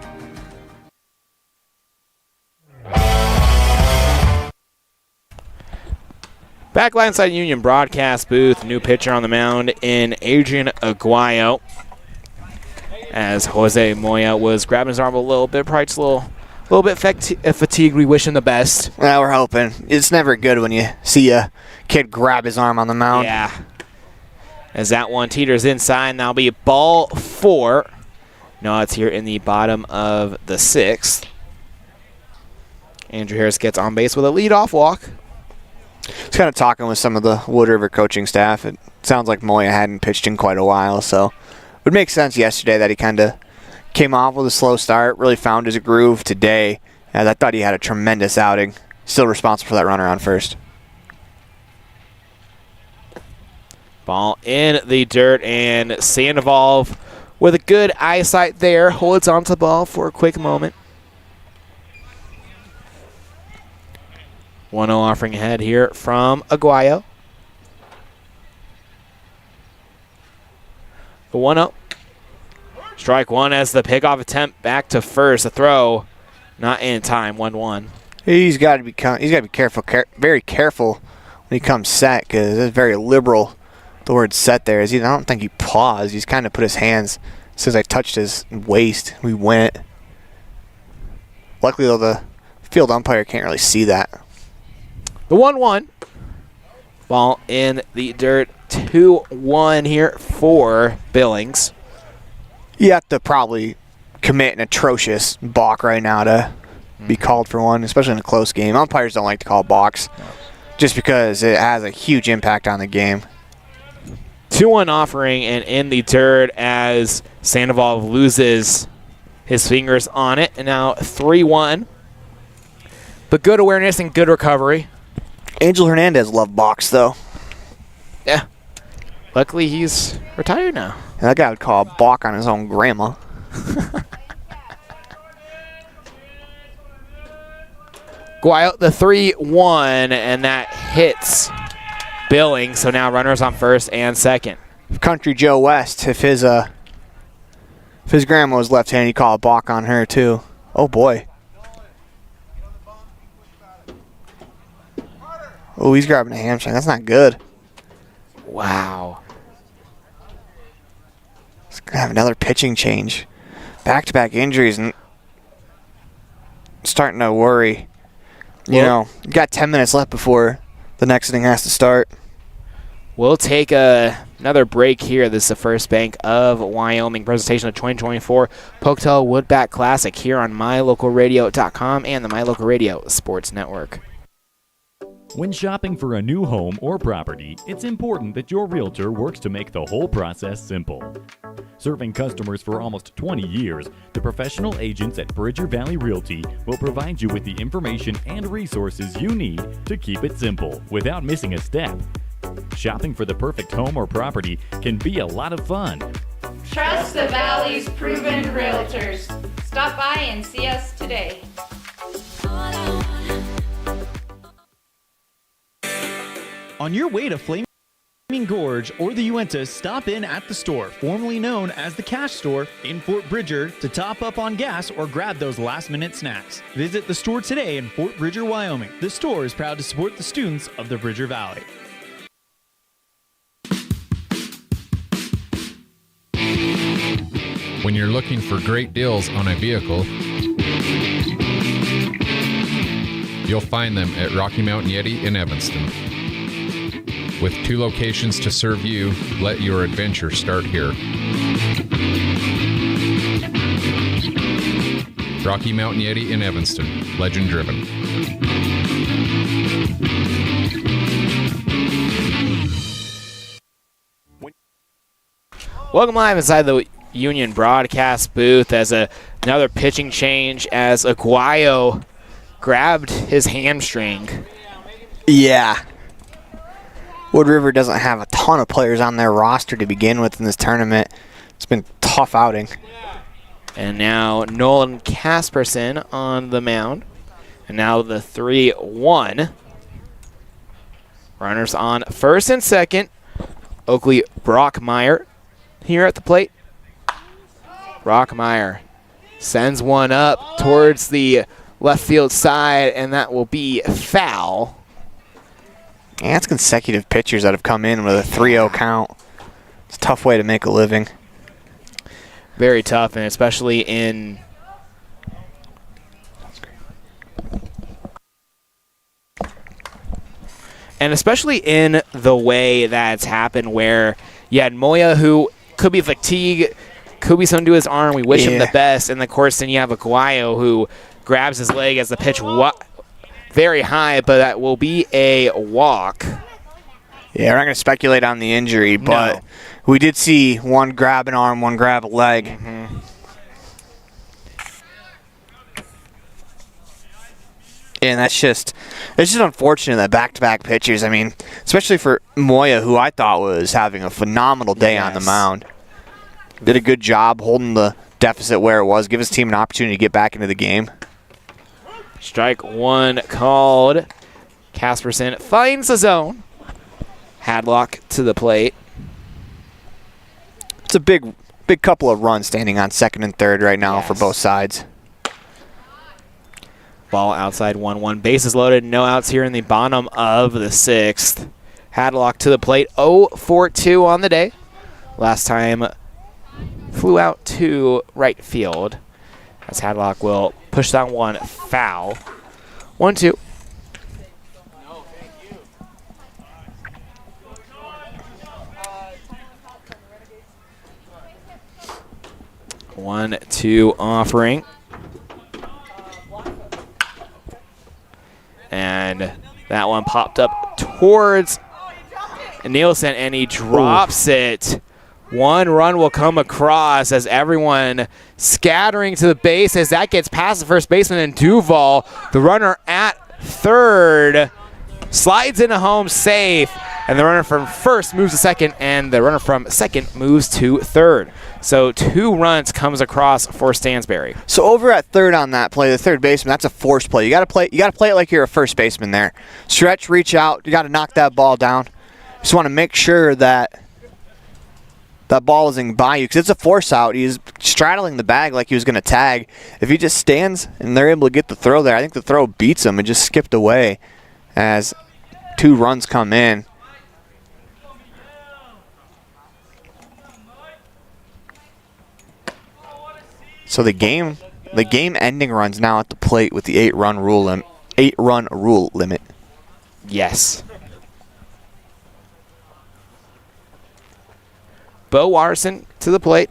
Back lineside Union broadcast booth, new pitcher on the mound in Adrian Aguayo. As Jose Moya was grabbing his arm a little bit, probably just a little bit fatigued. We wish him the best. Well, we're hoping. It's never good when you see a kid grab his arm on the mound. Yeah. As that one teeters inside, and that'll be ball 4. No, it's here in the bottom of the 6th. Andrew Harris gets on base with a leadoff walk. Just kind of talking with some of the Wood River coaching staff. It sounds like Moya hadn't pitched in quite a while, so it would make sense yesterday that he kind of came off with a slow start, really found his groove today, as I thought he had a tremendous outing. Still responsible for that runner on first. Ball in the dirt, and Sandoval with a good eyesight there holds onto the ball for a quick moment. 1-0 offering ahead here from Aguayo. The 1-0. Strike one as the pickoff attempt back to first. The throw not in time. 1-1. He's got to be careful, very careful when he comes set, because it's very liberal. The word set there is I don't think he paused. He's kind of put his hands. As soon as I touched his waist, we went. Luckily, though, the field umpire can't really see that. The 1-1. Ball in the dirt. 2-1 here for Billings. You have to probably commit an atrocious balk right now to be called for one, especially in a close game. Umpires don't like to call balks just because it has a huge impact on the game. 2-1 offering, and in the dirt as Sandoval loses his fingers on it. And now 3-1. But good awareness and good recovery. Angel Hernandez loved balks, though. Yeah. Luckily, he's retired now. And that guy would call a balk on his own grandma. Guayo, the 3-1, and that hits Billings. So now runners on first and second. Country Joe West, if his grandma was left-handed, he'd call a balk on her too. Oh boy. Oh, he's grabbing a hamstring. That's not good. Wow. He's going to have another pitching change. Back-to-back injuries and starting to worry. You got 10 minutes left before the next inning has to start. We'll take another break here. This is the First Bank of Wyoming presentation of 2024 Pocatello Woodbat Classic here on MyLocalRadio.com and the My Local Radio Sports Network. When shopping for a new home or property, it's important that your realtor works to make the whole process simple. Serving customers for almost 20 years, the professional agents at Bridger Valley Realty will provide you with the information and resources you need to keep it simple without missing a step. Shopping for the perfect home or property can be a lot of fun. Trust the Valley's proven realtors. Stop by and see us today. On your way to Flaming Gorge or the Uinta, stop in at the store, formerly known as the Cash Store in Fort Bridger, to top up on gas or grab those last-minute snacks. Visit the store today in Fort Bridger, Wyoming. The store is proud to support the students of the Bridger Valley. When you're looking for great deals on a vehicle, you'll find them at Rocky Mountain Yeti in Evanston. With 2 locations to serve you, let your adventure start here. Rocky Mountain Yeti in Evanston, legend driven. Welcome live inside the Union broadcast booth as another pitching change as Aguayo grabbed his hamstring. Yeah. Wood River doesn't have a ton of players on their roster to begin with in this tournament. It's been a tough outing. And now Nolan Casperson on the mound. And now the 3-1. Runners on first and second. Oakley Brockmeyer here at the plate. Rockmeyer sends one up towards the left field side, and that will be foul. Yeah, it's consecutive pitchers that have come in with a 3-0 count. It's a tough way to make a living. Very tough, and especially in the way that it's happened, where you had Moya, who could be fatigue, could be something to his arm. We wish him the best. And, of course, then you have Aguayo, who grabs his leg as the pitch very high, but that will be a walk. Yeah, we're not going to speculate on the injury, but we did see one grab an arm, one grab a leg. Mm-hmm. And it's just unfortunate that back-to-back pitchers, I mean, especially for Moya, who I thought was having a phenomenal day on the mound. Did a good job holding the deficit where it was, give his team an opportunity to get back into the game. Strike one called. Casperson finds the zone. Hadlock to the plate. It's a big couple of runs standing on second and third right now for both sides. Ball outside 1-1. Bases loaded. No outs here in the bottom of the sixth. Hadlock to the plate. 0-for-2 on the day. Last time flew out to right field. As Hadlock will push that one foul. 1-2. One, two offering. And that one popped up towards Nielsen, and he drops it. One run will come across as everyone scattering to the base as that gets past the first baseman, and Duval, the runner at third, slides into home safe, and the runner from first moves to second, and the runner from second moves to third. So 2 runs comes across for Stansbury. So over at third on that play, the third baseman, that's a forced play. You got to play it like you're a first baseman there. Stretch, reach out. You got to knock that ball down. Just want to make sure that that ball isn't by you, because it's a force out. He's straddling the bag like he was going to tag. If he just stands and they're able to get the throw there, I think the throw beats him and just skipped away as 2 runs come in. So the game ending runs now at the plate with the 8-run rule limit. Yes. Bo Watterson to the plate.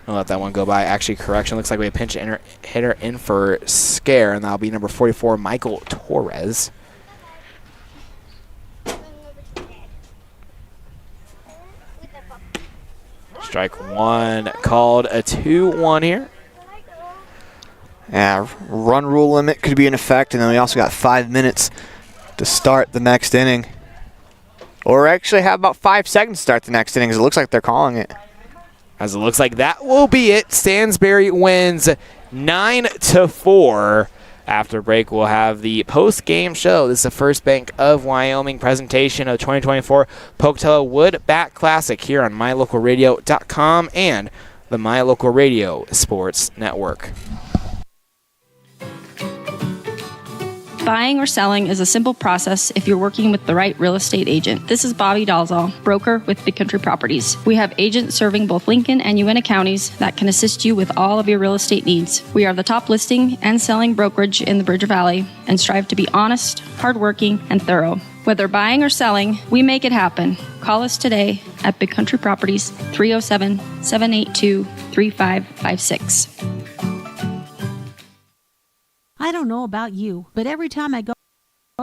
I'll let that one go by. Actually, correction. Looks like we have a pinch hitter in for Scare, and that'll be number 44, Michael Torres. Strike one called, a 2-1 here. Yeah, run rule limit could be in effect, and then we also got 5 minutes to start the next inning. Or actually have about 5 seconds to start the next inning, as it looks like they're calling it. As it looks like that will be it. Stansbury wins 9-4. After break, we'll have the post-game show. This is the First Bank of Wyoming presentation of 2024 Pocatello Wood Bat Classic here on MyLocalRadio.com and the My Local Radio Sports Network. Buying or selling is a simple process if you're working with the right real estate agent. This is Bobby Dalzall, broker with Big Country Properties. We have agents serving both Lincoln and Uintah counties that can assist you with all of your real estate needs. We are the top listing and selling brokerage in the Bridger Valley and strive to be honest, hardworking, and thorough. Whether buying or selling, we make it happen. Call us today at Big Country Properties, 307-782-3556. I don't know about you, but every time I go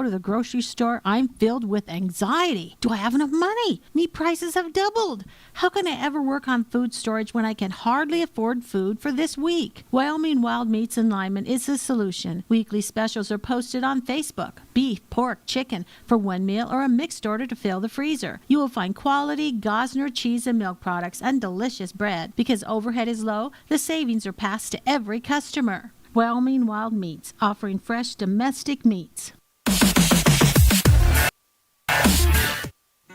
to the grocery store, I'm filled with anxiety. Do I have enough money? Meat prices have doubled. How can I ever work on food storage when I can hardly afford food for this week? Wyoming Wild Meats in Lyman is the solution. Weekly specials are posted on Facebook. Beef, pork, chicken for one meal or a mixed order to fill the freezer. You will find quality Gosner cheese and milk products and delicious bread. Because overhead is low, the savings are passed to every customer. Wyoming Wild Meats, offering fresh domestic meats.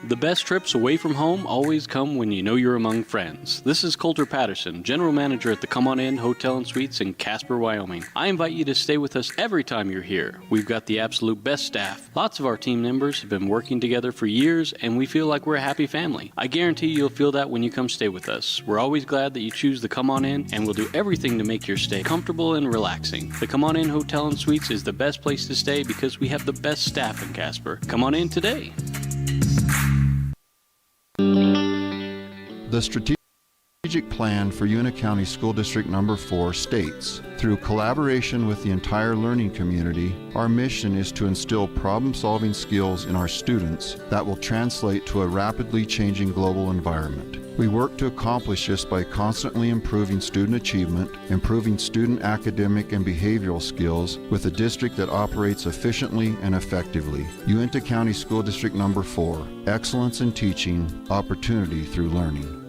The best trips away from home always come when you know you're among friends. This is Colter Patterson, General Manager at the Come On In Hotel and Suites in Casper, Wyoming. I invite you to stay with us every time you're here. We've got the absolute best staff. Lots of our team members have been working together for years, and we feel like we're a happy family. I guarantee you'll feel that when you come stay with us. We're always glad that you choose the Come On In, and we'll do everything to make your stay comfortable and relaxing. The Come On In Hotel and Suites is the best place to stay because we have the best staff in Casper. Come on in today. The strategic plan for Una County School District Number 4 states, through collaboration with the entire learning community, our mission is to instill problem-solving skills in our students that will translate to a rapidly changing global environment. We work to accomplish this by constantly improving student achievement, improving student academic and behavioral skills with a district that operates efficiently and effectively. Uintah County School District Number 4, excellence in teaching, opportunity through learning.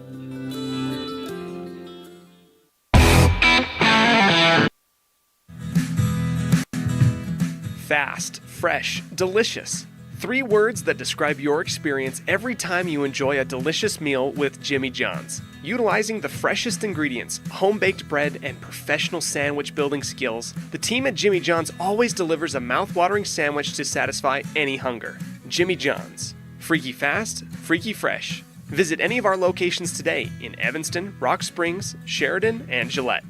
Fast, fresh, delicious. 3 words that describe your experience every time you enjoy a delicious meal with Jimmy John's. Utilizing the freshest ingredients, home-baked bread, and professional sandwich building skills, the team at Jimmy John's always delivers a mouth-watering sandwich to satisfy any hunger. Jimmy John's. Freaky fast, freaky fresh. Visit any of our locations today in Evanston, Rock Springs, Sheridan, and Gillette.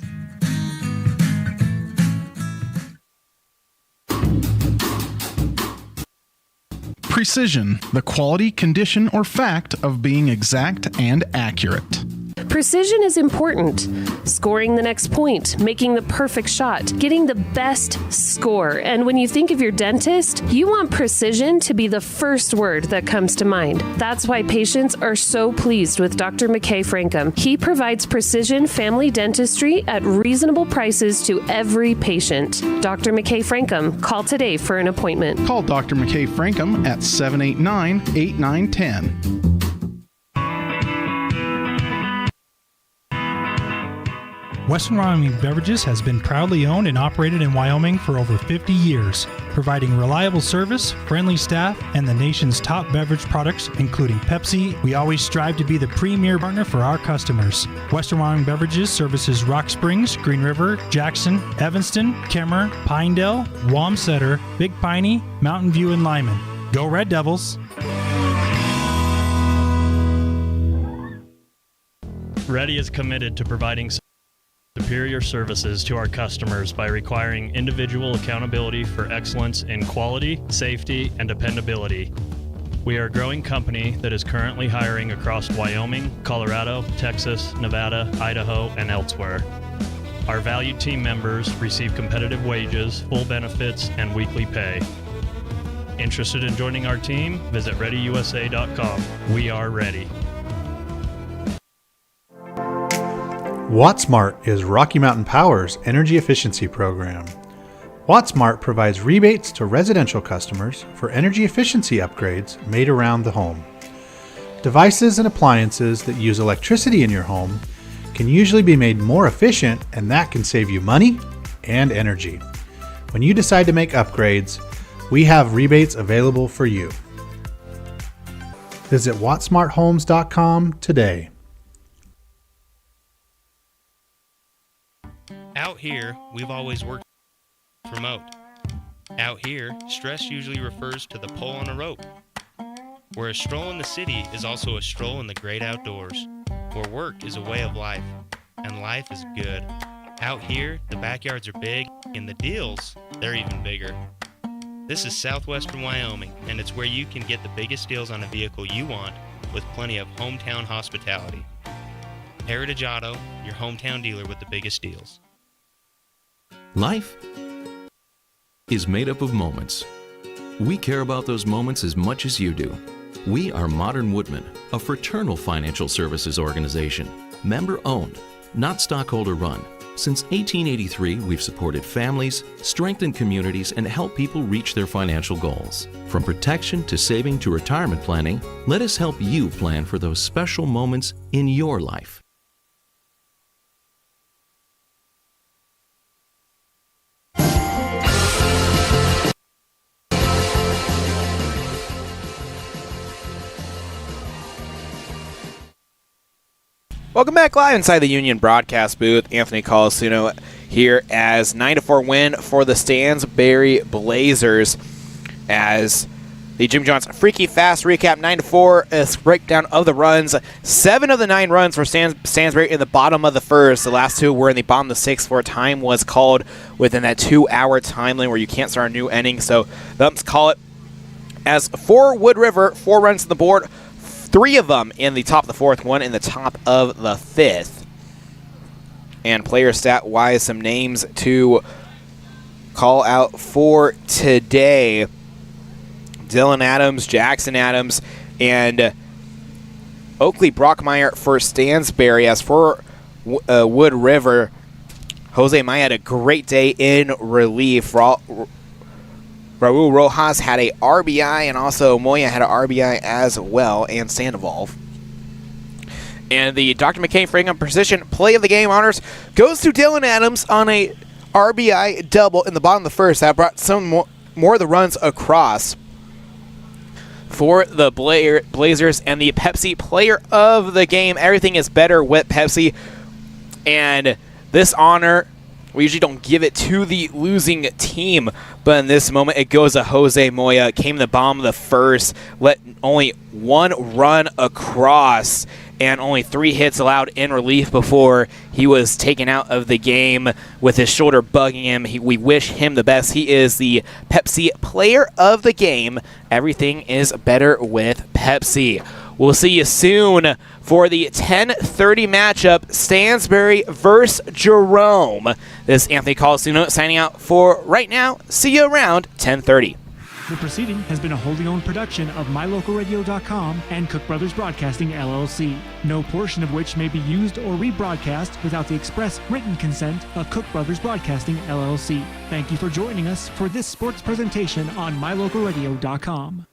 Precision, the quality, condition, or fact of being exact and accurate. Precision is important. Scoring the next point, making the perfect shot, getting the best score. And when you think of your dentist, you want precision to be the first word that comes to mind. That's why patients are so pleased with Dr. McKay Frankum. He provides precision family dentistry at reasonable prices to every patient. Dr. McKay Frankum, call today for an appointment. Call Dr. McKay Frankum at 789-8910. Western Wyoming Beverages has been proudly owned and operated in Wyoming for over 50 years, providing reliable service, friendly staff, and the nation's top beverage products, including Pepsi. We always strive to be the premier partner for our customers. Western Wyoming Beverages services Rock Springs, Green River, Jackson, Evanston, Kemmer, Pinedale, Wamsutter, Big Piney, Mountain View, and Lyman. Go Red Devils! Ready is committed to providing superior services to our customers by requiring individual accountability for excellence in quality, safety, and dependability. We are a growing company that is currently hiring across Wyoming, Colorado, Texas, Nevada, Idaho, and elsewhere. Our valued team members receive competitive wages, full benefits, and weekly pay. Interested in joining our team? Visit ReadyUSA.com. We are ready. WattSmart is Rocky Mountain Power's energy efficiency program. WattSmart provides rebates to residential customers for energy efficiency upgrades made around the home. Devices and appliances that use electricity in your home can usually be made more efficient, and that can save you money and energy. When you decide to make upgrades, we have rebates available for you. Visit wattsmarthomes.com today. Out here, we've always worked remote. Out here, stress usually refers to the pull on a rope. Where a stroll in the city is also a stroll in the great outdoors. Where work is a way of life, and life is good. Out here, the backyards are big, and the deals, they're even bigger. This is southwestern Wyoming, and it's where you can get the biggest deals on a vehicle you want with plenty of hometown hospitality. Heritage Auto, your hometown dealer with the biggest deals. Life is made up of moments. We care about those moments as much as you do. We are Modern Woodmen, a fraternal financial services organization, member-owned, not stockholder-run. Since 1883, we've supported families, strengthened communities, and helped people reach their financial goals. From protection to saving to retirement planning, let us help you plan for those special moments in your life. Welcome back live inside the Union broadcast booth. Anthony Colasuono here as 9-4 win for the Stansbury Blazers. As the Jim Johnson Freaky Fast recap, 9-4 is breakdown of the runs. 7 of the 9 runs for Stansbury in the bottom of the first. The last 2 were in the bottom of the 6th, where time was called within that 2-hour time limit where you can't start a new inning. So the umps call it as for Wood River, 4 runs on the board. 3 of them in the top of the 4th, 1 in the top of the 5th. And player stat-wise, some names to call out for today. Dylan Adams, Jackson Adams, and Oakley Brockmeyer for Stansbury. As for Wood River, Jose Maya had a great day in relief. Raul Rojas had a RBI, and also Moya had an RBI as well, and Sandoval. And the Dr. McCain Pregame Precision Play of the Game honors goes to Dylan Adams on a RBI double in the bottom of the first. That brought some more of the runs across for the Blazers. And the Pepsi Player of the Game. Everything is better with Pepsi. And this honor, we usually don't give it to the losing team, but in this moment it goes to Jose Moya. Came in the bottom of the first, let only 1 run across, and only 3 hits allowed in relief before he was taken out of the game with his shoulder bugging him. We wish him the best. He is the Pepsi Player of the Game. Everything is better with Pepsi. We'll see you soon for the 10:30 matchup, Stansbury versus Jerome. This is Anthony Colasuono signing out for right now. See you around 10:30. The proceeding has been a wholly owned production of MyLocalRadio.com and Cook Brothers Broadcasting, LLC. No portion of which may be used or rebroadcast without the express written consent of Cook Brothers Broadcasting, LLC. Thank you for joining us for this sports presentation on MyLocalRadio.com.